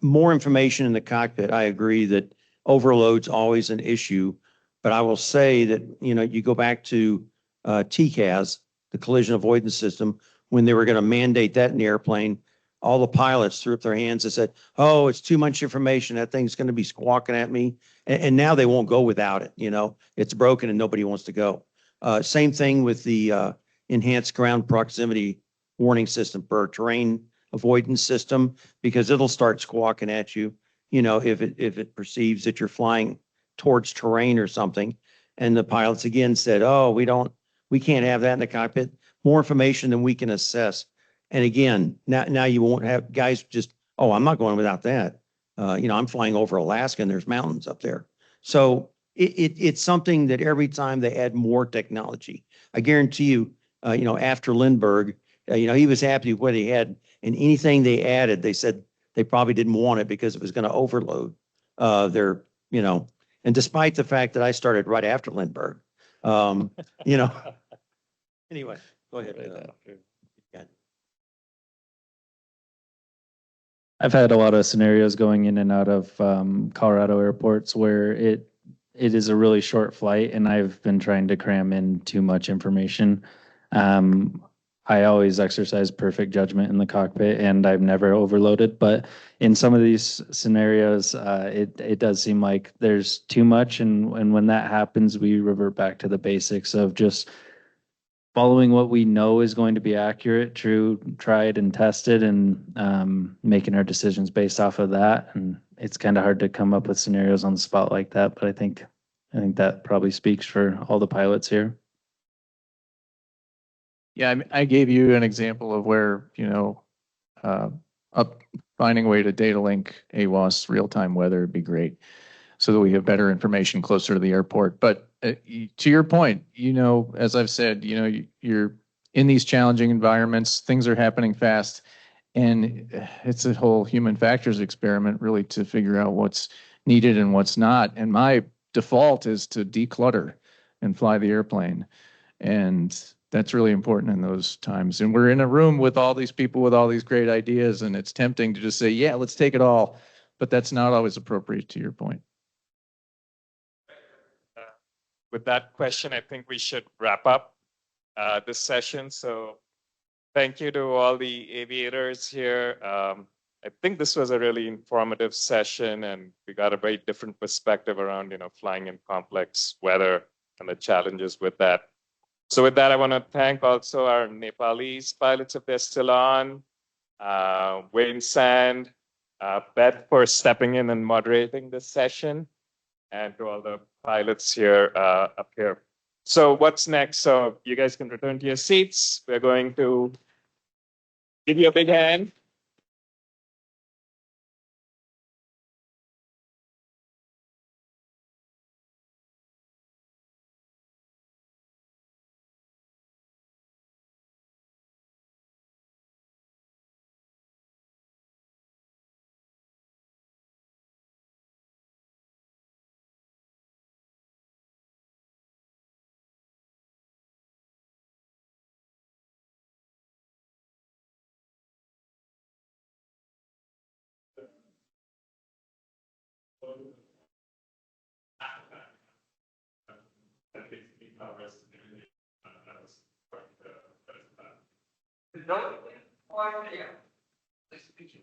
More information in the cockpit. I agree that overload's always an issue, but I will say that, you go back to TCAS, the collision avoidance system, when they were going to mandate that in the airplane, all the pilots threw up their hands and said, oh, it's too much information. That thing's going to be squawking at me. And now they won't go without it. It's broken and nobody wants to go. Same thing with the enhanced ground proximity warning system for a terrain avoidance system, because it'll start squawking at you, if it perceives that you're flying towards terrain or something. And the pilots again said, oh, we can't have that in the cockpit. More information than we can assess. And again, now you won't have guys just, oh, I'm not going without that. I'm flying over Alaska and there's mountains up there. So it's something that every time they add more technology, I guarantee you, after Lindbergh, he was happy with what he had, and anything they added, they said they probably didn't want it because it was going to overload their, and despite the fact that I started right after Lindbergh, anyway, go ahead. I've had a lot of scenarios going in and out of Colorado airports where it is a really short flight and I've been trying to cram in too much information. I always exercise perfect judgment in the cockpit and I've never overloaded, but in some of these scenarios, it does seem like there's too much. And when that happens, we revert back to the basics of just following what we know is going to be accurate, true, tried and tested, and making our decisions based off of that. And it's kind of hard to come up with scenarios on the spot like that, but I think that probably speaks for all the pilots here. Yeah, I gave you an example of where, finding a way to data link AWOS real-time weather would be great so that we have better information closer to the airport. But to your point, as I've said, you're in these challenging environments, things are happening fast, and it's a whole human factors experiment really to figure out what's needed and what's not. And my default is to declutter and fly the airplane. And that's really important in those times. And we're in a room with all these people with all these great ideas, and it's tempting to just say, yeah, let's take it all. But that's not always appropriate, to your point. With that question, I think we should wrap up this session. So thank you to all the aviators here. I think this was a really informative session, and we got a very different perspective around, flying in complex weather and the challenges with that. So with that, I want to thank also our Nepalese pilots if they're still on, Wayne Sand, Beth for stepping in and moderating this session, and to all the pilots here up here So what's next? So you guys can return to your seats. We're going to give you a big hand.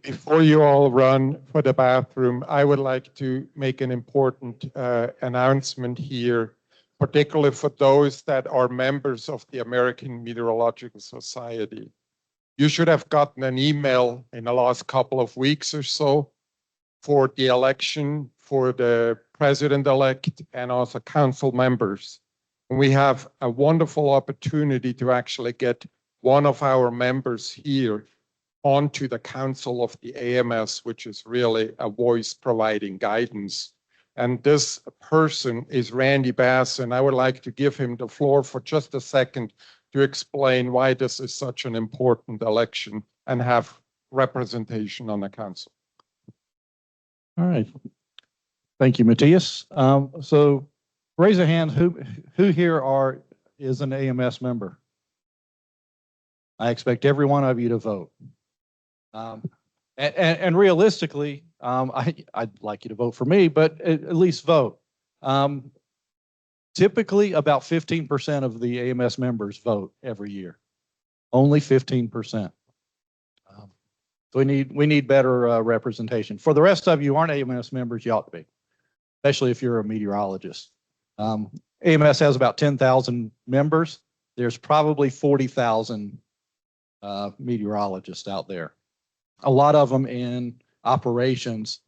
Before you all run for the bathroom, I would like to make an important announcement here, particularly for those that are members of the American Meteorological Society. You should have gotten an email in the last couple of weeks or so for the election for the president-elect and also council members. And we have a wonderful opportunity to actually get one of our members here onto the council of the AMS, which is really a voice providing guidance. And this person is Randy Bass, and I would like to give him the floor for just a second to explain why this is such an important election and have representation on the council. All right. Thank you, Matthias. So raise a hand, who here is an AMS member? I expect every one of you to vote. And realistically, I'd like you to vote for me, but at least vote. Typically, about 15% of the AMS members vote every year. Only 15%. So we need better representation. For the rest of you who aren't AMS members, you ought to be, especially if you're a meteorologist. AMS has about 10,000 members. There's probably 40,000 meteorologists out there. A lot of them in operations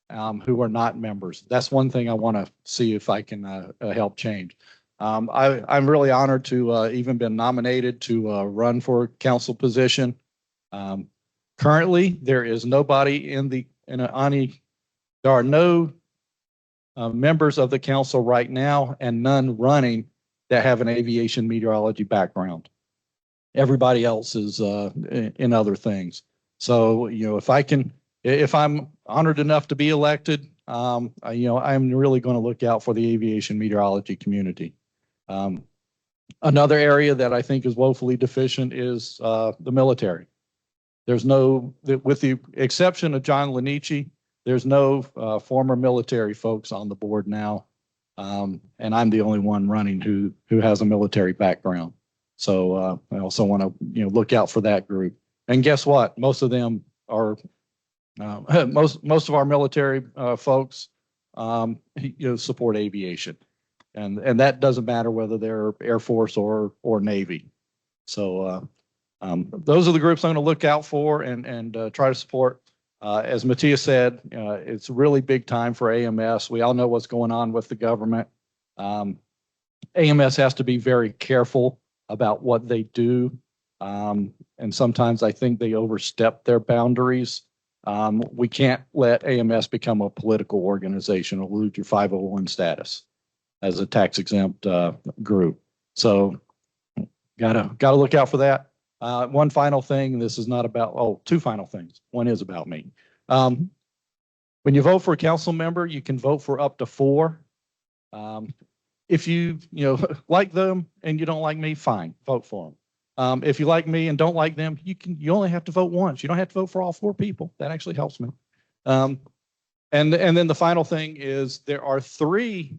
who are not members. That's one thing I want to see if I can help change. I'm really honored to even been nominated to run for council position. Currently, there is nobody there are no members of the council right now and none running that have an aviation meteorology background. Everybody else is in other things. So, if I'm honored enough to be elected, I'm really going to look out for the aviation meteorology community. Another area that I think is woefully deficient is the military. With the exception of John Lanici, there's no former military folks on the board now. And I'm the only one running who has a military background. So I also want to look out for that group. And guess what? Most of them are most of our military folks support aviation, and that doesn't matter whether they're Air Force or Navy. So those are the groups I'm going to look out for and try to support. As Matthias said, it's a really big time for AMS. We all know what's going on with the government. AMS has to be very careful about what they do. And sometimes I think they overstep their boundaries. We can't let AMS become a political organization or lose your 501 status as a tax exempt group. So gotta look out for that. One final thing, this is not about, two final things. One is about me. When you vote for a council member, you can vote for up to 4. If you like them and you don't like me, fine, vote for them. If you like me and don't like them, you only have to vote once. You don't have to vote for all 4 people. That actually helps me. And then the final thing is there are 3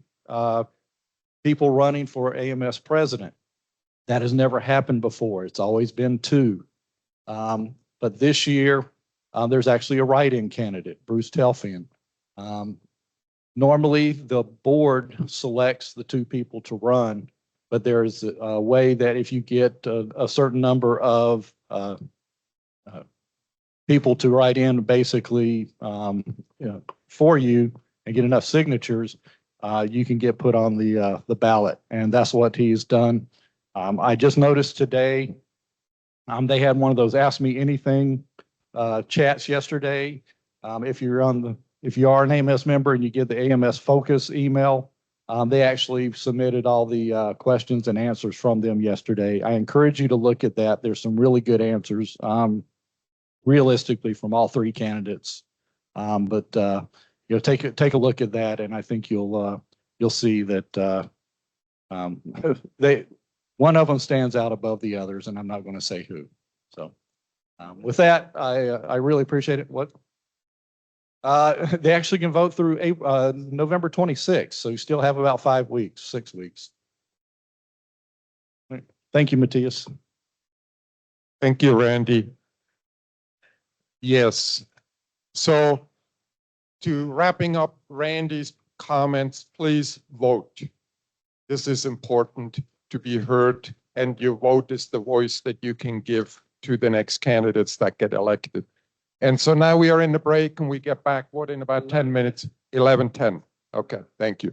people running for AMS president. That has never happened before. It's always been 2. But this year, there's actually a write-in candidate, Bruce Telfian. Normally, the board selects the 2 people to run, but there's a way that if you get a certain number of people to write in basically for you and get enough signatures, you can get put on the ballot. And that's what he's done. I just noticed today, they had one of those Ask Me Anything chats yesterday. If you are an AMS member and you get the AMS Focus email, they actually submitted all the questions and answers from them yesterday. I encourage you to look at that. There's some really good answers, realistically, from all three candidates. Take a look at that, and I think you'll see that one of them stands out above the others, and I'm not going to say who. So with that, I really appreciate it. What? They actually can vote through November 26th, so you still have about 5 weeks, 6 weeks. Thank you, Matthias. Thank you, Randy. Yes. So to wrapping up Randy's comments, please vote. This is important to be heard, and your vote is the voice that you can give to the next candidates that get elected. And so now we are in the break, and we get back, what, in about 10 minutes? 11:10. Okay, thank you.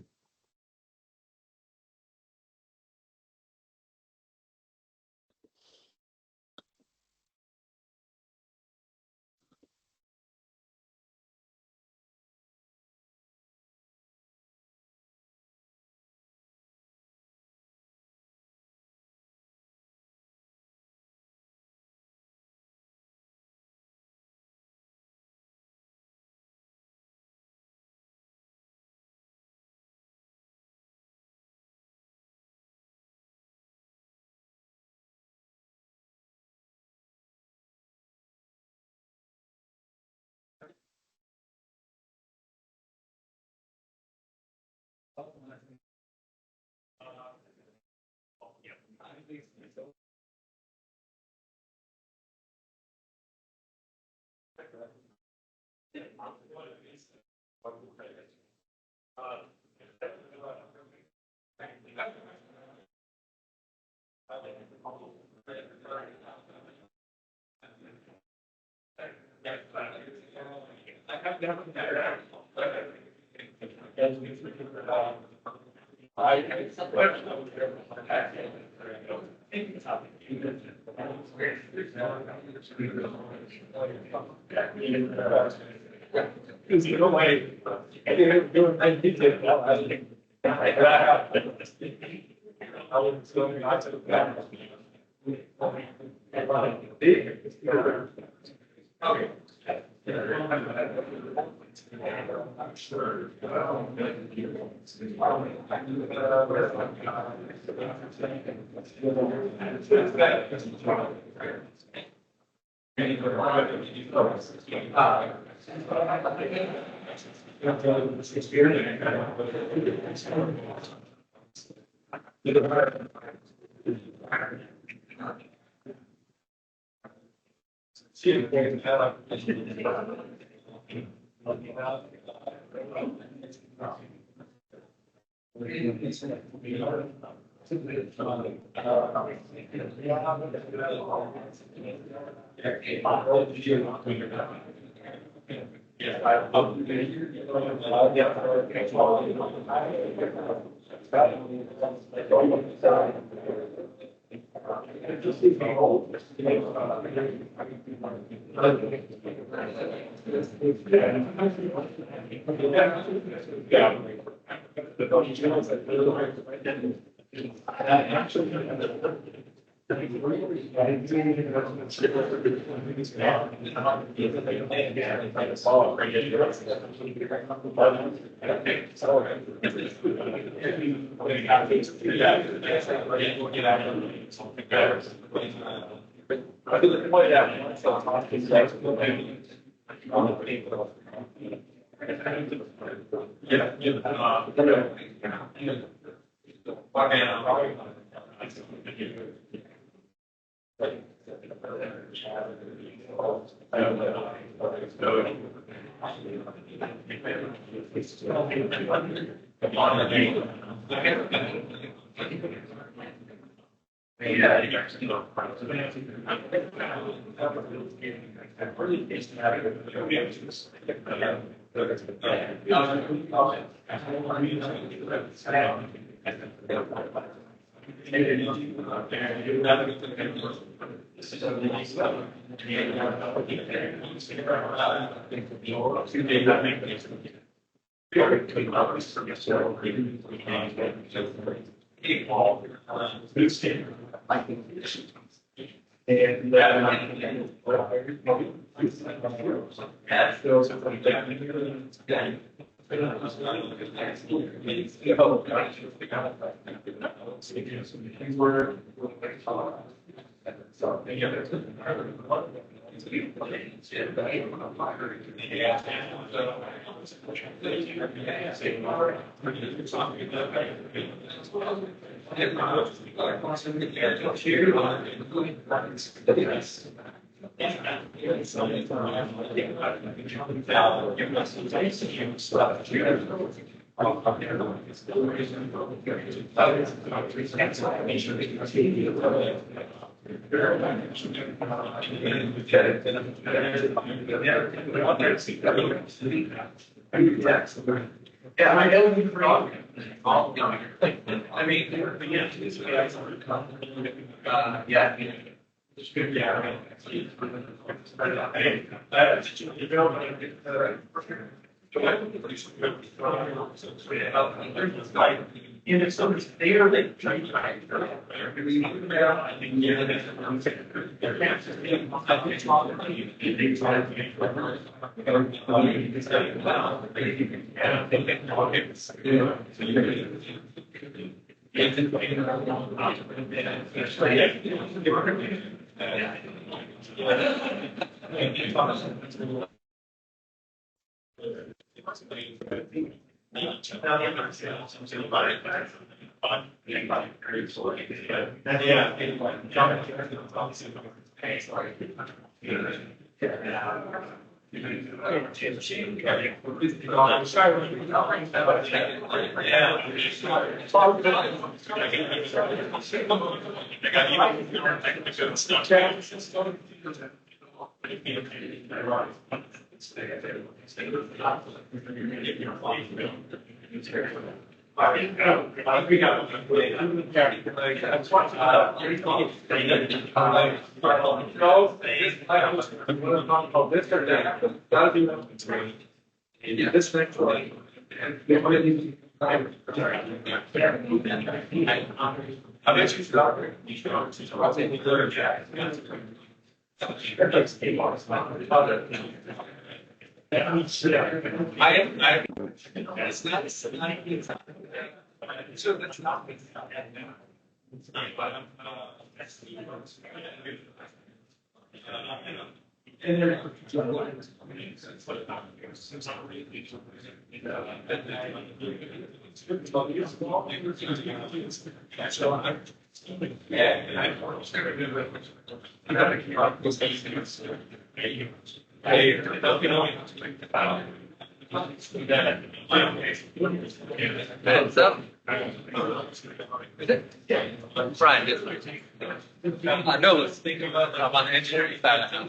I'm on the engineering side of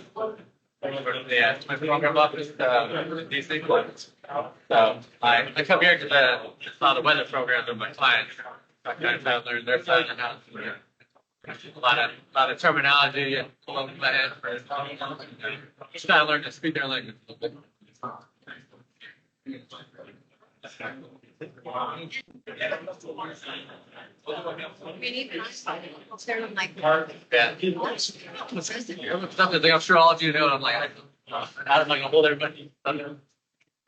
my program office, DC. So I come here to saw the weather programs of my clients. I kind of try to learn their side of the house. A lot of terminology and pulling my head for just trying to learn to speak their language a little bit. Something I'm sure all of you know. I'm like, I'm not gonna hold everybody.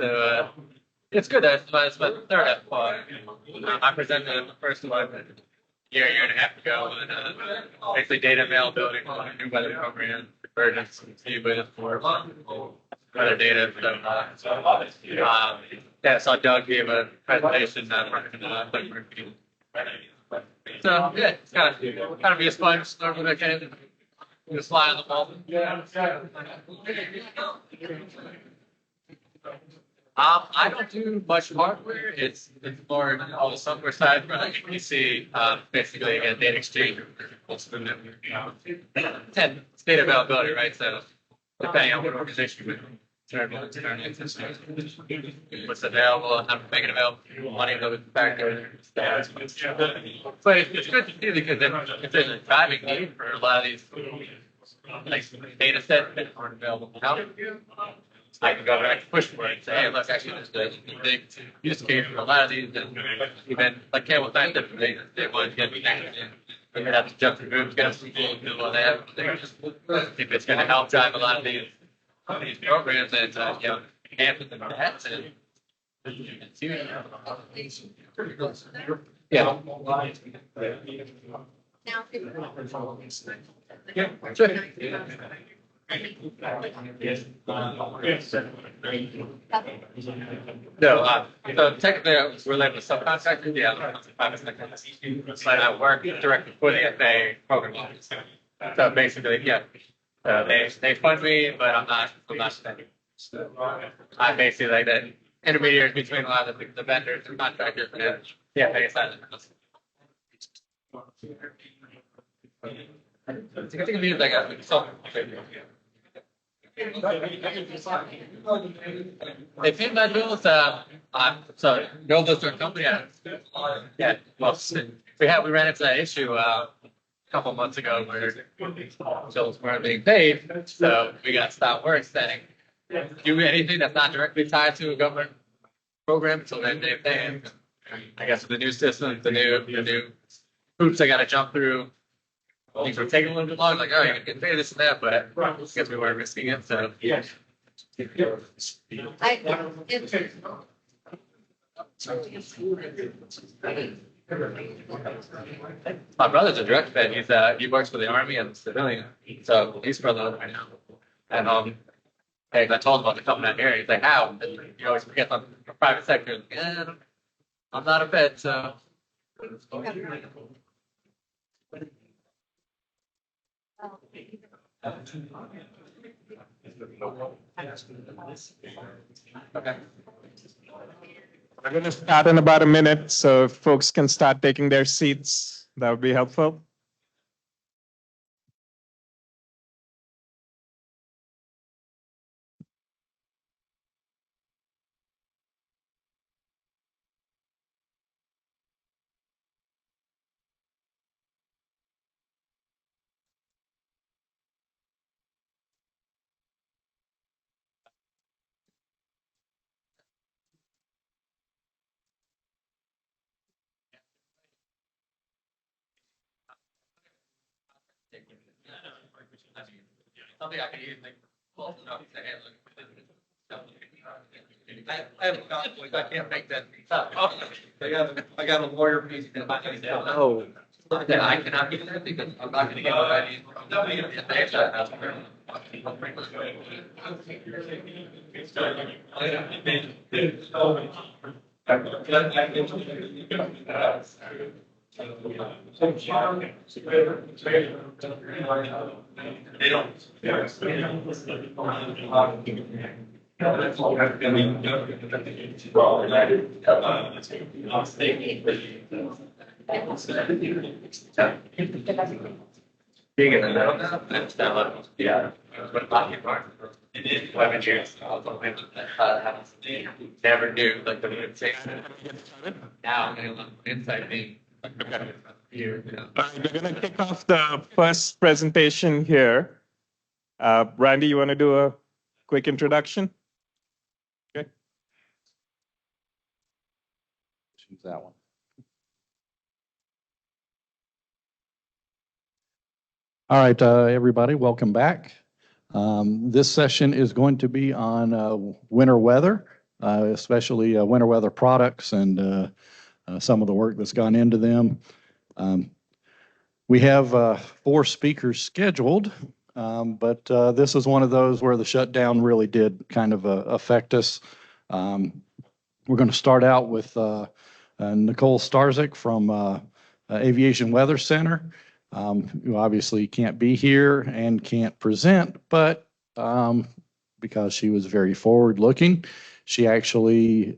So it's good. It's my third FPAW. I presented the first one a year and a half ago, and basically data availability for a new weather program, convergence, but for weather data. Yeah, so Doug gave a presentation so yeah, it's kind of be a sponge, learn what I can, just fly on the ball. I don't do much hardware. It's more on the software side. You see, basically again, data exchange and state availability, right? So depending on what organization you're with. what's available, and how to make it available, money goes back there. But it's good to see because it's a driving need for a lot of these like data sets that aren't available now. I can go back to push for it and say, hey, look, actually, there's a big use case for a lot of these, and even like Campbell Scientific, they want to get connected in. We're gonna have to jump through hoops, get some people do all that. If it's going to help drive a lot of these programs and you know, enhance the stats and yeah. Yeah, sure. No, so technically we're like a subcontractor, yeah, but I work directly for the FAA program office. So basically, yeah, they fund me, but I'm not spending. So I'm basically like the intermediary between a lot of the vendors and contractors and the FAA side of the business. It's a good thing like a they paid my bills. So no bills to a company. Yeah, well, we ran into that issue a couple months ago where bills weren't being paid, so we got stopped work saying do anything that's not directly tied to a government program until they pay it. I guess with the new system, the new hoops I got to jump through. Things were taking a little bit long, like, oh, you can pay this and that, but I guess we weren't risking it, so. My brother's a direct vet. He works for the Army and civilian, so he's further right now. And hey, I told him about the company out here. He's like, how? And you always forget the private sector. Yeah, I'm not a vet, so. Okay. We're going to start in about a minute, so if folks can start taking their seats, that would be helpful. Something I can use like both of them to handle it. I have a conflict. I can't make that. I got a lawyer piece that I can tell. No. That I cannot do that because I'm not going to get what I need. They don't. Being in the middle now, that's not yeah. But pocket part. It is 11 years. Never knew like the organization. Now I'm going to inside being. Here. All right, we're going to kick off the first presentation here. Randy, you want to do a quick introduction? Okay. Choose that one. All right, everybody, welcome back. This session is going to be on winter weather, especially winter weather products and some of the work that's gone into them. We have 4 speakers scheduled, but this is one of those where the shutdown really did kind of affect us. We're going to start out with Nicole Starzik from Aviation Weather Center, who obviously can't be here and can't present, but because she was very forward-looking, she actually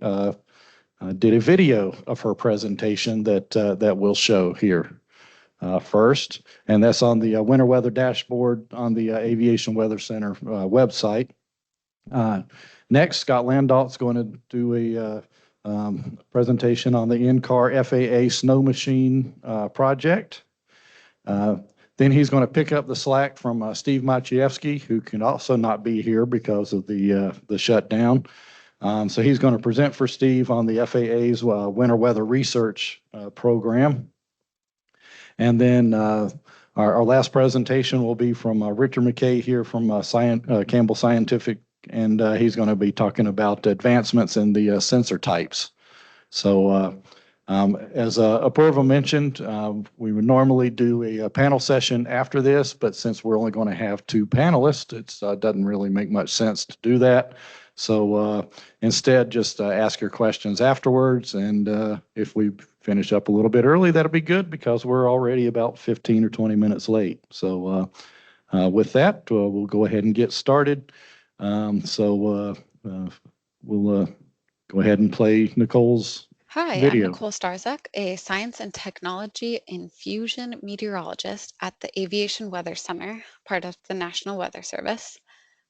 did a video of her presentation that we'll show here first, and that's on the winter weather dashboard on the Aviation Weather Center website. Next, Scott Landolt's going to do a presentation on the NCAR FAA snow machine project. Then he's going to pick up the slack from Steve Maciejewski, who can also not be here because of the shutdown. So he's going to present for Steve on the FAA's winter weather research program. And then our last presentation will be from Richard McKay here from Campbell Scientific, and he's going to be talking about advancements in the sensor types. So as Apurva mentioned, we would normally do a panel session after this, but since we're only going to have 2 panelists, it doesn't really make much sense to do that. So instead, just ask your questions afterwards, and if we finish up a little bit early, that'll be good because we're already about 15 or 20 minutes late. So with that, we'll go ahead and get started. We'll go ahead and play Nicole's Hi, video. I'm Nicole Starzak, a science and technology infusion meteorologist at the Aviation Weather Center, part of the National Weather Service.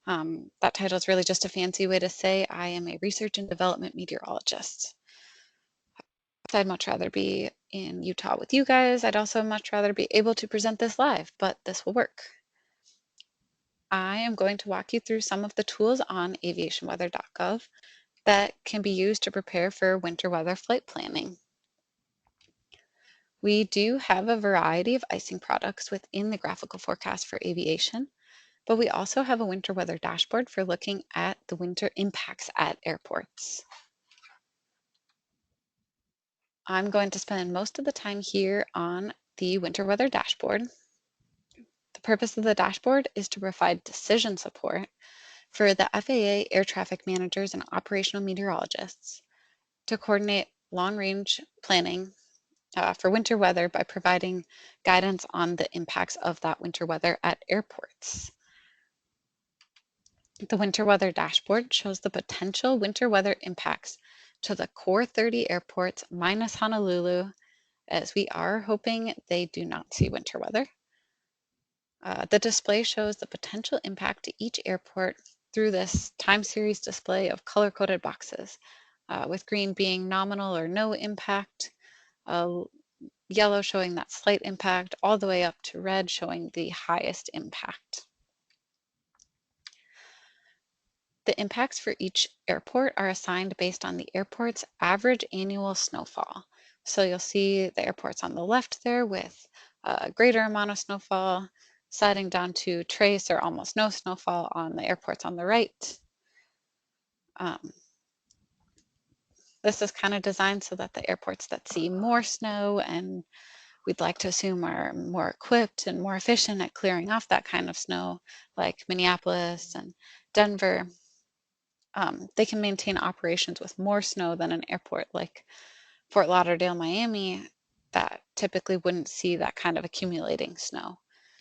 That title is really just a fancy way to say I am a research and development meteorologist. I'd much rather be in Utah with you guys. I'd also much rather be able to present this live, but this will work. I am going to walk you through some of the tools on aviationweather.gov that can be used to prepare for winter weather flight planning. We do have a variety of icing products within the graphical forecast for aviation, but we also have a winter weather dashboard for looking at the winter impacts at airports. I'm going to spend most of the time here on the winter weather dashboard. The purpose of the dashboard is to provide decision support for the FAA air traffic managers and operational meteorologists to coordinate long-range planning for winter weather by providing guidance on the impacts of that winter weather at airports. The winter weather dashboard shows the potential winter weather impacts to the core 30 airports minus Honolulu, as we are hoping they do not see winter weather. The display shows the potential impact to each airport through this time series display of color-coded boxes, with green being nominal or no impact, yellow showing that slight impact, all the way up to red showing the highest impact. The impacts for each airport are assigned based on the airport's average annual snowfall. So you'll see the airports on the left there with a greater amount of snowfall, sliding down to trace or almost no snowfall on the airports on the right. This is kind of designed so that the airports that see more snow and we'd like to assume are more equipped and more efficient at clearing off that kind of snow, like Minneapolis and Denver, they can maintain operations with more snow than an airport like Fort Lauderdale, Miami, that typically wouldn't see that kind of accumulating snow.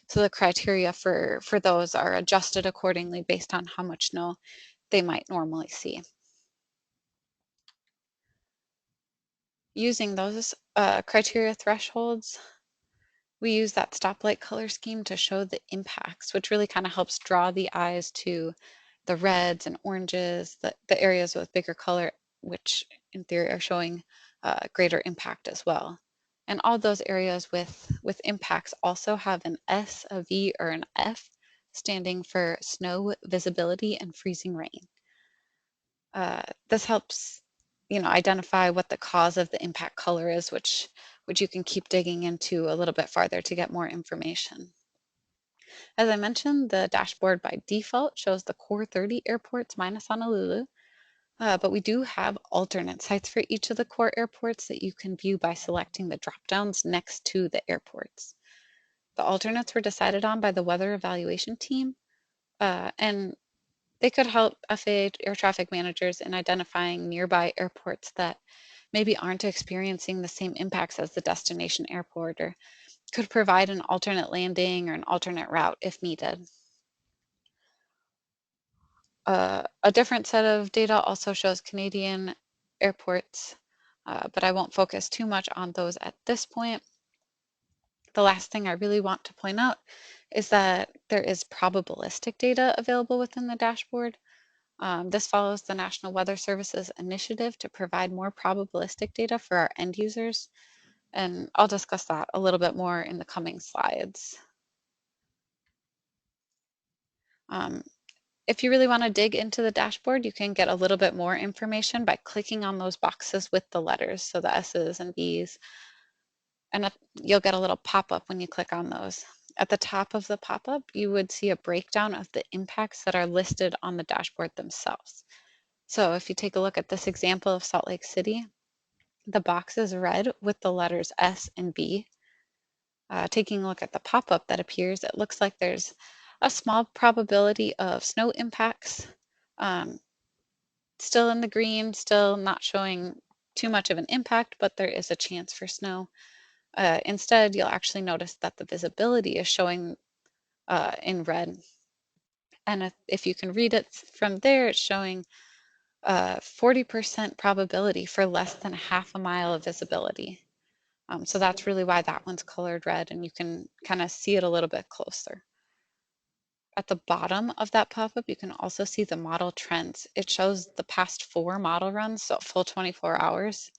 So the criteria for those are adjusted accordingly based on how much snow they might normally see. Using those criteria thresholds, we use that stoplight color scheme to show the impacts, which really kind of helps draw the eyes to the reds and oranges, the areas with bigger color, which in theory are showing greater impact as well. And all those areas with impacts also have an S, a V, or an F, standing for snow visibility and freezing rain. This helps, identify what the cause of the impact color is, which you can keep digging into a little bit farther to get more information. As I mentioned, the dashboard by default shows the core 30 airports minus Honolulu, but we do have alternate sites for each of the core airports that you can view by selecting the drop-downs next to the airports. The alternates were decided on by the weather evaluation team, and they could help FAA air traffic managers in identifying nearby airports that maybe aren't experiencing the same impacts as the destination airport, or could provide an alternate landing or an alternate route if needed. A different set of data also shows Canadian airports, but I won't focus too much on those at this point. The last thing I really want to point out is that there is probabilistic data available within the dashboard. This follows the National Weather Service's initiative to provide more probabilistic data for our end users. And I'll discuss that a little bit more in the coming slides. If you really want to dig into the dashboard, you can get a little bit more information by clicking on those boxes with the letters, so the S's and B's, and you'll get a little pop-up when you click on those. At the top of the pop-up, you would see a breakdown of the impacts that are listed on the dashboard themselves. So if you take a look at this example of Salt Lake City, the box is red with the letters S and B. Taking a look at the pop-up that appears, it looks like there's a small probability of snow impacts, still in the green, still not showing too much of an impact, but there is a chance for snow. Instead, you'll actually notice that the visibility is showing in red. And if you can read it from there, it's showing 40% probability for less than half a mile of visibility. So that's really why that one's colored red, and you can kind of see it a little bit closer. At the bottom of that pop-up, you can also see the model trends. It shows the past 4 model runs, so full 24 hours,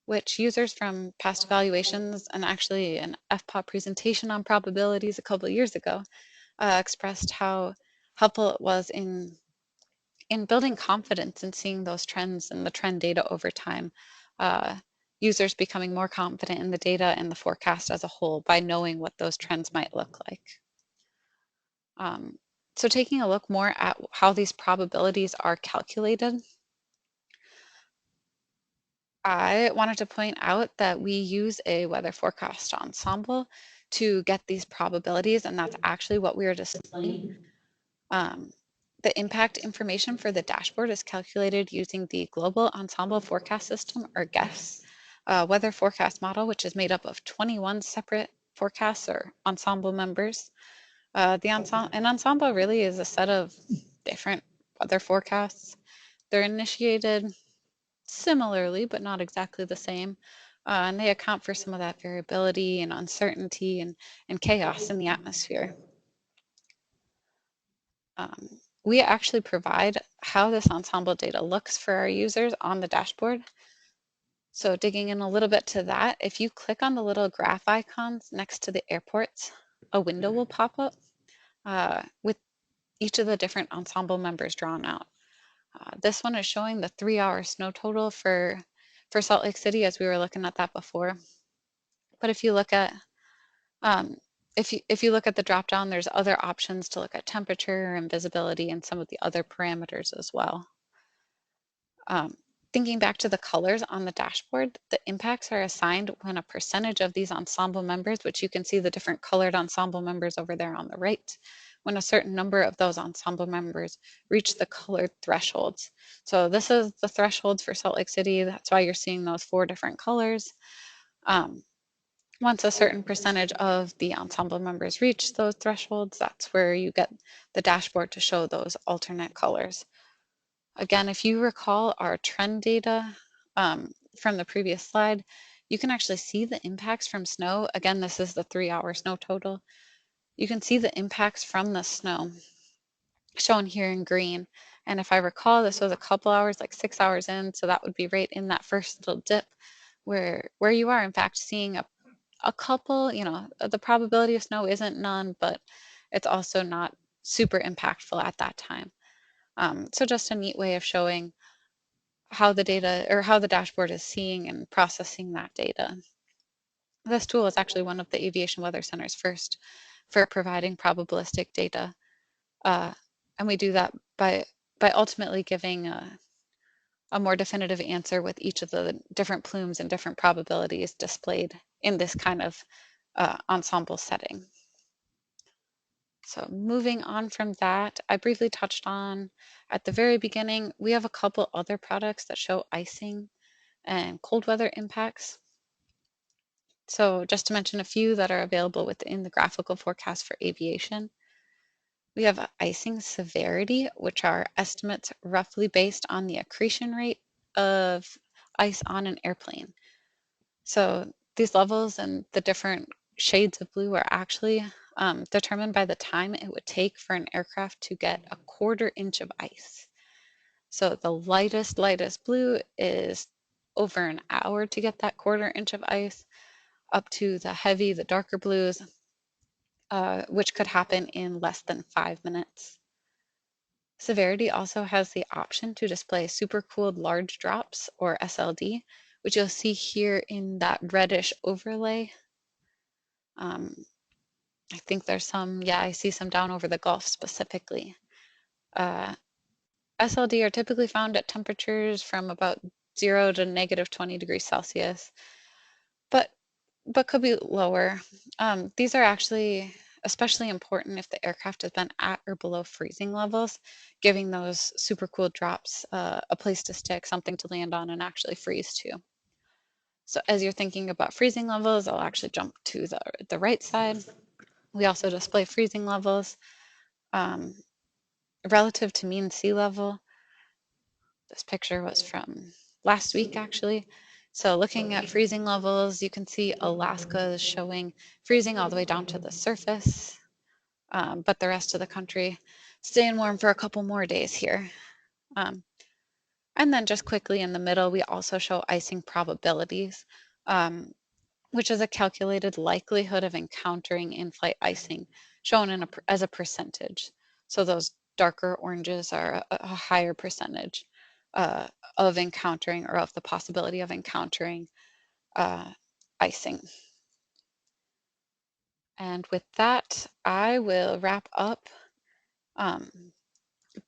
which users from past evaluations and actually an FPAW presentation on probabilities a couple of years ago expressed how helpful it was in building confidence in seeing those trends and the trend data over time. Users becoming more confident in the data and the forecast as a whole by knowing what those trends might look like. So taking a look more at how these probabilities are calculated, I wanted to point out that we use a weather forecast ensemble to get these probabilities, and that's actually what we are displaying. The impact information for the dashboard is calculated using the Global Ensemble Forecast System, or GEFS, weather forecast model, which is made up of 21 separate forecasts or ensemble members. An ensemble really is a set of different weather forecasts. They're initiated similarly, but not exactly the same. And they account for some of that variability and uncertainty and chaos in the atmosphere. We actually provide how this ensemble data looks for our users on the dashboard. So digging in a little bit to that, if you click on the little graph icons next to the airports, a window will pop up with each of the different ensemble members drawn out. This one is showing the 3-hour snow total for Salt Lake City, as we were looking at that before. But if you look at if you look at the drop down, there's other options to look at temperature and visibility and some of the other parameters as well. Thinking back to the colors on the dashboard, the impacts are assigned when a percentage of these ensemble members, which you can see the different colored ensemble members over there on the right, when a certain number of those ensemble members reach the colored thresholds. So this is the thresholds for Salt Lake City. That's why you're seeing those 4 different colors. Once a certain percentage of the ensemble members reach those thresholds, that's where you get the dashboard to show those alternate colors. Again, if you recall our trend data from the previous slide, you can actually see the impacts from snow. Again, this is the 3-hour snow total. You can see the impacts from the snow shown here in green. And if I recall, this was a couple hours, like 6 hours in, so that would be right in that first little dip where you are in fact seeing a couple, you know, the probability of snow isn't none, but it's also not super impactful at that time. So just a neat way of showing how the data or how the dashboard is seeing and processing that data. This tool is actually one of the Aviation Weather Center's first for providing probabilistic data. And we do that by ultimately giving a more definitive answer with each of the different plumes and different probabilities displayed in this kind of ensemble setting. So moving on from that, I briefly touched on at the very beginning, we have a couple other products that show icing and cold weather impacts. So just to mention a few that are available within the graphical forecast for aviation. We have icing severity, which are estimates roughly based on the accretion rate of ice on an airplane. So these levels and the different shades of blue are actually determined by the time it would take for an aircraft to get a 1/4 inch of ice. So the lightest blue is over an hour to get that 1/4 inch of ice, up to the darker blues, which could happen in less than 5 minutes. Severity also has the option to display supercooled large drops, or SLD, which you'll see here in that reddish overlay. I think there's some, yeah, I see some down over the Gulf specifically. SLD are typically found at temperatures from about 0 to -20 degrees Celsius, but could be lower. These are actually especially important if the aircraft has been at or below freezing levels, giving those supercooled drops a place to stick, something to land on and actually freeze to. So as you're thinking about freezing levels, I'll actually jump to the right side. We also display freezing levels relative to mean sea level. This picture was from last week, actually. So looking at freezing levels, you can see Alaska is showing freezing all the way down to the surface, but the rest of the country staying warm for a couple more days here. And then just quickly in the middle, we also show icing probabilities, which is a calculated likelihood of encountering in-flight icing shown as a percentage. So those darker oranges are a higher percentage of encountering, or of the possibility of encountering icing. And with that, I will wrap up.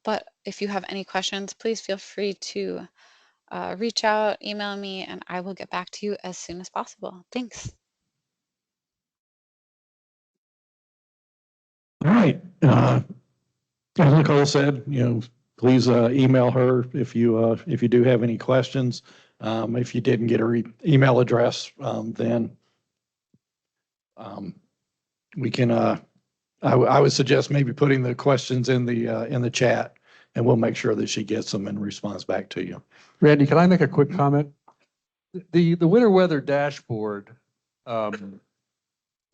But if you have any questions, please feel free to reach out, email me, and I will get back to you as soon as possible. Thanks. All right. As Nicole said, please email her if you do have any questions. If you didn't get her email address, then we can. I would suggest maybe putting the questions in the chat, and we'll make sure that she gets them and responds back to you. Randy, can I make a quick comment? The winter weather dashboard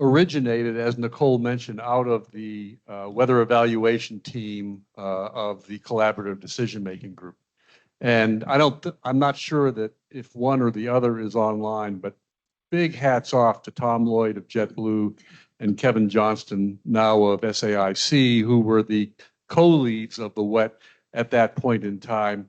originated, as Nicole mentioned, out of the weather evaluation team of the collaborative decision-making group. And I'm not sure that if one or the other is online, but big hats off to Tom Lloyd of JetBlue and Kevin Johnston, now of SAIC, who were the co-leads of the WET at that point in time.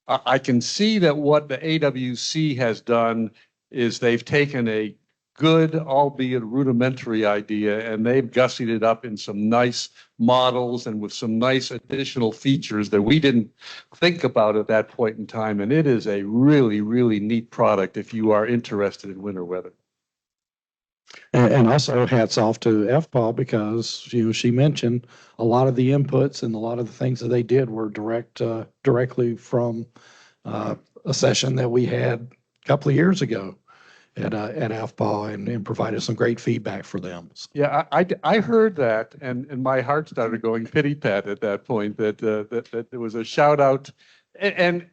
I can see that what the AWC has done is they've taken a good, albeit rudimentary idea, and they've gussied it up in some nice models and with some nice additional features that we didn't think about at that point in time. And it is a really, really neat product if you are interested in winter weather. And also hats off to FPAW, because she mentioned a lot of the inputs and a lot of the things that they did were directly from a session that we had a couple of years ago at FPAW, and provided some great feedback for them. Yeah, I heard that, and my heart started going pity-pat at that point, that there was a shout out. And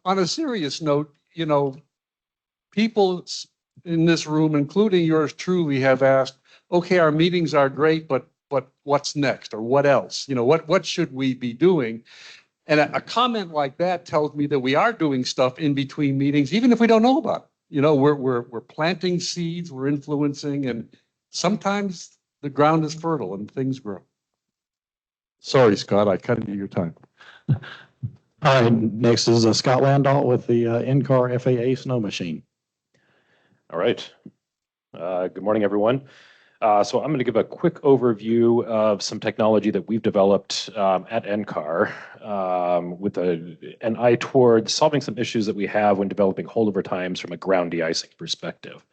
on a serious note, people in this room, including yours truly, have asked, okay, our meetings are great, but what's next, or what else? What should we be doing? And a comment like that tells me that we are doing stuff in between meetings, even if we don't know about it. We're planting seeds, we're influencing, and sometimes the ground is fertile and things grow. Sorry, Scott, I cut into your time. All right, next is Scott Landolt with the NCAR FAA snow machine. All right. Good morning, everyone. So I'm going to give a quick overview of some technology that we've developed at NCAR with an eye towards solving some issues that we have when developing holdover times from a ground de-icing perspective.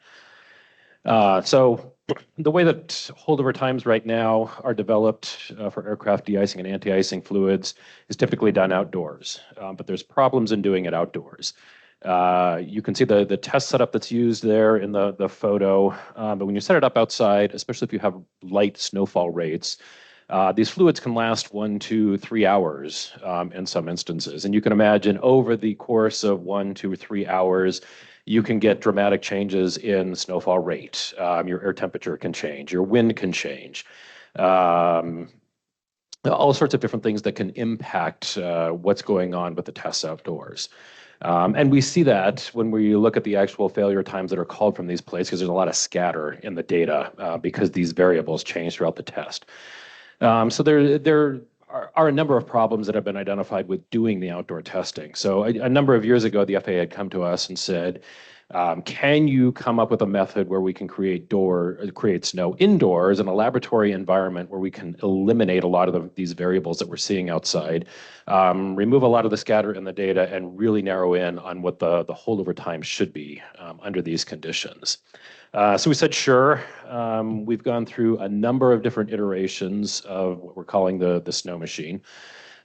So the way that holdover times right now are developed for aircraft de-icing and anti-icing fluids is typically done outdoors, but there's problems in doing it outdoors. You can see the test setup that's used there in the photo, but when you set it up outside, especially if you have light snowfall rates, these fluids can last 1 to 3 hours in some instances. And you can imagine over the course of 1 to 3 hours, you can get dramatic changes in snowfall rate. Your air temperature can change, your wind can change. all sorts of different things that can impact what's going on with the tests outdoors. And we see that when we look at the actual failure times that are called from these plates, because there's a lot of scatter in the data because these variables change throughout the test. So there are a number of problems that have been identified with doing the outdoor testing. So a number of years ago, the FAA had come to us and said, can you come up with a method where we can create snow indoors in a laboratory environment where we can eliminate a lot of these variables that we're seeing outside, remove a lot of the scatter in the data, and really narrow in on what the holdover time should be under these conditions. So we said, sure. We've gone through a number of different iterations of what we're calling the snow machine.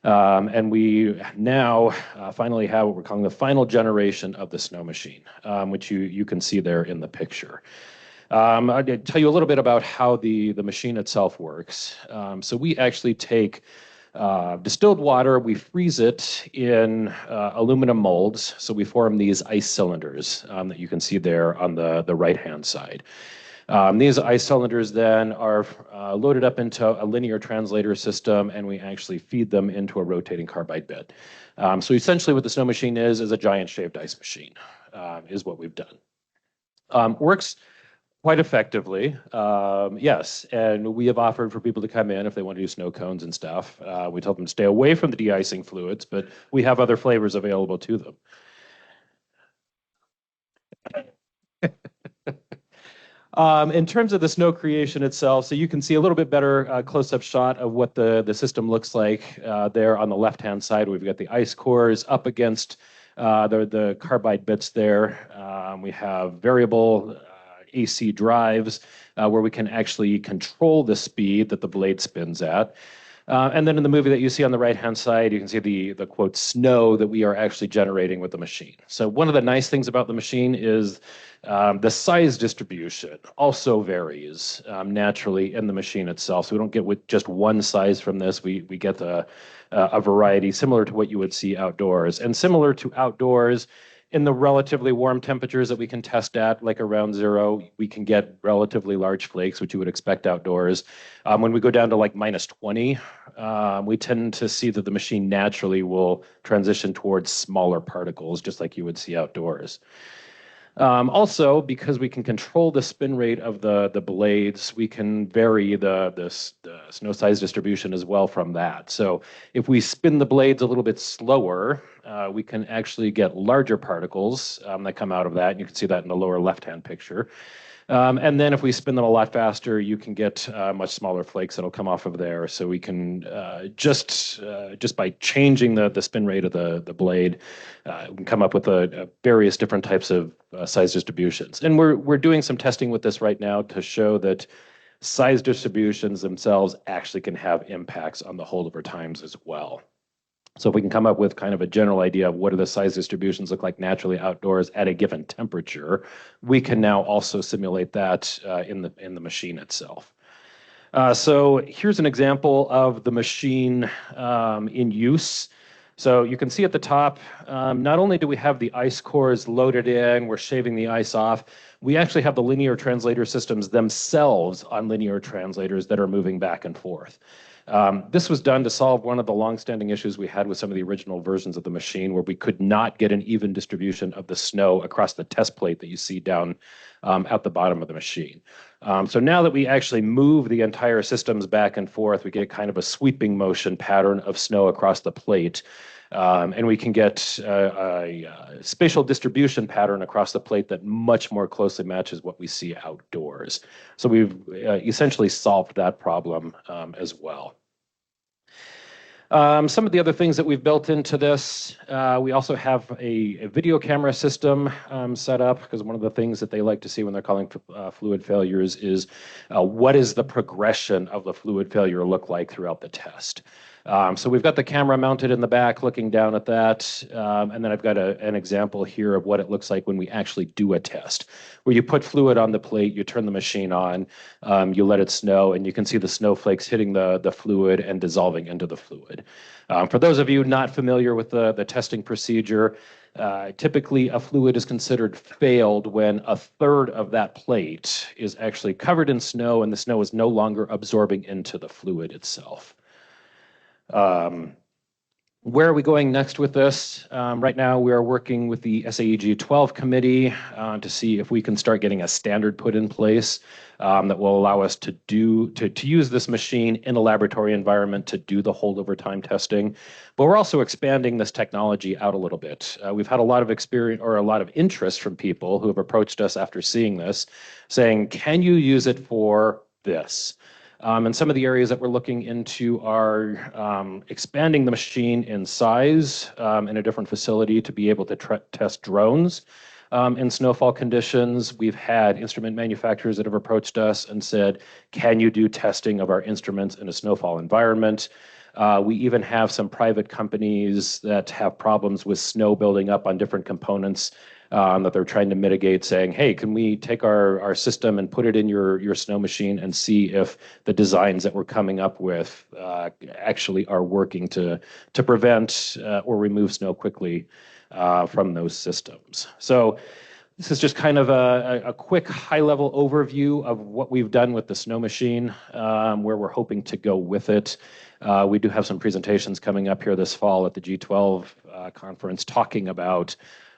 And we now finally have what we're calling the final generation of the snow machine, which you can see there in the picture. I'll tell you a little bit about how the machine itself works. So we actually take distilled water, we freeze it in aluminum molds. So we form these ice cylinders that you can see there on the right-hand side. These ice cylinders then are loaded up into a linear translator system, and we actually feed them into a rotating carbide bed. So essentially what the snow machine is a giant shaved ice machine, is what we've done. Works quite effectively, yes. And we have offered for people to come in if they want to do snow cones and stuff. We tell them to stay away from the de-icing fluids, but we have other flavors available to them. In terms of the snow creation itself, so you can see a little bit better close-up shot of what the system looks like there on the left-hand side. We've got the ice cores up against the carbide bits there. We have variable AC drives where we can actually control the speed that the blade spins at. And then in the movie that you see on the right-hand side, you can see the quote snow that we are actually generating with the machine. So one of the nice things about the machine is the size distribution also varies naturally in the machine itself. So we don't get with just one size from this. We get a variety similar to what you would see outdoors. And similar to outdoors, in the relatively warm temperatures that we can test at, like around 0, we can get relatively large flakes, which you would expect outdoors. When we go down to like -20, we tend to see that the machine naturally will transition towards smaller particles, just like you would see outdoors. Also, because we can control the spin rate of the blades, we can vary the snow size distribution as well from that. So if we spin the blades a little bit slower, we can actually get larger particles that come out of that. You can see that in the lower left-hand picture. And then if we spin them a lot faster, you can get much smaller flakes that'll come off of there. So we can just by changing the spin rate of the blade, we can come up with various different types of size distributions. And we're doing some testing with this right now to show that size distributions themselves actually can have impacts on the holdover times as well. So if we can come up with kind of a general idea of what do the size distributions look like naturally outdoors at a given temperature, we can now also simulate that in the machine itself. So here's an example of the machine in use. So you can see at the top, not only do we have the ice cores loaded in, we're shaving the ice off, we actually have the linear translator systems themselves on linear translators that are moving back and forth. This was done to solve one of the longstanding issues we had with some of the original versions of the machine, where we could not get an even distribution of the snow across the test plate that you see down at the bottom of the machine. So now that we actually move the entire systems back and forth, we get kind of a sweeping motion pattern of snow across the plate. And we can get a spatial distribution pattern across the plate that much more closely matches what we see outdoors. So we've essentially solved that problem as well. Some of the other things that we've built into this, we also have a video camera system set up, because one of the things that they like to see when they're calling fluid failures is what is the progression of the fluid failure look like throughout the test. So we've got the camera mounted in the back looking down at that. And then I've got an example here of what it looks like when we actually do a test, where you put fluid on the plate, you turn the machine on, you let it snow, and you can see the snowflakes hitting the fluid and dissolving into the fluid. For those of you not familiar with the testing procedure, typically a fluid is considered failed when a third of that plate is actually covered in snow and the snow is no longer absorbing into the fluid itself. Where are we going next with this? Right now, we are working with the SAEG 12 committee to see if we can start getting a standard put in place that will allow us to use this machine in a laboratory environment to do the holdover time testing. But we're also expanding this technology out a little bit. We've had a lot of experience or a lot of interest from people who have approached us after seeing this, saying, "Can you use it for this?" And some of the areas that we're looking into are expanding the machine in size in a different facility to be able to test drones in snowfall conditions. We've had instrument manufacturers that have approached us and said, "Can you do testing of our instruments in a snowfall environment?" We even have some private companies that have problems with snow building up on different components that they're trying to mitigate, saying, "Hey, can we take our system and put it in your snow machine and see if the designs that we're coming up with actually are working to prevent or remove snow quickly from those systems?" So this is just kind of a quick high-level overview of what we've done with the snow machine, where we're hoping to go with it. We do have some presentations coming up here this fall at the G12 conference talking about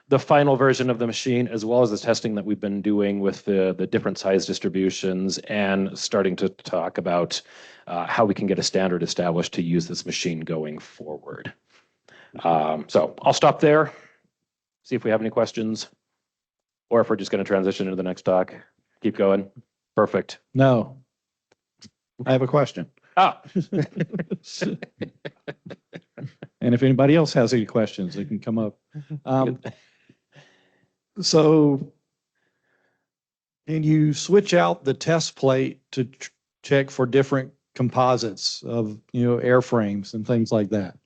the final version of the machine, as well as the testing that we've been doing with the different size distributions, and starting to talk about how we can get a standard established to use this machine going forward. So I'll stop there, see if we have any questions, or if we're just going to transition into the next talk. Keep going. Perfect. No. I have a question. And if anybody else has any questions, they can come up. So can you switch out the test plate to check for different composites of, airframes and things like that?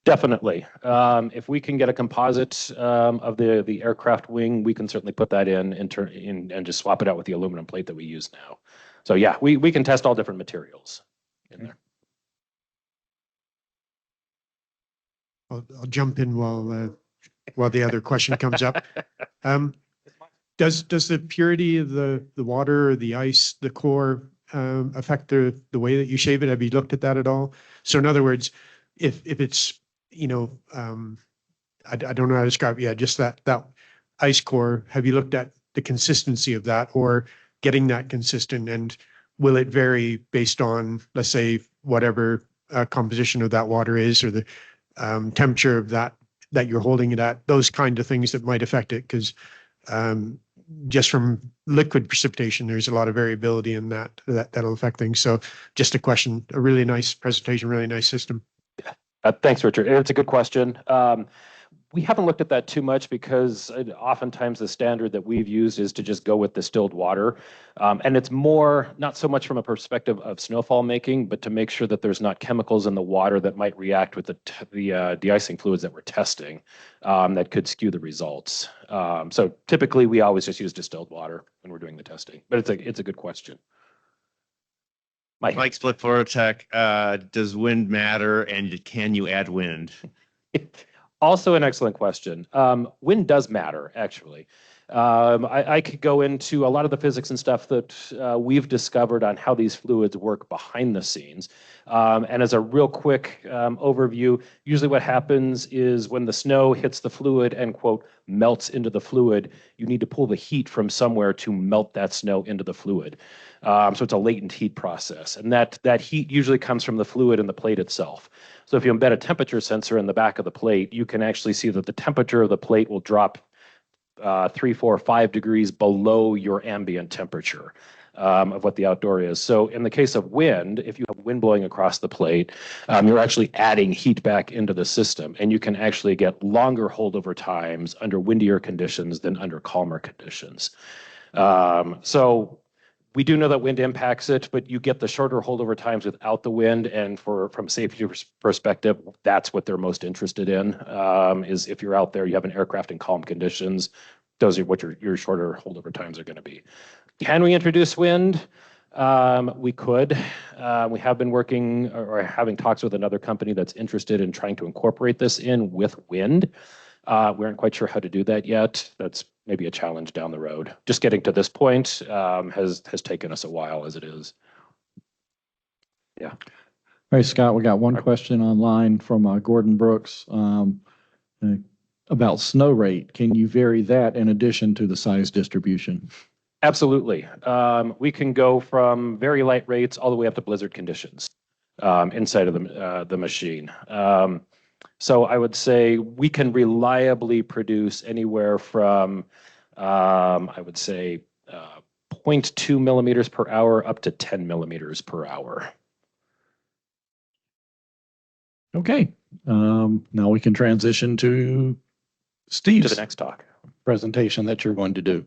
Definitely. If we can get a composite of the aircraft wing, we can certainly put that in and just swap it out with the aluminum plate that we use now. So yeah, we can test all different materials in there. I'll jump in while the other question comes up. Does the purity of the water or the ice, the core, affect the way that you shave it? Have you looked at that at all? So in other words, if it's, I don't know how to describe it yet, just that ice core, have you looked at the consistency of that or getting that consistent, and will it vary based on, let's say, whatever composition of that water is, or the temperature of that you're holding it at, those kind of things that might affect it? Because just from liquid precipitation, there's a lot of variability in that'll affect things. So just a question, a really nice presentation, really nice system. Thanks, Richard. It's a good question. We haven't looked at that too much because oftentimes the standard that we've used is to just go with distilled water. And it's more, not so much from a perspective of snowfall making, but to make sure that there's not chemicals in the water that might react with the de-icing fluids that we're testing that could skew the results. So typically we always just use distilled water when we're doing the testing, but it's a good question. Mike Split Fluorotech, does wind matter, and can you add wind? Also an excellent question. Wind does matter, actually. I could go into a lot of the physics and stuff that we've discovered on how these fluids work behind the scenes. And as a real quick overview, usually what happens is when the snow hits the fluid and, quote, melts into the fluid, you need to pull the heat from somewhere to melt that snow into the fluid. So it's a latent heat process. And that heat usually comes from the fluid and the plate itself. So if you embed a temperature sensor in the back of the plate, you can actually see that the temperature of the plate will drop 3, 4, 5 degrees below your ambient temperature of what the outdoor is. So in the case of wind, if you have wind blowing across the plate, you're actually adding heat back into the system, and you can actually get longer holdover times under windier conditions than under calmer conditions. So we do know that wind impacts it, but you get the shorter holdover times without the wind. And from a safety perspective, that's what they're most interested in, is if you're out there, you have an aircraft in calm conditions, those are what your shorter holdover times are going to be. Can we introduce wind? We could. We have been working or having talks with another company that's interested in trying to incorporate this in with wind. We aren't quite sure how to do that yet. That's maybe a challenge down the road. Just getting to this point has taken us a while as it is. Yeah. Hey, Scott, we got one question online from Gordon Brooks about snow rate. Can you vary that in addition to the size distribution? Absolutely. We can go from very light rates all the way up to blizzard conditions inside of the machine. So I would say we can reliably produce anywhere from, I would say, 0.2 millimeters per hour up to 10 millimeters per hour. Okay. Now we can transition to Steve's to the next talk presentation that you're going to do.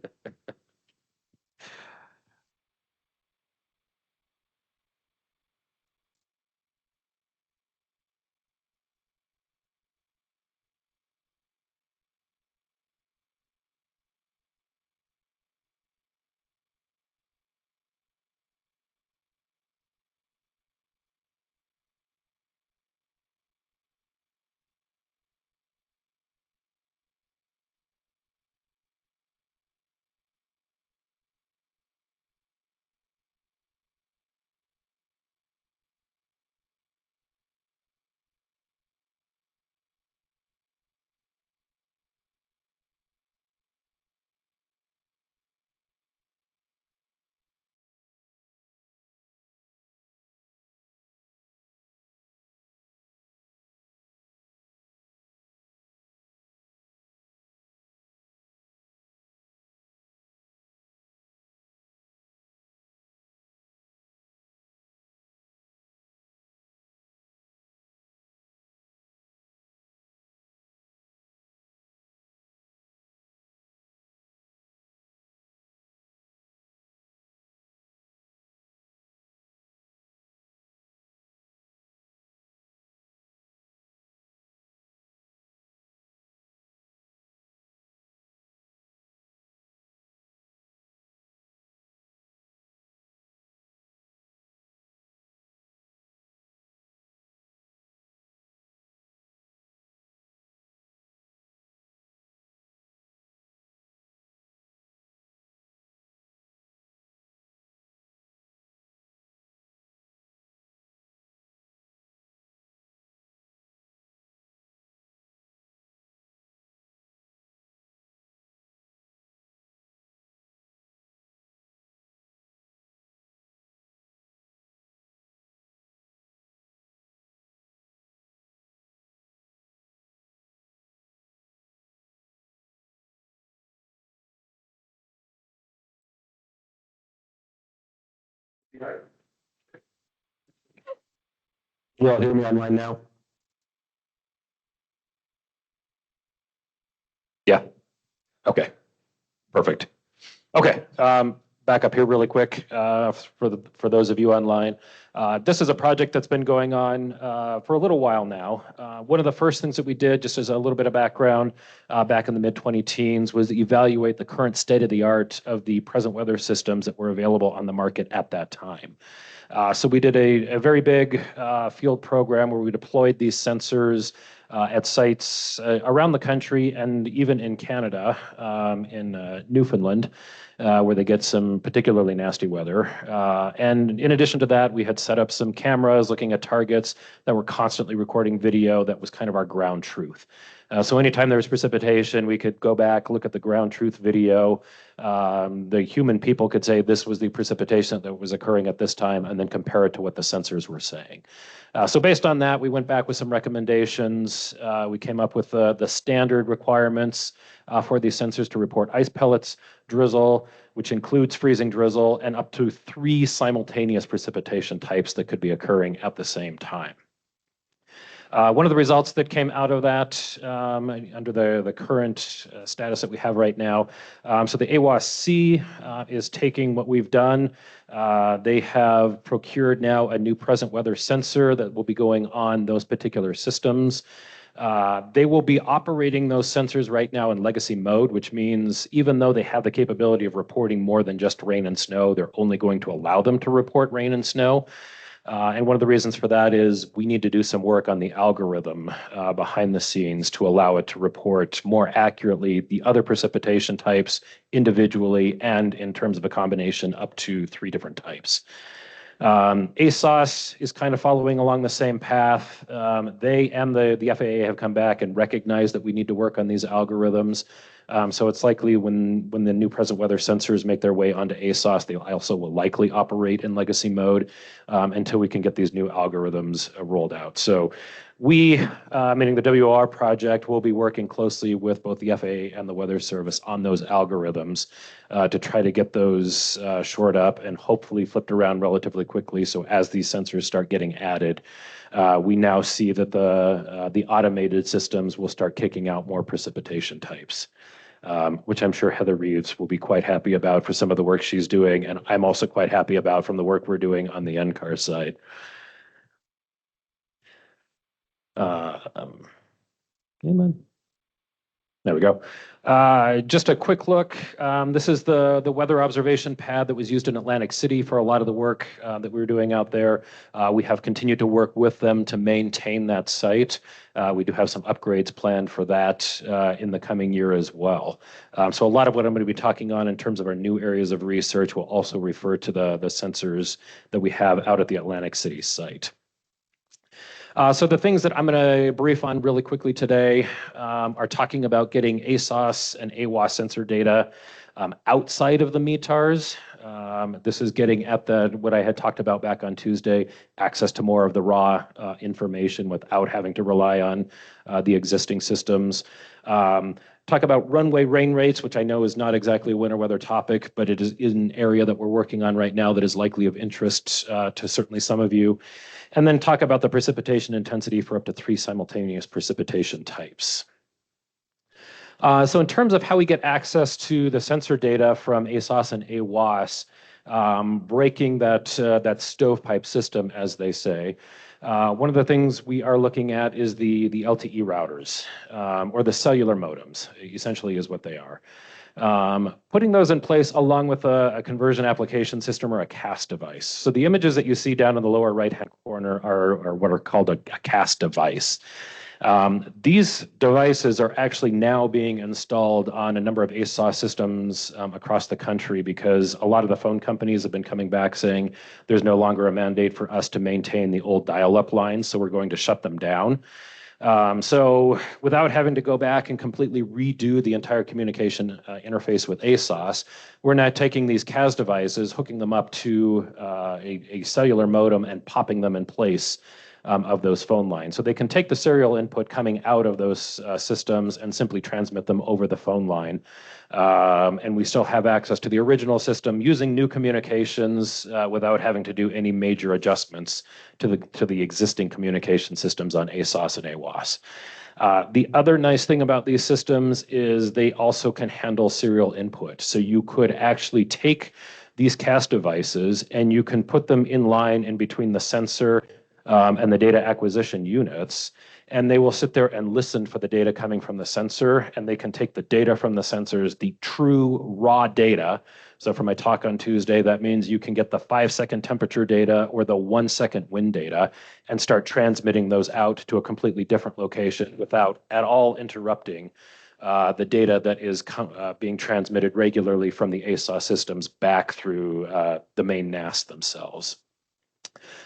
You all hear me online now? Yeah. Okay. Perfect. Okay. Back up here really quick for those of you online. This is a project that's been going on for a little while now. One of the first things that we did, just as a little bit of background, back in the mid-2010s, was evaluate the current state of the art of the present weather systems that were available on the market at that time. So we did a very big field program where we deployed these sensors at sites around the country and even in Canada, in Newfoundland, where they get some particularly nasty weather. And in addition to that, we had set up some cameras looking at targets that were constantly recording video that was kind of our ground truth. So anytime there was precipitation, we could go back, look at the ground truth video. The human people could say this was the precipitation that was occurring at this time, and then compare it to what the sensors were saying. So based on that, we went back with some recommendations. We came up with the standard requirements for these sensors to report ice pellets, drizzle, which includes freezing drizzle, and up to 3 simultaneous precipitation types that could be occurring at the same time. One of the results that came out of that under the current status that we have right now, so the AWOS-C is taking what we've done. They have procured now a new present weather sensor that will be going on those particular systems. They will be operating those sensors right now in legacy mode, which means even though they have the capability of reporting more than just rain and snow, they're only going to allow them to report rain and snow. And one of the reasons for that is we need to do some work on the algorithm behind the scenes to allow it to report more accurately the other precipitation types individually and in terms of a combination up to 3 different types. ASOS is kind of following along the same path. They and the FAA have come back and recognized that we need to work on these algorithms. So it's likely when the new present weather sensors make their way onto ASOS, they also will likely operate in legacy mode until we can get these new algorithms rolled out. So we, meaning the WOR project, will be working closely with both the FAA and the Weather Service on those algorithms to try to get those shored up and hopefully flipped around relatively quickly. So as these sensors start getting added, we now see that the automated systems will start kicking out more precipitation types, which I'm sure Heather Reeves will be quite happy about for some of the work she's doing, and I'm also quite happy about from the work we're doing on the NCAR side. There we go. Just a quick look. This is the weather observation pad that was used in Atlantic City for a lot of the work that we were doing out there. We have continued to work with them to maintain that site. We do have some upgrades planned for that in the coming year as well. So a lot of what I'm going to be talking on in terms of our new areas of research will also refer to the sensors that we have out at the Atlantic City site. So the things that I'm going to brief on really quickly today are talking about getting ASOS and AWOS sensor data outside of the METARs. This is getting at what I had talked about back on Tuesday, access to more of the raw information without having to rely on the existing systems. Talk about runway rain rates, which I know is not exactly a winter weather topic, but it is an area that we're working on right now that is likely of interest to certainly some of you. And then talk about the precipitation intensity for up to 3 simultaneous precipitation types. So in terms of how we get access to the sensor data from ASOS and AWOS, breaking that stovepipe system, as they say, one of the things we are looking at is the LTE routers, or the cellular modems, essentially is what they are. Putting those in place along with a conversion application system or a CAS device. So the images that you see down in the lower right-hand corner are what are called a CAS device. These devices are actually now being installed on a number of ASOS systems across the country because a lot of the phone companies have been coming back saying there's no longer a mandate for us to maintain the old dial-up lines, so we're going to shut them down. So without having to go back and completely redo the entire communication interface with ASOS, we're now taking these CAS devices, hooking them up to a cellular modem and popping them in place of those phone lines. So they can take the serial input coming out of those systems and simply transmit them over the phone line. And we still have access to the original system using new communications without having to do any major adjustments to the existing communication systems on ASOS and AWOS. The other nice thing about these systems is they also can handle serial input. So you could actually take these CAS devices and you can put them in line in between the sensor and the data acquisition units, and they will sit there and listen for the data coming from the sensor, and they can take the data from the sensors, the true raw data. So for my talk on Tuesday, that means you can get the 5-second temperature data or the 1-second wind data and start transmitting those out to a completely different location without at all interrupting the data that is being transmitted regularly from the ASOS systems back through the main NAS themselves.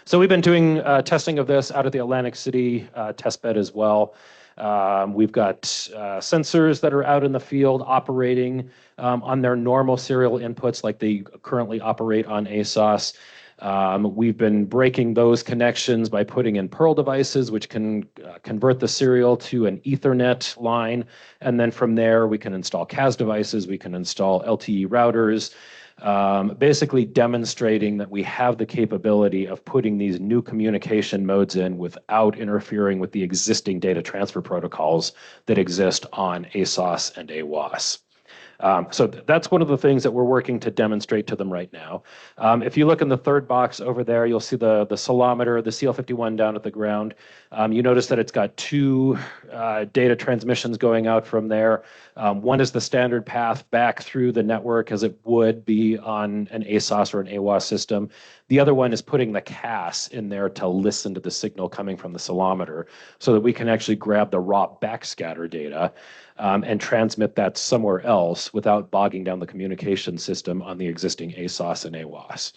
So we've been doing testing of this out at the Atlantic City testbed as well. We've got sensors that are out in the field operating on their normal serial inputs like they currently operate on ASOS. We've been breaking those connections by putting in Pearl devices, which can convert the serial to an Ethernet line. And then from there, we can install CAS devices, we can install LTE routers, basically demonstrating that we have the capability of putting these new communication modes in without interfering with the existing data transfer protocols that exist on ASOS and AWOS. So that's one of the things that we're working to demonstrate to them right now. If you look in the third box over there, you'll see the ceilometer, the CL51 down at the ground. You notice that it's got 2 data transmissions going out from there. One is the standard path back through the network as it would be on an ASOS or an AWOS system. The other one is putting the CAS in there to listen to the signal coming from the oscillometer so that we can actually grab the raw backscatter data and transmit that somewhere else without bogging down the communication system on the existing ASOS and AWOS.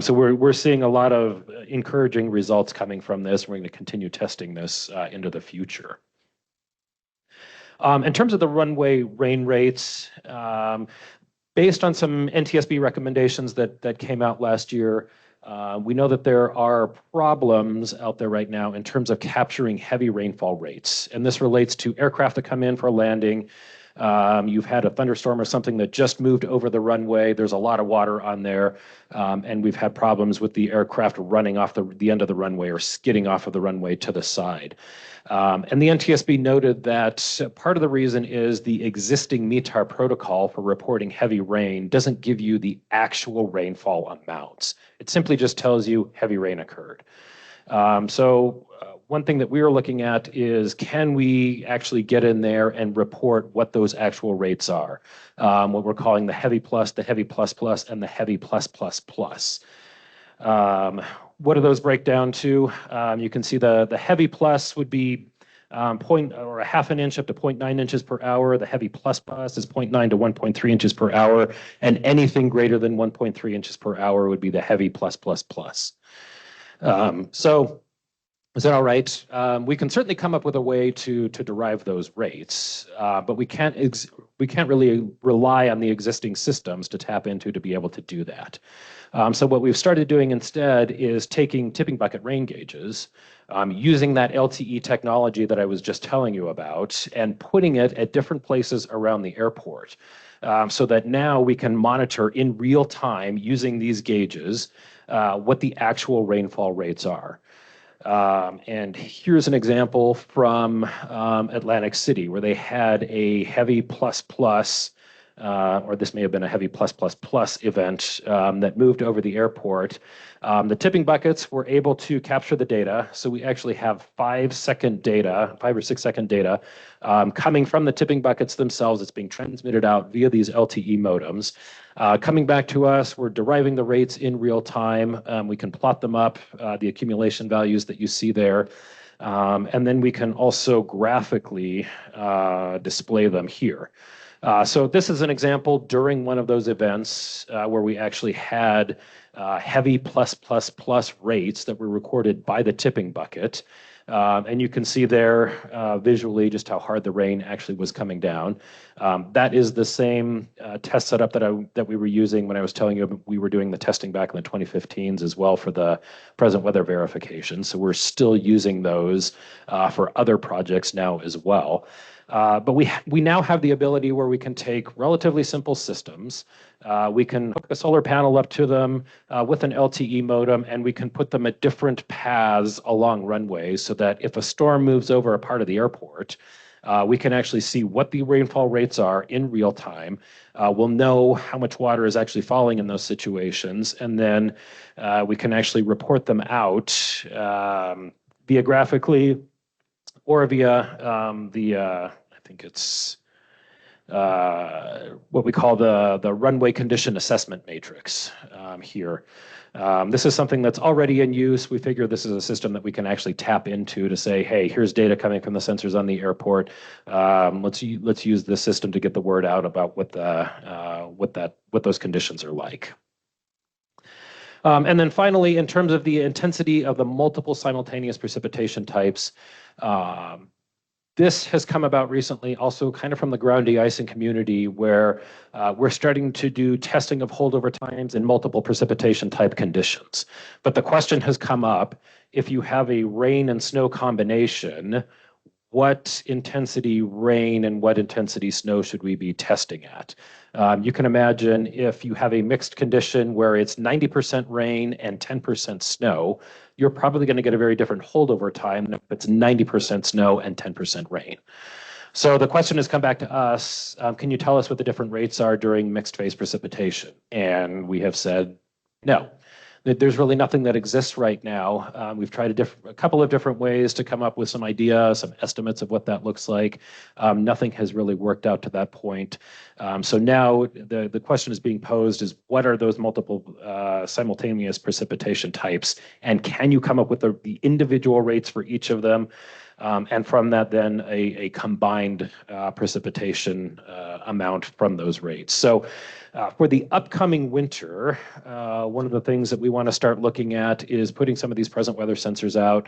So we're seeing a lot of encouraging results coming from this. We're going to continue testing this into the future. In terms of the runway rain rates, based on some NTSB recommendations that came out last year, we know that there are problems out there right now in terms of capturing heavy rainfall rates. And this relates to aircraft that come in for a landing. You've had a thunderstorm or something that just moved over the runway. There's a lot of water on there. And we've had problems with the aircraft running off the end of the runway or skidding off of the runway to the side. And the NTSB noted that part of the reason is the existing METAR protocol for reporting heavy rain doesn't give you the actual rainfall amounts. It simply just tells you heavy rain occurred. One thing that we are looking at is, can we actually get in there and report what those actual rates are? What we're calling the heavy plus, the heavy plus plus, and the heavy plus plus plus. What do those break down to? You can see the heavy plus would be a half an inch up to 0.9 inches per hour. The heavy plus plus is 0.9 to 1.3 inches per hour. And anything greater than 1.3 inches per hour would be the heavy plus plus plus. So is that all right? We can certainly come up with a way to derive those rates, but we can't really rely on the existing systems to tap into to be able to do that. So what we've started doing instead is taking tipping bucket rain gauges, using that LTE technology that I was just telling you about, and putting it at different places around the airport, so that now we can monitor in real time using these gauges what the actual rainfall rates are. And here's an example from Atlantic City, where they had a heavy plus plus, or this may have been a heavy plus plus plus event that moved over the airport. The tipping buckets were able to capture the data. So we actually have 5 or 6 second data coming from the tipping buckets themselves. It's being transmitted out via these LTE modems. Coming back to us, we're deriving the rates in real time. We can plot them up, the accumulation values that you see there. And then we can also graphically display them here. So this is an example during one of those events where we actually had heavy plus plus plus rates that were recorded by the tipping bucket. And you can see there visually just how hard the rain actually was coming down. That is the same test setup that we were using when I was telling you we were doing the testing back in the 2015s as well for the present weather verification. So we're still using those for other projects now as well. But we now have the ability where we can take relatively simple systems. We can hook a solar panel up to them with an LTE modem, and we can put them at different paths along runways so that if a storm moves over a part of the airport, we can actually see what the rainfall rates are in real time. We'll know how much water is actually falling in those situations, and then we can actually report them out via graphically or via I think it's what we call the runway condition assessment matrix here. This is something that's already in use. We figure this is a system that we can actually tap into to say, hey, here's data coming from the sensors on the airport. Let's use this system to get the word out about what those conditions are like. And then finally, in terms of the intensity of the multiple simultaneous precipitation types, this has come about recently also kind of from the ground de-icing community, where we're starting to do testing of holdover times in multiple precipitation type conditions. But the question has come up, if you have a rain and snow combination, what intensity rain and what intensity snow should we be testing at? You can imagine if you have a mixed condition where it's 90% rain and 10% snow, you're probably going to get a very different holdover time than if it's 90% snow and 10% rain. So the question has come back to us, can you tell us what the different rates are during mixed phase precipitation? And we have said no. there's really nothing that exists right now. We've tried a couple of different ways to come up with some ideas, some estimates of what that looks like. Nothing has really worked out to that point. So now the question is being posed is what are those multiple simultaneous precipitation types? And can you come up with the individual rates for each of them? And from that, then a combined precipitation amount from those rates. So for the upcoming winter, one of the things that we want to start looking at is putting some of these present weather sensors out,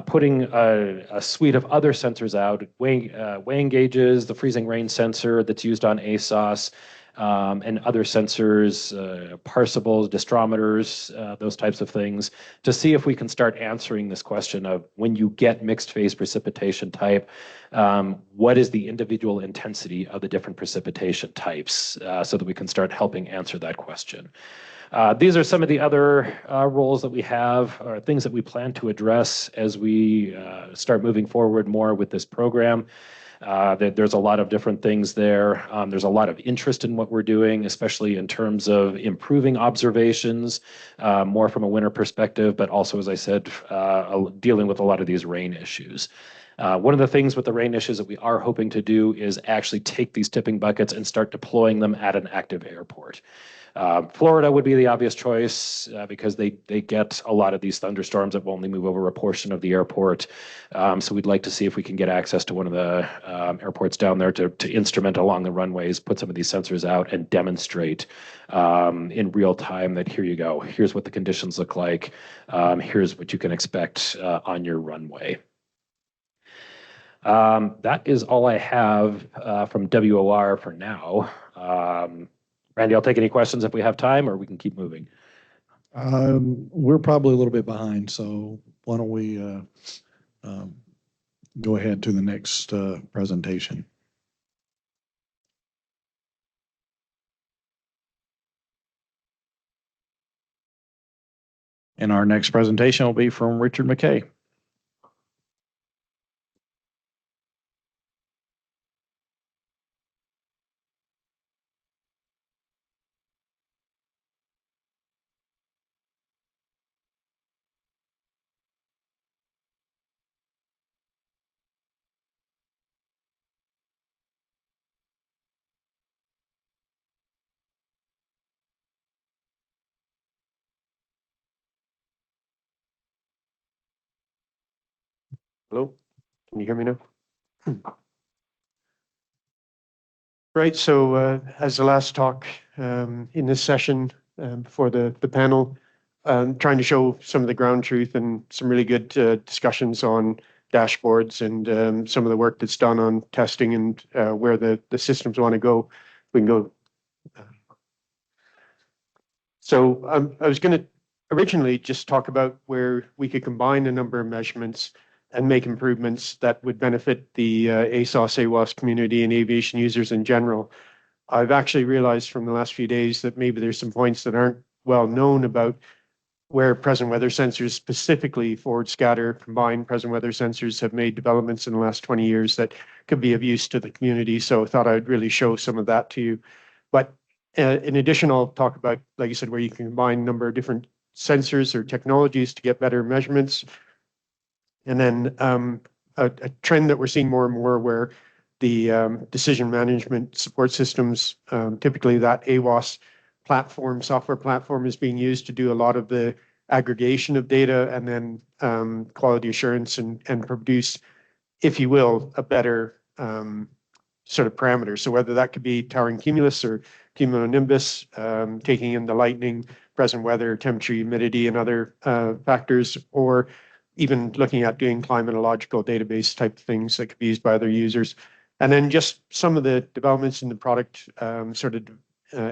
putting a suite of other sensors out, weighing gauges, the freezing rain sensor that's used on ASOS, and other sensors, parsibles, distrometers, those types of things, to see if we can start answering this question of when you get mixed phase precipitation type, what is the individual intensity of the different precipitation types, so that we can start helping answer that question. These are some of the other roles that we have, or things that we plan to address as we start moving forward more with this program. There's a lot of different things there. There's a lot of interest in what we're doing, especially in terms of improving observations, more from a winter perspective, but also, as I said, dealing with a lot of these rain issues. One of the things with the rain issues that we are hoping to do is actually take these tipping buckets and start deploying them at an active airport. Florida would be the obvious choice because they get a lot of these thunderstorms that will only move over a portion of the airport. So we'd like to see if we can get access to one of the airports down there to instrument along the runways, put some of these sensors out and demonstrate in real time that here you go, here's what the conditions look like, here's what you can expect on your runway. That is all I have from WOR for now. Randy, I'll take any questions if we have time, or we can keep moving. We're probably a little bit behind, so why don't we go ahead to the next presentation. And our next presentation will be from Richard McKay. Hello, can you hear me now? Right, so as the last talk in this session before the panel, trying to show some of the ground truth and some really good discussions on dashboards and some of the work that's done on testing and where the systems want to go. We can go. So I was going to originally just talk about where we could combine a number of measurements and make improvements that would benefit the ASOS, AWOS community and aviation users in general. I've actually realized from the last few days that maybe there's some points that aren't well known about where present weather sensors, specifically forward scatter combined present weather sensors, have made developments in the last 20 years that could be of use to the community. So I thought I'd really show some of that to you. But in addition, I'll talk about, like I said, where you can combine a number of different sensors or technologies to get better measurements. And then a trend that we're seeing more and more where the decision management support systems, typically that AWOS platform, software platform, is being used to do a lot of the aggregation of data and then quality assurance and produce, if you will, a better sort of parameter. So whether that could be towering cumulus or cumulonimbus, taking in the lightning, present weather, temperature, humidity, and other factors, or even looking at doing climatological database type things that could be used by other users. And then just some of the developments in the product sort of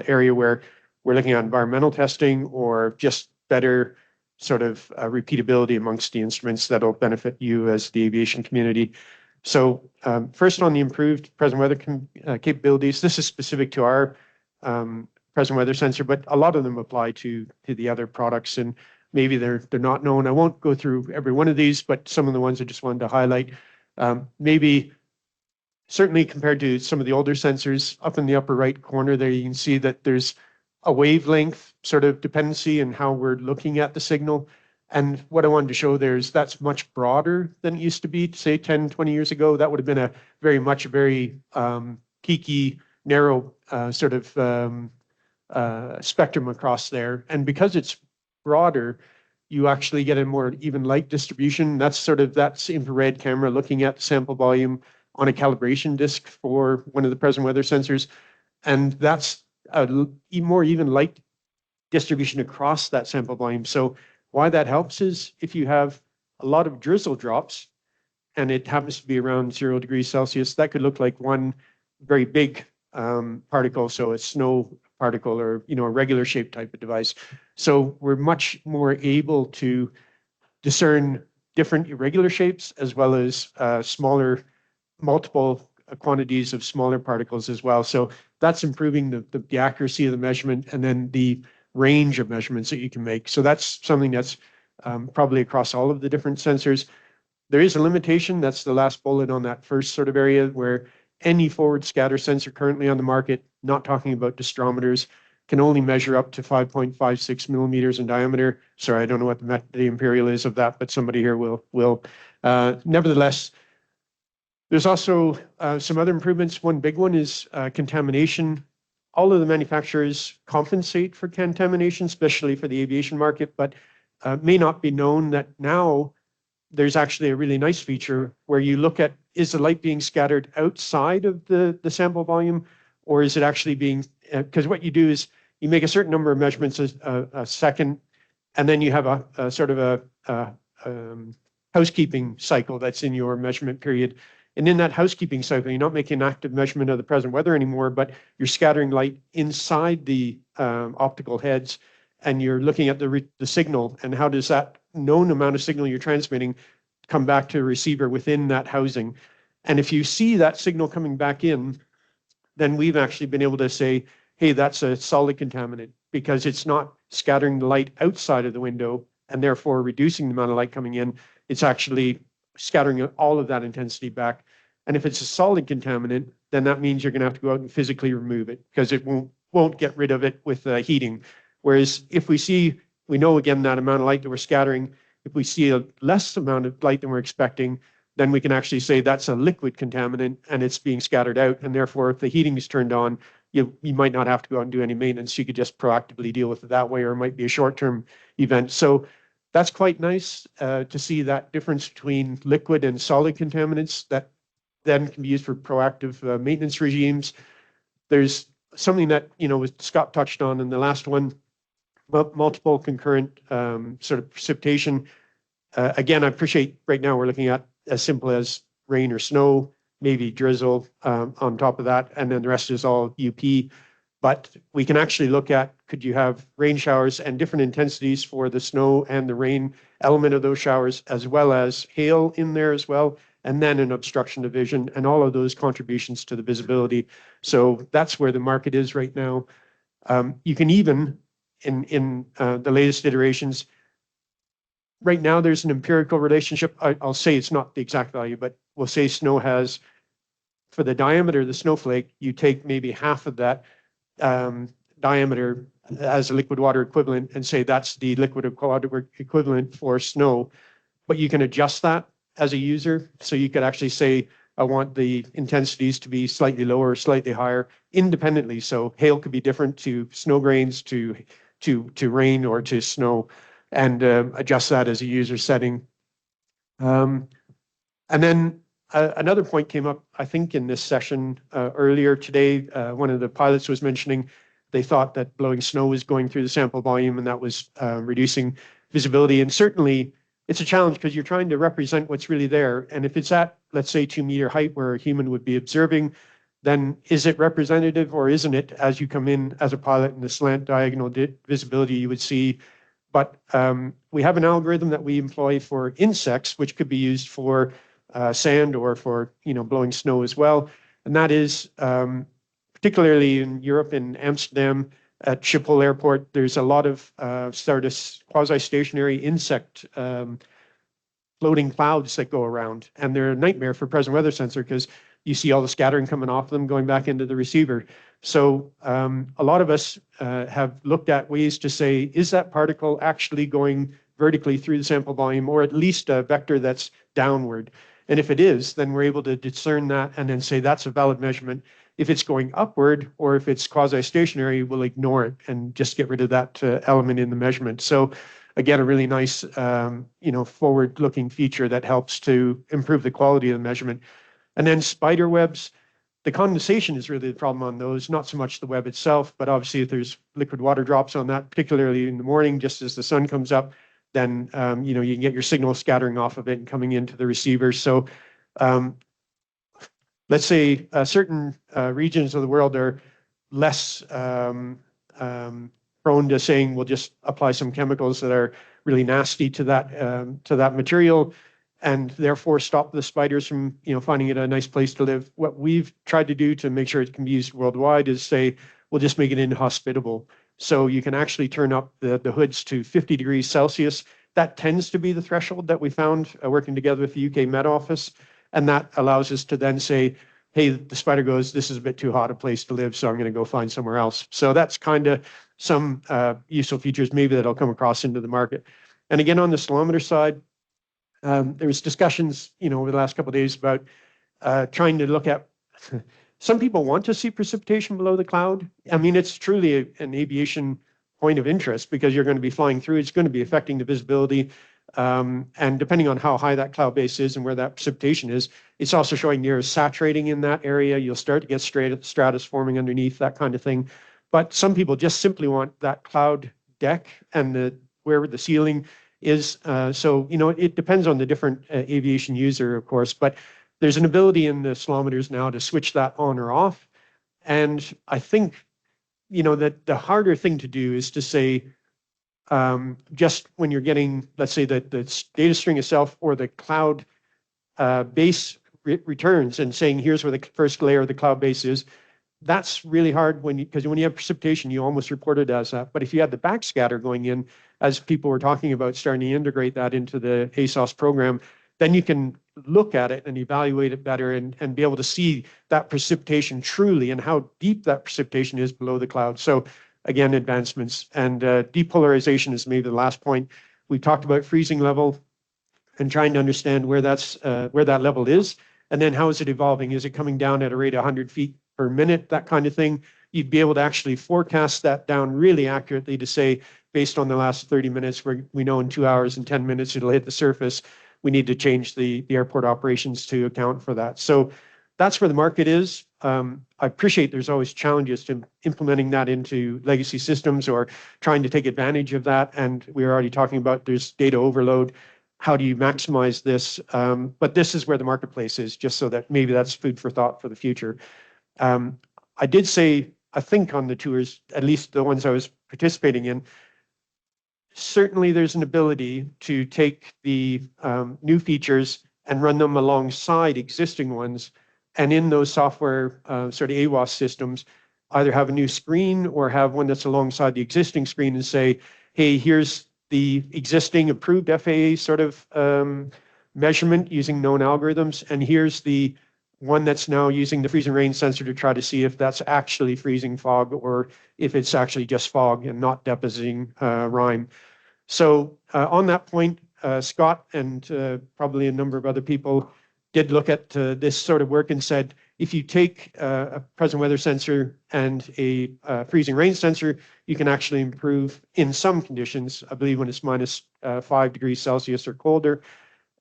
area where we're looking at environmental testing or just better sort of repeatability amongst the instruments that'll benefit you as the aviation community. So first on the improved present weather capabilities, this is specific to our present weather sensor, but a lot of them apply to the other products, and maybe they're not known. I won't go through every one of these, but some of the ones I just wanted to highlight. Maybe certainly compared to some of the older sensors, up in the upper right corner there, you can see that there's a wavelength sort of dependency in how we're looking at the signal. And what I wanted to show there is that's much broader than it used to be, say 10, 20 years ago. That would have been a very peaky, narrow sort of spectrum across there. And because it's broader, you actually get a more even light distribution. That's infrared camera looking at the sample volume on a calibration disk for one of the present weather sensors. And that's a more even light distribution across that sample volume. So why that helps is if you have a lot of drizzle drops and it happens to be around 0 degrees Celsius, that could look like one very big particle, so a snow particle or a regular shaped type of device. So we're much more able to discern different irregular shapes as well as smaller, multiple quantities of smaller particles as well. So that's improving the accuracy of the measurement and then the range of measurements that you can make. So that's something that's probably across all of the different sensors. There is a limitation. That's the last bullet on that first sort of area where any forward scatter sensor currently on the market, not talking about distrometers, can only measure up to 5.56 millimeters in diameter. Sorry, I don't know what the imperial is of that, but somebody here will. Nevertheless, there's also some other improvements. One big one is contamination. All of the manufacturers compensate for contamination, especially for the aviation market, but may not be known that now there's actually a really nice feature where you look at, is the light being scattered outside of the sample volume, or is it actually being, because what you do is you make a certain number of measurements a second, and then you have a sort of a housekeeping cycle that's in your measurement period. And in that housekeeping cycle, you're not making an active measurement of the present weather anymore, but you're scattering light inside the optical heads, and you're looking at the signal, and how does that known amount of signal you're transmitting come back to a receiver within that housing. And if you see that signal coming back in, then we've actually been able to say, hey, that's a solid contaminant because it's not scattering the light outside of the window and therefore reducing the amount of light coming in. It's actually scattering all of that intensity back. And if it's a solid contaminant, then that means you're going to have to go out and physically remove it because it won't get rid of it with heating. Whereas if we know again that amount of light that we're scattering, if we see a less amount of light than we're expecting, then we can actually say that's a liquid contaminant and it's being scattered out. And therefore, if the heating is turned on, you might not have to go out and do any maintenance. You could just proactively deal with it that way, or it might be a short-term event. So that's quite nice to see that difference between liquid and solid contaminants that then can be used for proactive maintenance regimes. There's something that, Scott touched on in the last one, multiple concurrent sort of precipitation. Again, I appreciate right now we're looking at as simple as rain or snow, maybe drizzle on top of that, and then the rest is all UP. But we can actually look at, could you have rain showers and different intensities for the snow and the rain element of those showers, as well as hail in there as well, and then an obstruction of vision, and all of those contributions to the visibility. So that's where the market is right now. You can even, in the latest iterations, right now there's an empirical relationship. I'll say it's not the exact value, but we'll say snow has, for the diameter of the snowflake, you take maybe half of that diameter as a liquid water equivalent and say that's the liquid water equivalent for snow. But you can adjust that as a user. So you could actually say, I want the intensities to be slightly lower or slightly higher independently. So hail could be different to snow grains, to rain or to snow, and adjust that as a user setting. And then another point came up, I think, in this session earlier today. One of the pilots was mentioning they thought that blowing snow was going through the sample volume and that was reducing visibility. And certainly it's a challenge because you're trying to represent what's really there. And if it's at, let's say, 2-meter height where a human would be observing, then is it representative or isn't it? As you come in as a pilot in the slant diagonal visibility, you would see. But we have an algorithm that we employ for insects, which could be used for sand or for blowing snow as well. And that is particularly in Europe, in Amsterdam, at Schiphol Airport, there's a lot of sort of quasi-stationary insect floating clouds that go around. And they're a nightmare for present weather sensor because you see all the scattering coming off them going back into the receiver. So a lot of us have looked at ways to say, is that particle actually going vertically through the sample volume, or at least a vector that's downward? And if it is, then we're able to discern that and then say that's a valid measurement. If it's going upward or if it's quasi-stationary, we'll ignore it and just get rid of that element in the measurement. So again, a really nice, forward-looking feature that helps to improve the quality of the measurement. And then spider webs, the condensation is really the problem on those, not so much the web itself, but obviously if there's liquid water drops on that, particularly in the morning, just as the sun comes up, then you can get your signal scattering off of it and coming into the receiver. So let's say certain regions of the world are less prone to saying we'll just apply some chemicals that are really nasty to that material, and therefore stop the spiders from finding it a nice place to live. What we've tried to do to make sure it can be used worldwide is say we'll just make it inhospitable. So you can actually turn up the hoods to 50 degrees Celsius. That tends to be the threshold that we found working together with the UK Met Office. And that allows us to then say, hey, the spider goes, this is a bit too hot a place to live, so I'm going to go find somewhere else. So that's kind of some useful features maybe that'll come across into the market. And again, on the salometer side, there was discussions, over the last couple of days about trying to look at some people want to see precipitation below the cloud. I mean, it's truly an aviation point of interest because you're going to be flying through. It's going to be affecting the visibility. And depending on how high that cloud base is and where that precipitation is, it's also showing near saturating in that area. You'll start to get stratus forming underneath, that kind of thing. But some people just simply want that cloud deck and where the ceiling is. So, it depends on the different aviation user, of course, but there's an ability in the salometers now to switch that on or off. And I think, that the harder thing to do is to say, just when you're getting, let's say, the data string itself or the cloud base returns and saying, here's where the first layer of the cloud base is. That's really hard because when you have precipitation, you almost report it as that. But if you had the backscatter going in, as people were talking about starting to integrate that into the ASOS program, then you can look at it and evaluate it better and be able to see that precipitation truly and how deep that precipitation is below the cloud. So again, advancements. And depolarization is maybe the last point. We talked about freezing level and trying to understand where that level is, and then how is it evolving? Is it coming down at a rate of 100 feet per minute, that kind of thing? You'd be able to actually forecast that down really accurately to say, based on the last 30 minutes, we know in 2 hours and 10 minutes it'll hit the surface. We need to change the airport operations to account for that. So that's where the market is. I appreciate there's always challenges to implementing that into legacy systems or trying to take advantage of that. And we were already talking about there's data overload. How do you maximize this? But this is where the marketplace is, just so that maybe that's food for thought for the future. I did say, I think on the tours, at least the ones I was participating in, certainly there's an ability to take the new features and run them alongside existing ones. And in those software sort of AWOS systems, either have a new screen or have one that's alongside the existing screen and say, hey, here's the existing approved FAA sort of measurement using known algorithms. And here's the one that's now using the freezing rain sensor to try to see if that's actually freezing fog or if it's actually just fog and not depositing rime. So on that point, Scott and probably a number of other people did look at this sort of work and said, if you take a present weather sensor and a freezing rain sensor, you can actually improve in some conditions, I believe when it's minus 5 degrees Celsius or colder,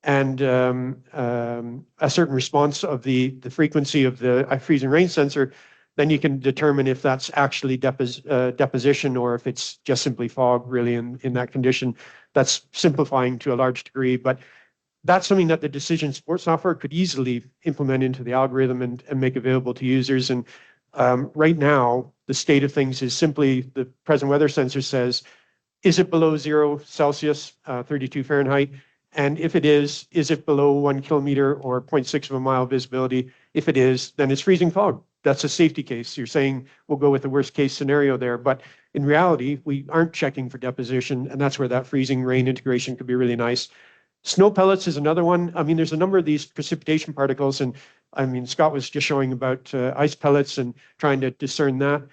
and a certain response of the frequency of the freezing rain sensor, then you can determine if that's actually deposition or if it's just simply fog really in that condition. That's simplifying to a large degree, but that's something that the decision support software could easily implement into the algorithm and make available to users. And right now, the state of things is simply the present weather sensor says, is it below 0 Celsius, 32 Fahrenheit? And if it is it below 1 kilometer or 0.6 of a mile visibility? If it is, then it's freezing fog. That's a safety case. You're saying we'll go with the worst case scenario there. But in reality, we aren't checking for deposition. And that's where that freezing rain integration could be really nice. Snow pellets is another one. I mean, there's a number of these precipitation particles, and I mean, Scott was just showing about ice pellets and trying to discern that.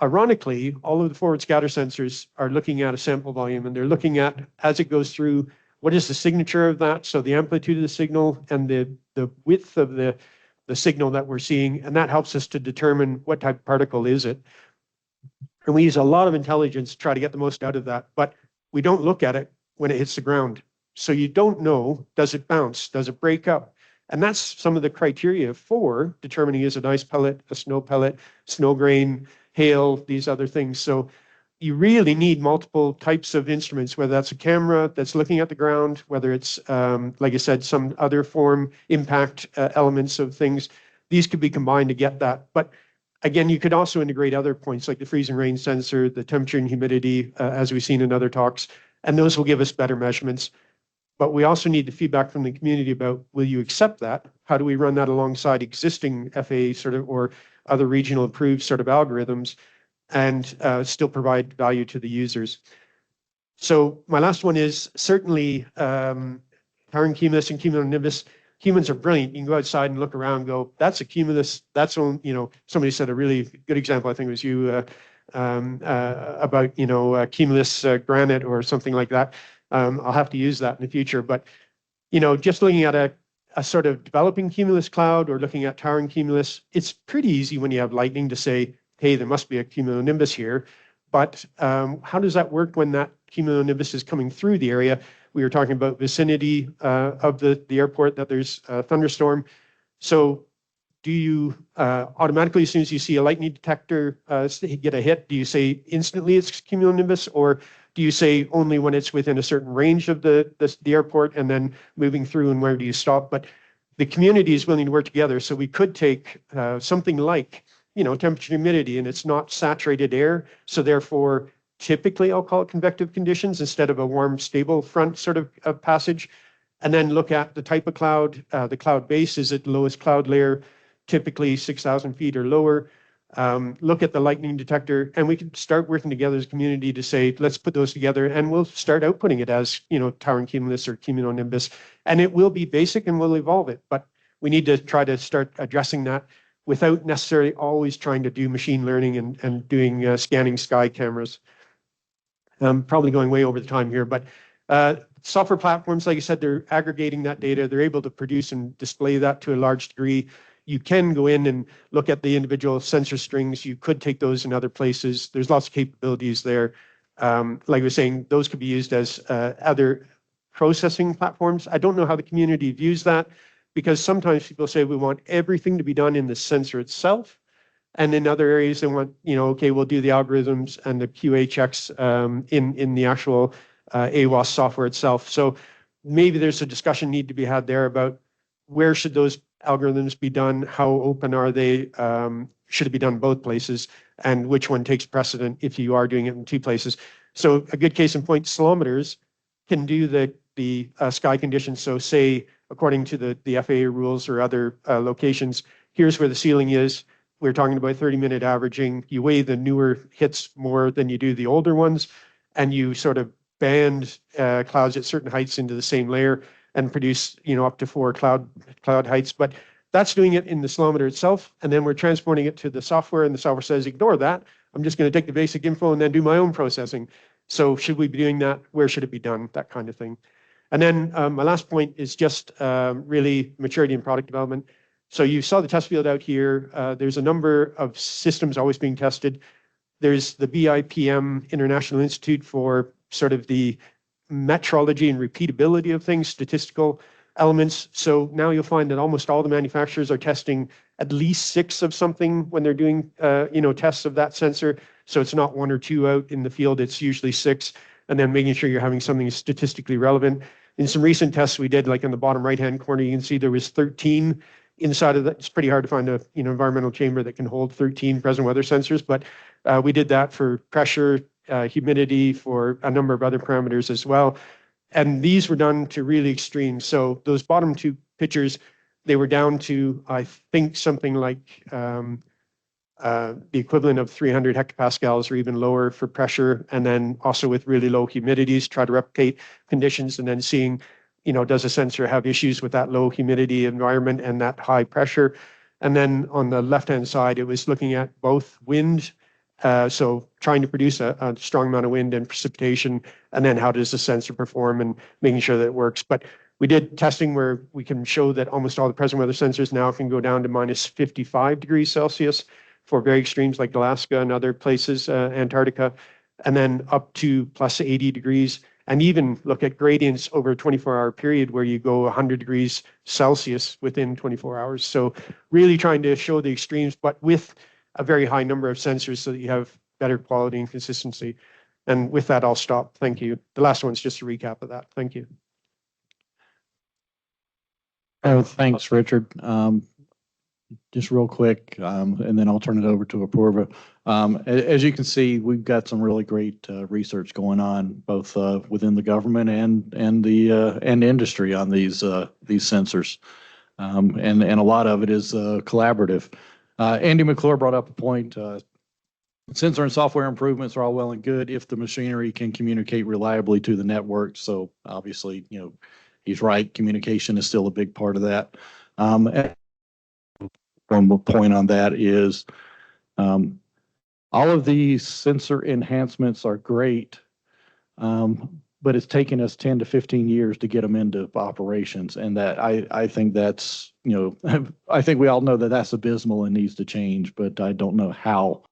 Ironically, all of the forward scatter sensors are looking at a sample volume, and they're looking at, as it goes through, what is the signature of that? So the amplitude of the signal and the width of the signal that we're seeing, and that helps us to determine what type of particle is it. And we use a lot of intelligence to try to get the most out of that, but we don't look at it when it hits the ground. So you don't know, does it bounce? Does it break up? And that's some of the criteria for determining is it an ice pellet, a snow pellet, snow grain, hail, these other things. So you really need multiple types of instruments, whether that's a camera that's looking at the ground, whether it's, like I said, some other form impact elements of things. These could be combined to get that. But again, you could also integrate other points like the freezing rain sensor, the temperature and humidity, as we've seen in other talks, and those will give us better measurements. But we also need the feedback from the community about, will you accept that? How do we run that alongside existing FAA sort of or other regional approved sort of algorithms and still provide value to the users? So my last one is certainly towering cumulus and cumulonimbus. Humans are brilliant. You can go outside and look around and go, that's a cumulus. That's on, you know, somebody said a really good example, I think it was you, about, you know, cumulus granite or something like that. I'll have to use that in the future, but, you know, just looking at a sort of developing cumulus cloud or looking at towering cumulus, it's pretty easy when you have lightning to say, hey, there must be a cumulonimbus here. But how does that work when that cumulonimbus is coming through the area? We were talking about vicinity of the airport, that there's a thunderstorm. So do you automatically, as soon as you see a lightning detector get a hit, do you say instantly it's cumulonimbus, or do you say only when it's within a certain range of the airport and then moving through, and where do you stop? But the community is willing to work together. So we could take something like, you know, temperature and humidity, and it's not saturated air. So therefore, typically I'll call it convective conditions instead of a warm, stable front sort of passage. And then look at the type of cloud, the cloud base, is it the lowest cloud layer, typically 6,000 feet or lower. Look at the lightning detector, and we can start working together as a community to say, let's put those together, and we'll start outputting it as, you know, towering cumulus or cumulonimbus, and it will be basic and we'll evolve it. But we need to try to start addressing that without necessarily always trying to do machine learning and doing scanning sky cameras. I'm probably going way over the time here, but software platforms, like I said, they're aggregating that data. They're able to produce and display that to a large degree. You can go in and look at the individual sensor strings. You could take those in other places. There's lots of capabilities there. Like I was saying, those could be used as other processing platforms. I don't know how the community views that, because sometimes people say we want everything to be done in the sensor itself. And in other areas, they want, you know, okay, we'll do the algorithms and the QA checks in the actual AWOS software itself. So maybe there's a discussion need to be had there about where should those algorithms be done? How open are they? Should it be done both places? And which one takes precedent if you are doing it in two places? So a good case in point, salometers can do the sky conditions. So say, according to the FAA rules or other locations, here's where the ceiling is. We're talking about 30-minute averaging. You weigh the newer hits more than you do the older ones, and you sort of band clouds at certain heights into the same layer and produce, you know, up to 4 cloud heights. But that's doing it in the salometer itself, and then we're transporting it to the software, and the software says, ignore that. I'm just going to take the basic info and then do my own processing. So should we be doing that? Where should it be done? That kind of thing. And then my last point is just really maturity in product development. So you saw the test field out here. There's a number of systems always being tested. There's the BIPM International Institute for sort of the metrology and repeatability of things, statistical elements. So now you'll find that almost all the manufacturers are testing at least 6 of something when they're doing, you know, tests of that sensor. So it's not 1 or 2 out in the field, it's usually 6, and then making sure you're having something statistically relevant. In some recent tests we did, like in the bottom right-hand corner, you can see there was 13 inside of that. It's pretty hard to find a, you know, environmental chamber that can hold 13 present weather sensors, but we did that for pressure, humidity, for a number of other parameters as well. And these were done to really extreme. So those bottom 2 pictures, they were down to, I think, something like the equivalent of 300 hectopascals or even lower for pressure, and then also with really low humidities, try to replicate conditions, and then seeing, does a sensor have issues with that low humidity environment and that high pressure? And then on the left-hand side, it was looking at both wind, so trying to produce a strong amount of wind and precipitation, and then how does the sensor perform and making sure that it works. But we did testing where we can show that almost all the present weather sensors now can go down to minus 55 degrees Celsius for very extremes like Alaska and other places, Antarctica, and then up to plus 80 degrees, and even look at gradients over a 24-hour period where you go 100 degrees Celsius within 24 hours. So really trying to show the extremes, but with a very high number of sensors so that you have better quality and consistency. And with that, I'll stop. Thank you. The last one's just a recap of that. Thank you. Oh, thanks, Richard. Just real quick, and then I'll turn it over to Apurva. As you can see, we've got some really great research going on, both within the government and the industry on these sensors, and a lot of it is collaborative. Andy McClure brought up a point. Sensor and software improvements are all well and good if the machinery can communicate reliably to the network. So obviously, he's right. Communication is still a big part of that. One more point on that is all of these sensor enhancements are great, but it's taken us 10 to 15 years to get them into operations. And that I think that's, I think we all know that that's abysmal and needs to change, but I don't know how